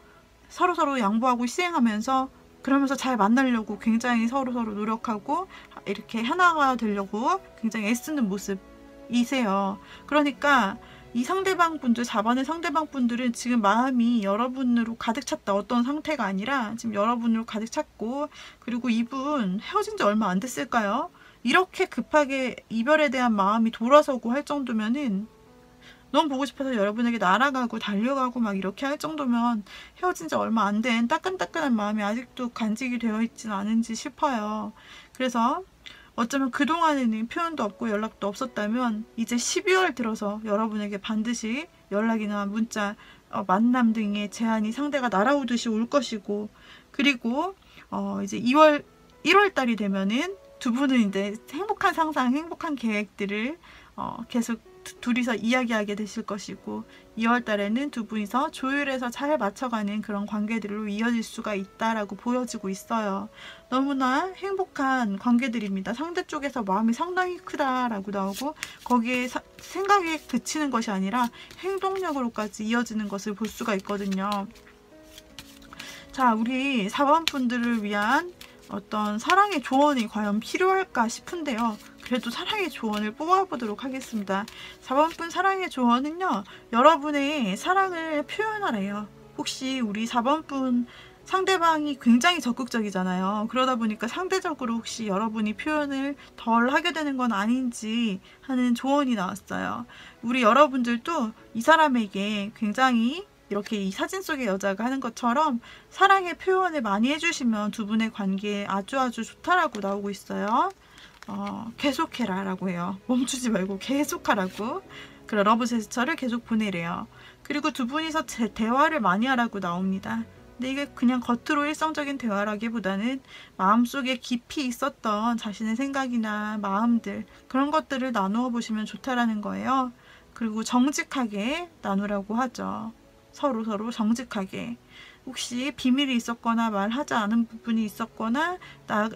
서로 양보하고 희생하면서, 그러면서 잘 만나려고 굉장히 서로 노력하고 이렇게 하나가 되려고 굉장히 애쓰는 모습이세요. 그러니까 이 상대방 분들, 4번의 상대방 분들은 지금 마음이 여러분으로 가득 찼다, 어떤 상태가 아니라 지금 여러분으로 가득 찼고, 그리고 이분 헤어진 지 얼마 안 됐을까요? 이렇게 급하게 이별에 대한 마음이 돌아서고 할 정도면은, 너무 보고 싶어서 여러분에게 날아가고 달려가고 막 이렇게 할 정도면 헤어진 지 얼마 안 된 따끈따끈한 마음이 아직도 간직이 되어 있지는 않은지 싶어요. 그래서 어쩌면 그동안에는 표현도 없고 연락도 없었다면 이제 12월 들어서 여러분에게 반드시 연락이나 문자, 만남 등의 제안이 상대가 날아오듯이 올 것이고, 그리고 이제 1월 달이 되면은 두 분은 이제 행복한 상상, 행복한 계획들을 계속 둘이서 이야기하게 되실 것이고, 2월 달에는 두 분이서 조율해서 잘 맞춰가는 그런 관계들로 이어질 수가 있다라고 보여지고 있어요. 너무나 행복한 관계들입니다. 상대 쪽에서 마음이 상당히 크다라고 나오고, 거기에 생각에 그치는 것이 아니라 행동력으로까지 이어지는 것을 볼 수가 있거든요. 자, 우리 4번 분들을 위한 어떤 사랑의 조언이 과연 필요할까 싶은데요. 그래도 사랑의 조언을 뽑아보도록 하겠습니다. 4번분 사랑의 조언은요, 여러분의 사랑을 표현하래요. 혹시 우리 4번분 상대방이 굉장히 적극적이잖아요. 그러다 보니까 상대적으로 혹시 여러분이 표현을 덜 하게 되는 건 아닌지 하는 조언이 나왔어요. 우리 여러분들도 이 사람에게 굉장히 이렇게 이 사진 속의 여자가 하는 것처럼 사랑의 표현을 많이 해주시면 두 분의 관계에 아주 좋다라고 나오고 있어요. 계속해라 라고 해요. 멈추지 말고 계속하라고. 그런 러브 제스처를 계속 보내래요. 그리고 두 분이서 대화를 많이 하라고 나옵니다. 근데 이게 그냥 겉으로 일성적인 대화라기보다는 마음속에 깊이 있었던 자신의 생각이나 마음들, 그런 것들을 나누어 보시면 좋다라는 거예요. 그리고 정직하게 나누라고 하죠. 서로 정직하게. 혹시 비밀이 있었거나 말하지 않은 부분이 있었거나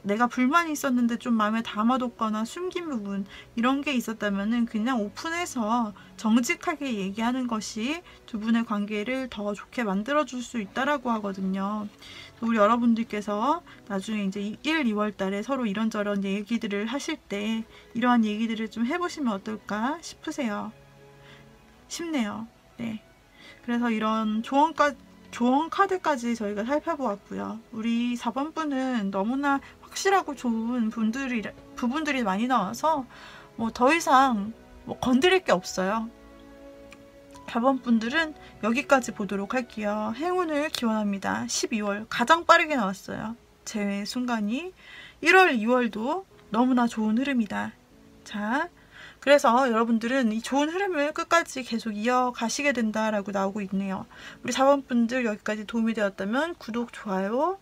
내가 불만이 있었는데 좀 마음에 담아뒀거나 숨긴 부분, 이런 게 있었다면 그냥 오픈해서 정직하게 얘기하는 것이 두 분의 관계를 더 좋게 만들어줄 수 있다라고 하거든요. 우리 여러분들께서 나중에 이제 1, 2월 달에 서로 이런저런 얘기들을 하실 때 이러한 얘기들을 좀 해보시면 어떨까 싶네요. 네. 그래서 이런 조언 카드까지 저희가 살펴보았고요. 우리 4번 분은 너무나 확실하고 좋은 부분들이 많이 나와서 더 이상 건드릴 게 없어요. 4번 분들은 여기까지 보도록 할게요. 행운을 기원합니다. 12월 가장 빠르게 나왔어요. 제외 순간이 1월, 2월도 너무나 좋은 흐름이다. 자, 그래서 여러분들은 이 좋은 흐름을 끝까지 계속 이어가시게 된다라고 나오고 있네요. 우리 4번 분들 여기까지 도움이 되었다면 구독, 좋아요,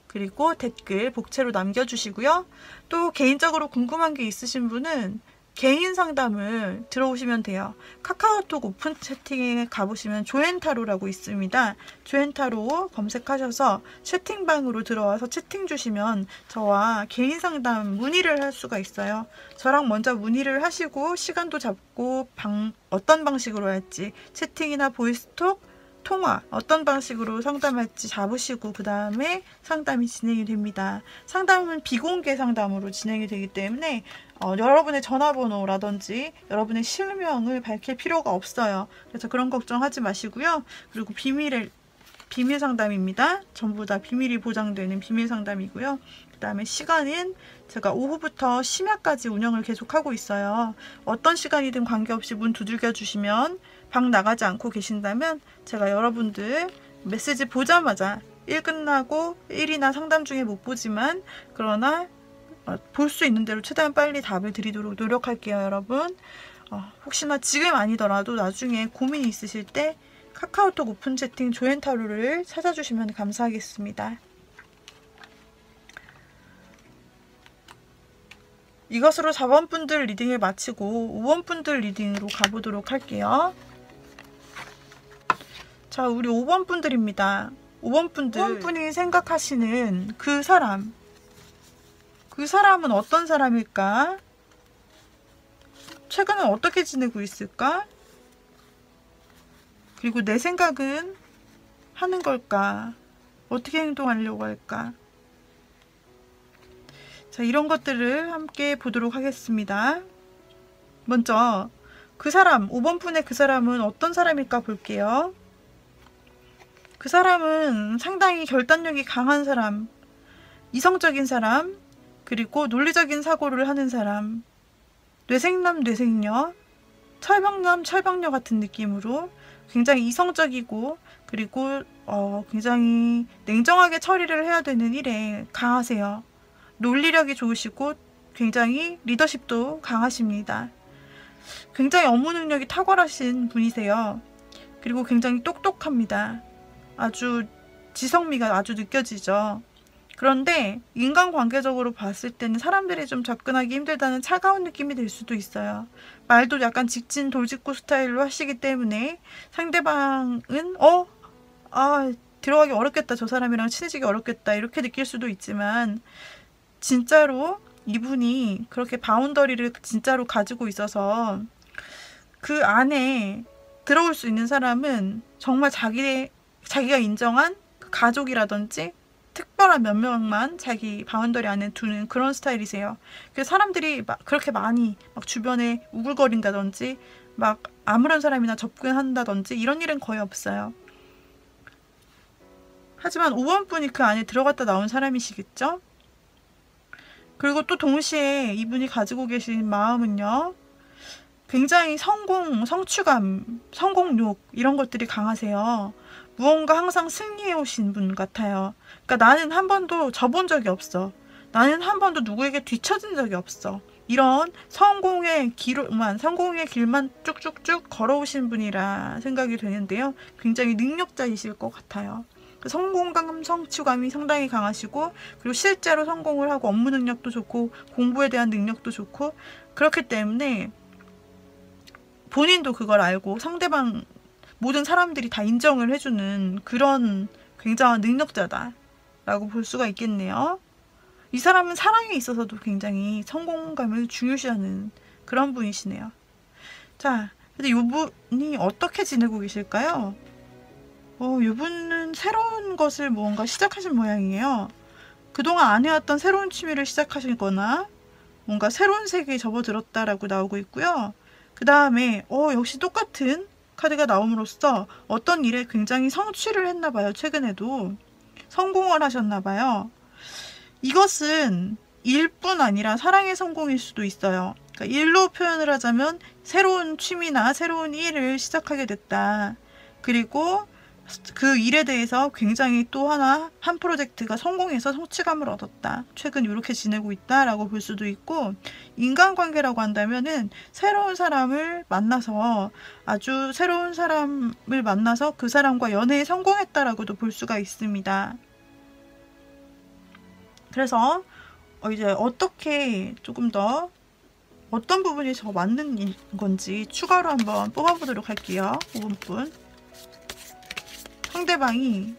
그리고 댓글 복채로 남겨주시고요. 또 개인적으로 궁금한 게 있으신 분은 개인 상담을 들어오시면 돼요. 카카오톡 오픈 채팅에 가보시면 조앤타로라고 있습니다. 조앤타로 검색하셔서 채팅방으로 들어와서 채팅 주시면 저와 개인 상담 문의를 할 수가 있어요. 저랑 먼저 문의를 하시고 시간도 잡고 어떤 방식으로 할지, 채팅이나 보이스톡, 통화 어떤 방식으로 상담할지 잡으시고 그 다음에 상담이 진행이 됩니다. 상담은 비공개 상담으로 진행이 되기 때문에 여러분의 전화번호라든지 여러분의 실명을 밝힐 필요가 없어요. 그래서 그런 걱정하지 마시고요. 그리고 비밀 상담입니다. 전부 다 비밀이 보장되는 비밀 상담이고요. 그 다음에 시간은 제가 오후부터 심야까지 운영을 계속하고 있어요. 어떤 시간이든 관계없이 문 두들겨 주시면 방 나가지 않고 계신다면 제가 여러분들 메시지 보자마자 일 끝나고 일이나 상담 중에 못 보지만 그러나 볼 수 있는 대로 최대한 빨리 답을 드리도록 노력할게요, 여러분. 혹시나 지금 아니더라도 나중에 고민이 있으실 때 카카오톡 오픈 채팅 조앤타로를 찾아주시면 감사하겠습니다. 이것으로 4번 분들 리딩을 마치고 5번 분들 리딩으로 가보도록 할게요. 자, 우리 5번 분들입니다. 5번 분들. 5번 분이 생각하시는 그 사람. 그 사람은 어떤 사람일까? 최근에 어떻게 지내고 있을까? 그리고 내 생각은 하는 걸까? 어떻게 행동하려고 할까? 자, 이런 것들을 함께 보도록 하겠습니다. 먼저 그 사람, 5번 분의 그 사람은 어떤 사람일까 볼게요. 그 사람은 상당히 결단력이 강한 사람, 이성적인 사람, 그리고 논리적인 사고를 하는 사람, 뇌생남, 뇌생녀, 철벽남, 철벽녀 같은 느낌으로 굉장히 이성적이고 그리고 굉장히 냉정하게 처리를 해야 되는 일에 강하세요. 논리력이 좋으시고 굉장히 리더십도 강하십니다. 굉장히 업무 능력이 탁월하신 분이세요. 그리고 굉장히 똑똑합니다. 아주 지성미가 아주 느껴지죠. 그런데 인간관계적으로 봤을 때는 사람들이 좀 접근하기 힘들다는 차가운 느낌이 들 수도 있어요. 말도 약간 직진 돌직구 스타일로 하시기 때문에 상대방은 들어가기 어렵겠다, 저 사람이랑 친해지기 어렵겠다 이렇게 느낄 수도 있지만 진짜로 이분이 그렇게 바운더리를 진짜로 가지고 있어서 그 안에 들어올 수 있는 사람은 정말 자기가 인정한 가족이라든지 특별한 몇 명만 자기 바운더리 안에 두는 그런 스타일이세요. 그래서 사람들이 그렇게 많이 주변에 우글거린다든지 아무런 사람이나 접근한다든지 이런 일은 거의 없어요. 하지만 5번 분이 그 안에 들어갔다 나온 사람이시겠죠? 그리고 또 동시에 이분이 가지고 계신 마음은요, 굉장히 성취감, 성공욕 이런 것들이 강하세요. 무언가 항상 승리해 오신 분 같아요. 그러니까 나는 한 번도 져본 적이 없어. 나는 한 번도 누구에게 뒤처진 적이 없어. 이런 성공의 길만 쭉쭉쭉 걸어오신 분이라 생각이 되는데요. 굉장히 능력자이실 것 같아요. 성공감, 성취감이 상당히 강하시고 그리고 실제로 성공을 하고 업무 능력도 좋고 공부에 대한 능력도 좋고 그렇기 때문에 본인도 그걸 알고 상대방 모든 사람들이 다 인정을 해주는 그런 굉장한 능력자다 라고 볼 수가 있겠네요. 이 사람은 사랑에 있어서도 굉장히 성공감을 중요시하는 그런 분이시네요. 자, 근데 이분이 어떻게 지내고 계실까요? 이분은 새로운 것을 뭔가 시작하신 모양이에요. 그동안 안 해왔던 새로운 취미를 시작하시거나 뭔가 새로운 세계에 접어들었다라고 나오고 있고요. 그 다음에 역시 똑같은 카드가 나옴으로써 어떤 일에 굉장히 성취를 했나봐요. 최근에도 성공을 하셨나봐요. 이것은 일뿐 아니라 사랑의 성공일 수도 있어요. 그러니까 일로 표현을 하자면 새로운 취미나 새로운 일을 시작하게 됐다. 그리고 그 일에 대해서 굉장히 또 한 프로젝트가 성공해서 성취감을 얻었다. 최근 이렇게 지내고 있다라고 볼 수도 있고, 인간관계라고 한다면은 새로운 사람을 만나서 아주 새로운 사람을 만나서 그 사람과 연애에 성공했다라고도 볼 수가 있습니다. 그래서 이제 어떻게 조금 더 어떤 부분이 더 맞는 건지 추가로 한번 뽑아보도록 할게요. 5번 분. 상대방이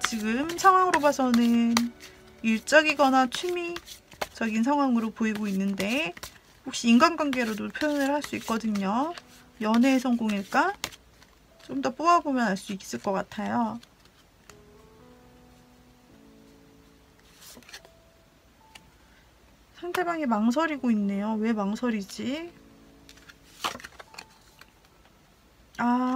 지금 상황으로 봐서는 일적이거나 취미적인 상황으로 보이고 있는데 혹시 인간관계로도 표현을 할 수 있거든요. 연애의 성공일까? 좀 더 뽑아보면 알 수 있을 것 같아요. 상대방이 망설이고 있네요. 왜 망설이지?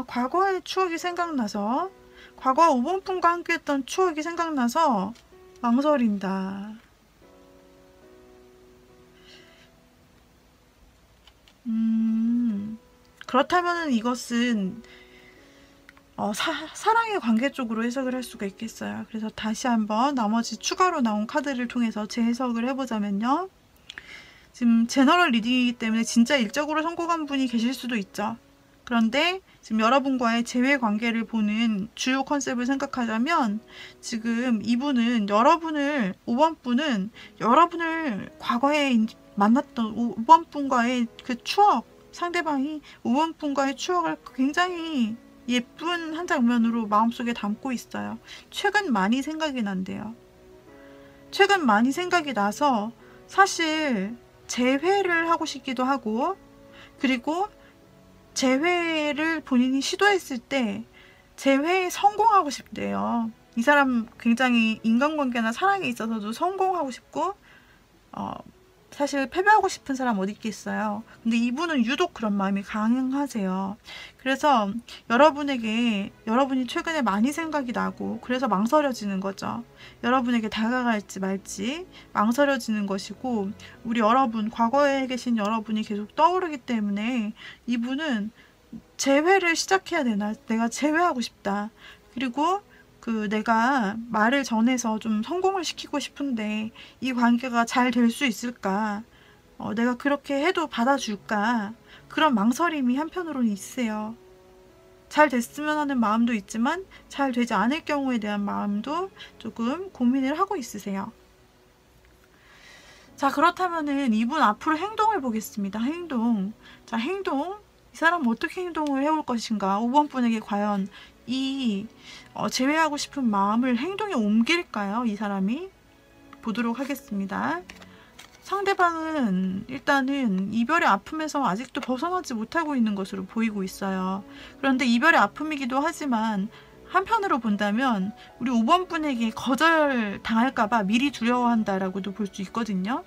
과거의 추억이 생각나서, 과거 5번 분과 함께 했던 추억이 생각나서 망설인다. 그렇다면 이것은 사랑의 관계 쪽으로 해석을 할 수가 있겠어요. 그래서 다시 한번 나머지 추가로 나온 카드를 통해서 재해석을 해보자면요. 지금 제너럴 리딩이기 때문에 진짜 일적으로 성공한 분이 계실 수도 있죠. 그런데 지금 여러분과의 재회 관계를 보는 주요 컨셉을 생각하자면 지금 이분은 5번 분은 여러분을 과거에 만났던 5번 분과의 그 추억, 상대방이 5번 분과의 추억을 굉장히 예쁜 한 장면으로 마음속에 담고 있어요. 최근 많이 생각이 난대요. 최근 많이 생각이 나서 사실 재회를 하고 싶기도 하고, 그리고 재회를 본인이 시도했을 때 재회에 성공하고 싶대요. 이 사람 굉장히 인간관계나 사랑에 있어서도 성공하고 싶고 사실 패배하고 싶은 사람 어디 있겠어요. 근데 이분은 유독 그런 마음이 강하세요. 그래서 여러분이 최근에 많이 생각이 나고 그래서 망설여지는 거죠. 여러분에게 다가갈지 말지 망설여지는 것이고, 우리 여러분, 과거에 계신 여러분이 계속 떠오르기 때문에 이분은 재회를 시작해야 되나, 내가 재회하고 싶다, 그리고 내가 말을 전해서 좀 성공을 시키고 싶은데 이 관계가 잘 될 수 있을까? 내가 그렇게 해도 받아줄까? 그런 망설임이 한편으로는 있으세요. 잘 됐으면 하는 마음도 있지만 잘 되지 않을 경우에 대한 마음도 조금 고민을 하고 있으세요. 자, 그렇다면은 이분 앞으로 행동을 보겠습니다. 행동. 자, 행동. 이 사람은 어떻게 행동을 해올 것인가? 5번 분에게 과연 이 제외하고 싶은 마음을 행동에 옮길까요? 이 사람이? 보도록 하겠습니다. 상대방은 일단은 이별의 아픔에서 아직도 벗어나지 못하고 있는 것으로 보이고 있어요. 그런데 이별의 아픔이기도 하지만 한편으로 본다면 우리 5번 분에게 거절 당할까봐 미리 두려워한다라고도 볼 수 있거든요.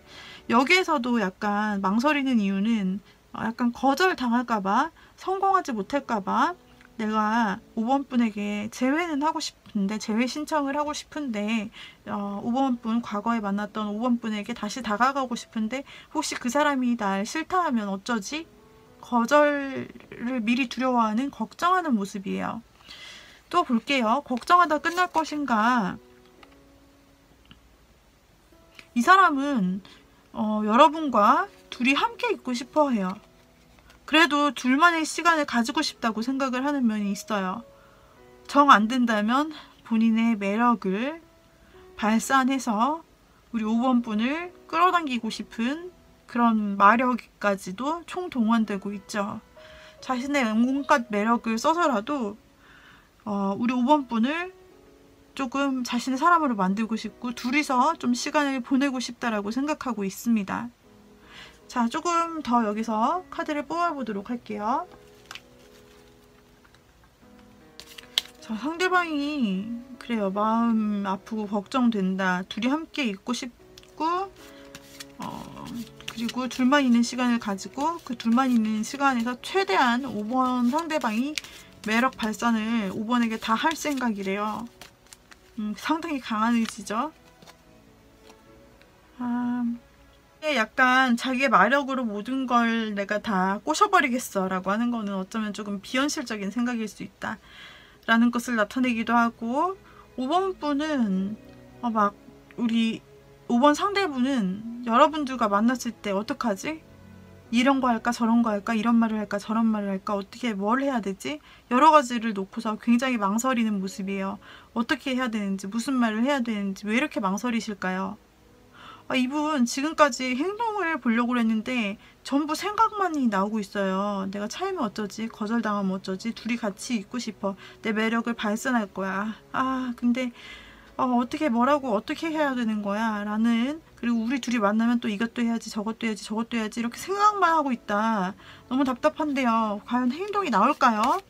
여기에서도 약간 망설이는 이유는 약간 거절 당할까봐, 성공하지 못할까봐 내가 5번 분에게 재회는 하고 싶은데, 재회 신청을 하고 싶은데 5번 분, 과거에 만났던 5번 분에게 다시 다가가고 싶은데 혹시 그 사람이 날 싫다 하면 어쩌지? 거절을 미리 두려워하는, 걱정하는 모습이에요. 또 볼게요. 걱정하다 끝날 것인가? 이 사람은 여러분과 둘이 함께 있고 싶어 해요. 그래도 둘만의 시간을 가지고 싶다고 생각을 하는 면이 있어요. 정 안 된다면 본인의 매력을 발산해서 우리 5번 분을 끌어당기고 싶은 그런 마력까지도 총동원되고 있죠. 자신의 온갖 매력을 써서라도 우리 5번 분을 조금 자신의 사람으로 만들고 싶고 둘이서 좀 시간을 보내고 싶다라고 생각하고 있습니다. 자, 조금 더 여기서 카드를 뽑아보도록 할게요. 자, 상대방이 그래요. 마음 아프고 걱정된다. 둘이 함께 있고 싶고 그리고 둘만 있는 시간을 가지고 그 둘만 있는 시간에서 최대한 5번 상대방이 매력 발산을 5번에게 다 할 생각이래요. 상당히 강한 의지죠. 약간 자기의 마력으로 모든 걸 내가 다 꼬셔버리겠어 라고 하는 거는 어쩌면 조금 비현실적인 생각일 수 있다 라는 것을 나타내기도 하고, 5번 분은 막 우리 5번 상대분은 여러분들과 만났을 때 어떡하지? 이런 거 할까 저런 거 할까, 이런 말을 할까 저런 말을 할까, 어떻게 뭘 해야 되지? 여러 가지를 놓고서 굉장히 망설이는 모습이에요. 어떻게 해야 되는지, 무슨 말을 해야 되는지, 왜 이렇게 망설이실까요? 이분 지금까지 행동을 보려고 했는데 전부 생각만이 나오고 있어요. 내가 차이면 어쩌지? 거절당하면 어쩌지? 둘이 같이 있고 싶어. 내 매력을 발산할 거야. 근데 어떻게 뭐라고 어떻게 해야 되는 거야? 라는, 그리고 우리 둘이 만나면 또 이것도 해야지 저것도 해야지 저것도 해야지 이렇게 생각만 하고 있다. 너무 답답한데요. 과연 행동이 나올까요?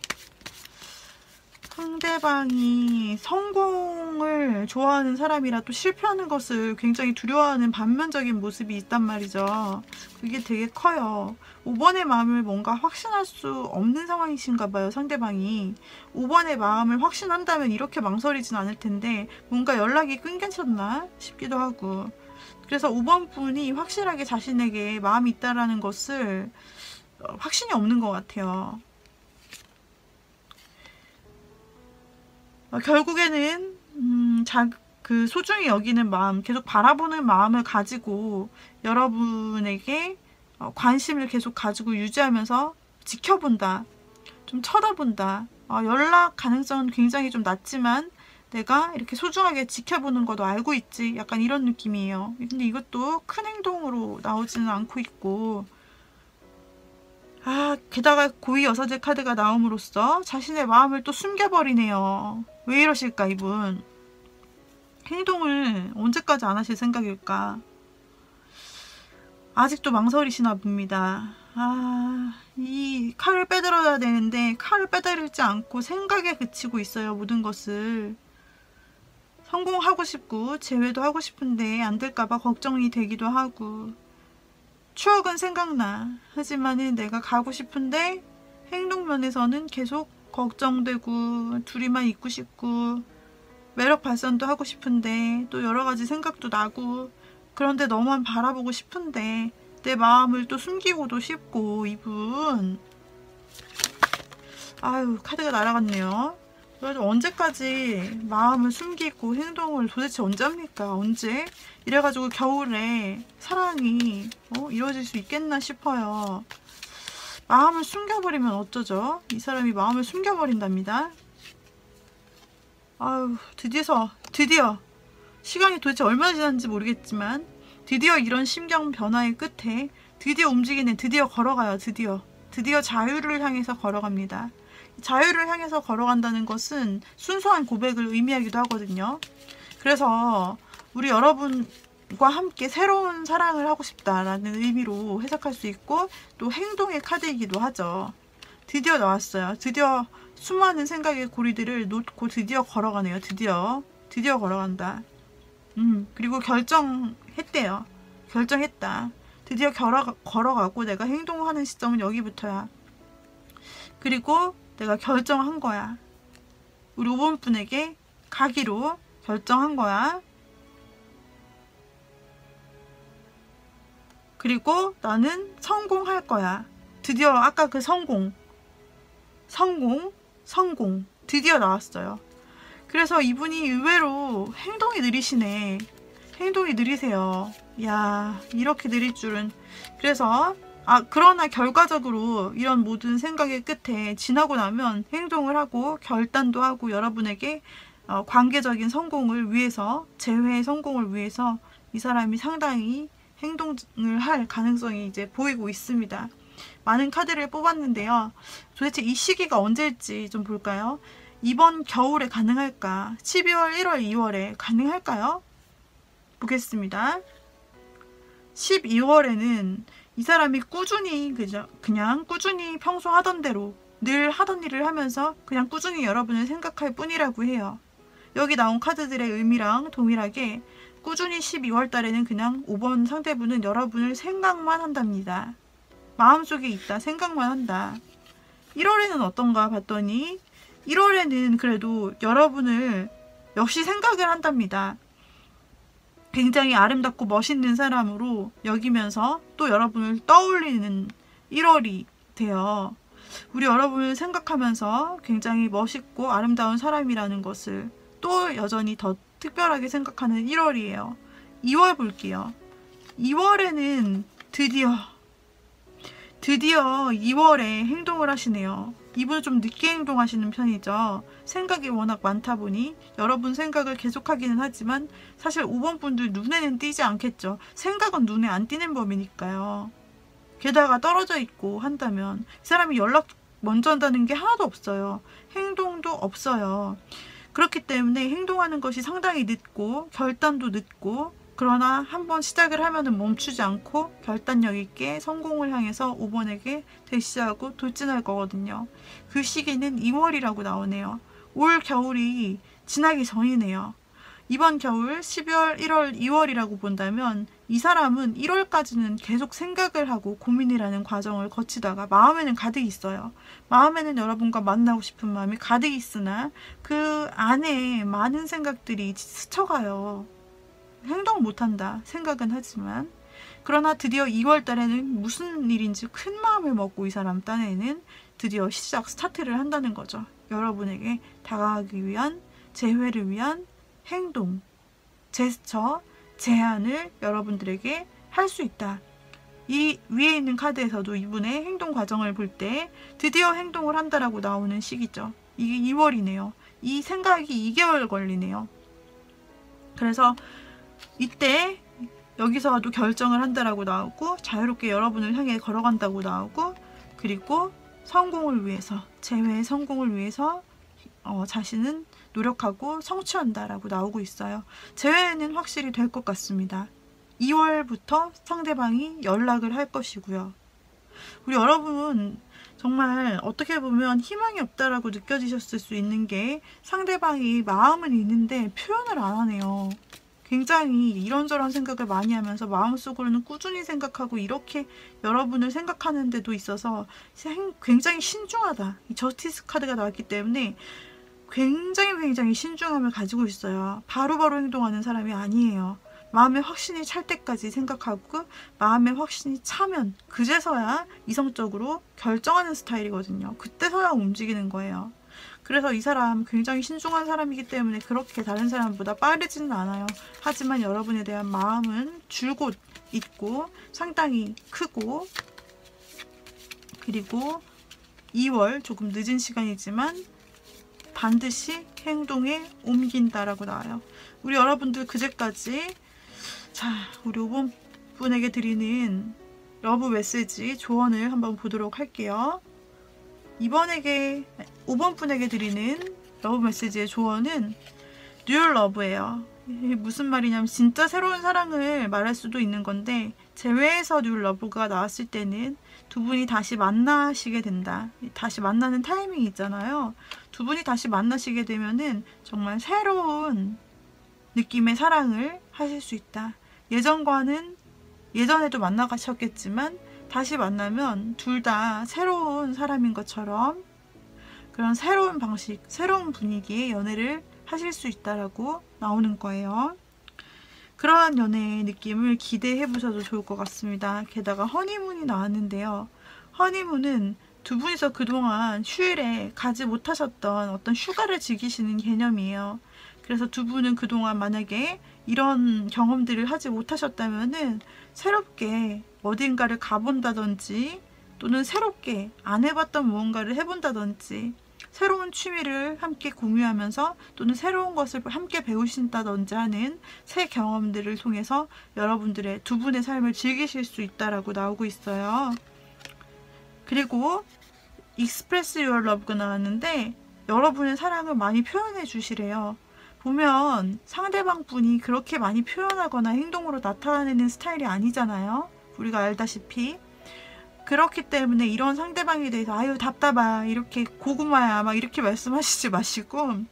상대방이 성공을 좋아하는 사람이라 또 실패하는 것을 굉장히 두려워하는 반면적인 모습이 있단 말이죠. 그게 되게 커요. 5번의 마음을 뭔가 확신할 수 없는 상황이신가 봐요. 상대방이 5번의 마음을 확신한다면 이렇게 망설이진 않을 텐데 뭔가 연락이 끊겼나 싶기도 하고, 그래서 5번 분이 확실하게 자신에게 마음이 있다라는 것을 확신이 없는 것 같아요. 결국에는 그 소중히 여기는 마음, 계속 바라보는 마음을 가지고 여러분에게 관심을 계속 가지고 유지하면서 지켜본다, 좀 쳐다본다. 연락 가능성은 굉장히 좀 낮지만 내가 이렇게 소중하게 지켜보는 것도 알고 있지, 약간 이런 느낌이에요. 근데 이것도 큰 행동으로 나오지는 않고 있고, 게다가 고위 여사제 카드가 나옴으로써 자신의 마음을 또 숨겨버리네요. 왜 이러실까 이분? 행동을 언제까지 안 하실 생각일까? 아직도 망설이시나 봅니다. 이 칼을 빼들어야 되는데 칼을 빼들지 않고 생각에 그치고 있어요. 모든 것을 성공하고 싶고 재회도 하고 싶은데 안 될까봐 걱정이 되기도 하고, 추억은 생각나. 하지만은 내가 가고 싶은데 행동 면에서는 계속 걱정되고 둘이만 있고 싶고 매력 발산도 하고 싶은데 또 여러 가지 생각도 나고, 그런데 너만 바라보고 싶은데 내 마음을 또 숨기고도 싶고. 이분 카드가 날아갔네요. 그래도 언제까지 마음을 숨기고 행동을 도대체 언제 합니까? 언제? 이래가지고 겨울에 사랑이 이루어질 수 있겠나 싶어요. 마음을 숨겨버리면 어쩌죠? 이 사람이 마음을 숨겨버린답니다. 드디어 시간이 도대체 얼마나 지났는지 모르겠지만 드디어 이런 심경 변화의 끝에 드디어 움직이네. 드디어 걸어가요. 드디어 자유를 향해서 걸어갑니다. 자유를 향해서 걸어간다는 것은 순수한 고백을 의미하기도 하거든요. 그래서 우리 여러분과 함께 새로운 사랑을 하고 싶다라는 의미로 해석할 수 있고, 또 행동의 카드이기도 하죠. 드디어 나왔어요. 드디어 수많은 생각의 고리들을 놓고 드디어 걸어가네요. 드디어 걸어간다. 그리고 결정했대요. 결정했다. 드디어 걸어가고 내가 행동하는 시점은 여기부터야. 그리고 내가 결정한 거야. 우리 5번 분에게 가기로 결정한 거야. 그리고 나는 성공할 거야. 드디어 아까 그 성공 드디어 나왔어요. 그래서 이분이 의외로 행동이 느리시네. 행동이 느리세요. 이야, 이렇게 느릴 줄은. 그래서 그러나 결과적으로 이런 모든 생각의 끝에 지나고 나면 행동을 하고 결단도 하고 여러분에게 관계적인 성공을 위해서, 재회의 성공을 위해서 이 사람이 상당히 행동을 할 가능성이 이제 보이고 있습니다. 많은 카드를 뽑았는데요. 도대체 이 시기가 언제일지 좀 볼까요? 이번 겨울에 가능할까? 12월, 1월, 2월에 가능할까요? 보겠습니다. 12월에는 이 사람이 꾸준히 그냥 꾸준히 평소 하던 대로 늘 하던 일을 하면서 그냥 꾸준히 여러분을 생각할 뿐이라고 해요. 여기 나온 카드들의 의미랑 동일하게 꾸준히 12월 달에는 그냥 5번 상대분은 여러분을 생각만 한답니다. 마음속에 있다, 생각만 한다. 1월에는 어떤가 봤더니 1월에는 그래도 여러분을 역시 생각을 한답니다. 굉장히 아름답고 멋있는 사람으로 여기면서 또 여러분을 떠올리는 1월이 돼요. 우리 여러분을 생각하면서 굉장히 멋있고 아름다운 사람이라는 것을 또 여전히 더 특별하게 생각하는 1월이에요. 2월 볼게요. 2월에는 드디어 2월에 행동을 하시네요. 이분은 좀 늦게 행동하시는 편이죠. 생각이 워낙 많다 보니 여러분 생각을 계속하기는 하지만 사실 5번 분들 눈에는 띄지 않겠죠. 생각은 눈에 안 띄는 법이니까요. 게다가 떨어져 있고 한다면 이 사람이 연락 먼저 한다는 게 하나도 없어요. 행동도 없어요. 그렇기 때문에 행동하는 것이 상당히 늦고 결단도 늦고, 그러나 한번 시작을 하면은 멈추지 않고 결단력 있게 성공을 향해서 5번에게 대시하고 돌진할 거거든요. 그 시기는 2월이라고 나오네요. 올 겨울이 지나기 전이네요. 이번 겨울 12월, 1월, 2월이라고 본다면 이 사람은 1월까지는 계속 생각을 하고 고민을 하는 과정을 거치다가 마음에는 가득 있어요. 마음에는 여러분과 만나고 싶은 마음이 가득 있으나 그 안에 많은 생각들이 스쳐가요. 행동 못한다 생각은 하지만. 그러나 드디어 2월 달에는 무슨 일인지 큰 마음을 먹고 이 사람 딴에는 드디어 스타트를 한다는 거죠. 여러분에게 다가가기 위한, 재회를 위한 행동, 제스처, 제안을 여러분들에게 할 수 있다. 이 위에 있는 카드에서도 이분의 행동 과정을 볼 때 드디어 행동을 한다라고 나오는 시기죠. 이게 2월이네요. 이 생각이 2개월 걸리네요. 그래서 이때 여기서도 결정을 한다라고 나오고, 자유롭게 여러분을 향해 걸어간다고 나오고, 그리고 성공을 위해서, 재회의 성공을 위해서 자신은 노력하고 성취한다라고 나오고 있어요. 재회는 확실히 될 것 같습니다. 2월부터 상대방이 연락을 할 것이고요. 우리 여러분 정말 어떻게 보면 희망이 없다라고 느껴지셨을 수 있는 게, 상대방이 마음은 있는데 표현을 안 하네요. 굉장히 이런저런 생각을 많이 하면서 마음속으로는 꾸준히 생각하고 이렇게 여러분을 생각하는 데도 있어서 굉장히 신중하다. 이 저스티스 카드가 나왔기 때문에 굉장히 신중함을 가지고 있어요. 바로바로 행동하는 사람이 아니에요. 마음에 확신이 찰 때까지 생각하고, 마음에 확신이 차면 그제서야 이성적으로 결정하는 스타일이거든요. 그때서야 움직이는 거예요. 그래서 이 사람 굉장히 신중한 사람이기 때문에 그렇게 다른 사람보다 빠르지는 않아요. 하지만 여러분에 대한 마음은 줄곧 있고 상당히 크고, 그리고 2월 조금 늦은 시간이지만 반드시 행동에 옮긴다라고 나와요. 우리 여러분들 그제까지, 자, 우리 5번 분에게 드리는 러브 메시지 조언을 한번 보도록 할게요. 5번 분에게 드리는 러브 메시지의 조언은 뉴얼 러브예요. 이게 무슨 말이냐면 진짜 새로운 사랑을 말할 수도 있는 건데, 재회에서 뉴얼 러브가 나왔을 때는 두 분이 다시 만나시게 된다. 다시 만나는 타이밍이 있잖아요. 두 분이 다시 만나시게 되면은 정말 새로운 느낌의 사랑을 하실 수 있다. 예전에도 만나가셨겠지만 다시 만나면 둘 다 새로운 사람인 것처럼 그런 새로운 방식, 새로운 분위기의 연애를 하실 수 있다라고 나오는 거예요. 그러한 연애의 느낌을 기대해 보셔도 좋을 것 같습니다. 게다가 허니문이 나왔는데요. 허니문은 두 분이서 그동안 휴일에 가지 못하셨던 어떤 휴가를 즐기시는 개념이에요. 그래서 두 분은 그동안 만약에 이런 경험들을 하지 못하셨다면은 새롭게 어딘가를 가본다든지, 또는 새롭게 안 해봤던 무언가를 해본다든지, 새로운 취미를 함께 공유하면서 또는 새로운 것을 함께 배우신다든지 하는 새 경험들을 통해서 여러분들의 두 분의 삶을 즐기실 수 있다라고 나오고 있어요. 그리고 Express Your Love가 나왔는데, 여러분의 사랑을 많이 표현해 주시래요. 보면 상대방 분이 그렇게 많이 표현하거나 행동으로 나타내는 스타일이 아니잖아요. 우리가 알다시피. 그렇기 때문에 이런 상대방에 대해서 아유 답답하, 이렇게 고구마야 막 이렇게 말씀하시지 마시고,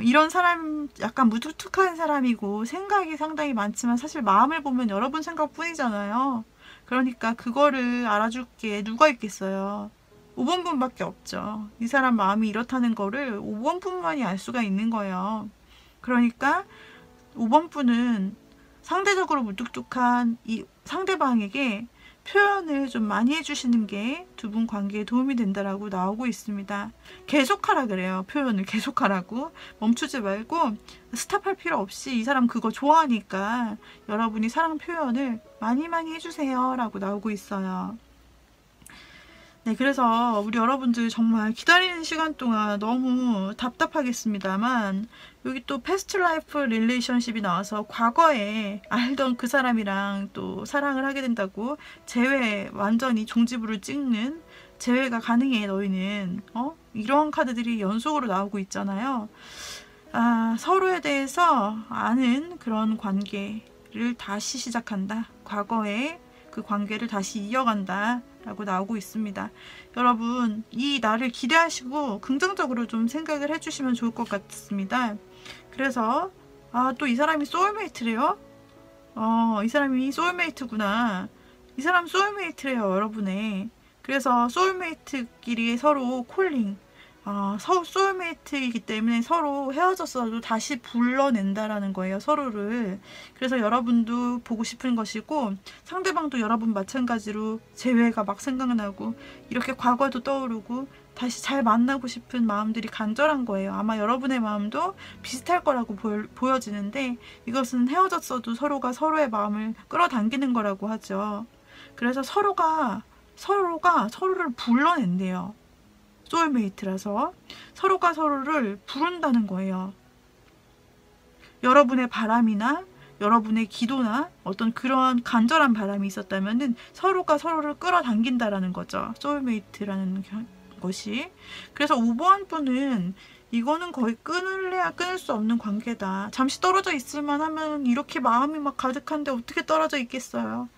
이런 사람 약간 무뚝뚝한 사람이고 생각이 상당히 많지만 사실 마음을 보면 여러분 생각뿐이잖아요. 그러니까 그거를 알아줄 게 누가 있겠어요. 5번 분밖에 없죠. 이 사람 마음이 이렇다는 거를 5번 분만이 알 수가 있는 거예요. 그러니까 5번 분은 상대적으로 무뚝뚝한 이 상대방에게 표현을 좀 많이 해주시는 게 두 분 관계에 도움이 된다라고 나오고 있습니다. 계속하라 그래요. 표현을 계속하라고. 멈추지 말고 스탑할 필요 없이 이 사람 그거 좋아하니까 여러분이 사랑 표현을 많이 해주세요 라고 나오고 있어요. 네, 그래서 우리 여러분들 정말 기다리는 시간 동안 너무 답답하겠습니다만, 여기 또 패스트 라이프 릴레이션십이 나와서 과거에 알던 그 사람이랑 또 사랑을 하게 된다고, 재회 완전히 종지부를 찍는 재회가 가능해 너희는, 이러한 카드들이 연속으로 나오고 있잖아요. 서로에 대해서 아는 그런 관계를 다시 시작한다. 과거에 그 관계를 다시 이어간다 라고 나오고 있습니다. 여러분 이 날을 기대하시고 긍정적으로 좀 생각을 해주시면 좋을 것 같습니다. 그래서 또 이 사람이 소울메이트래요? 이 사람이 소울메이트구나. 이 사람 소울메이트래요 여러분의. 그래서 소울메이트끼리 서로 콜링, 소울메이트이기 때문에 서로 헤어졌어도 다시 불러낸다라는 거예요, 서로를. 그래서 여러분도 보고 싶은 것이고 상대방도 여러분 마찬가지로 재회가 막 생각나고 이렇게 과거도 떠오르고 다시 잘 만나고 싶은 마음들이 간절한 거예요. 아마 여러분의 마음도 비슷할 거라고 보여지는데 이것은 헤어졌어도 서로가 서로의 마음을 끌어당기는 거라고 하죠. 그래서 서로가 서로를 불러낸대요. 소울메이트라서 서로가 서로를 부른다는 거예요. 여러분의 바람이나 여러분의 기도나 어떤 그런 간절한 바람이 있었다면은 서로가 서로를 끌어당긴다라는 거죠. 소울메이트라는 것이. 그래서 5번 분은 이거는 거의 끊을래야 끊을 수 없는 관계다. 잠시 떨어져 있을만 하면 이렇게 마음이 막 가득한데 어떻게 떨어져 있겠어요.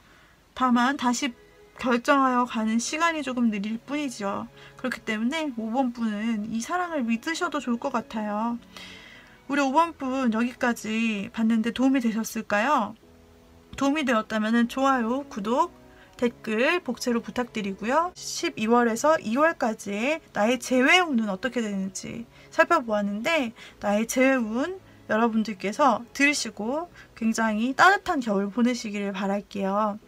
다만 다시 결정하여 가는 시간이 조금 느릴 뿐이죠. 그렇기 때문에 5번 분은 이 사랑을 믿으셔도 좋을 것 같아요. 우리 5번 분 여기까지 봤는데 도움이 되셨을까요? 도움이 되었다면 좋아요, 구독, 댓글 복채로 부탁드리고요. 12월에서 2월까지의 나의 재회운은 어떻게 되는지 살펴보았는데 나의 재회운 여러분들께서 들으시고 굉장히 따뜻한 겨울 보내시기를 바랄게요.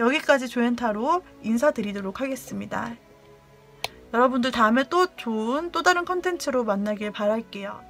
여기까지 조앤타로 인사드리도록 하겠습니다. 여러분들 다음에 또 좋은 또 다른 컨텐츠로 만나길 바랄게요.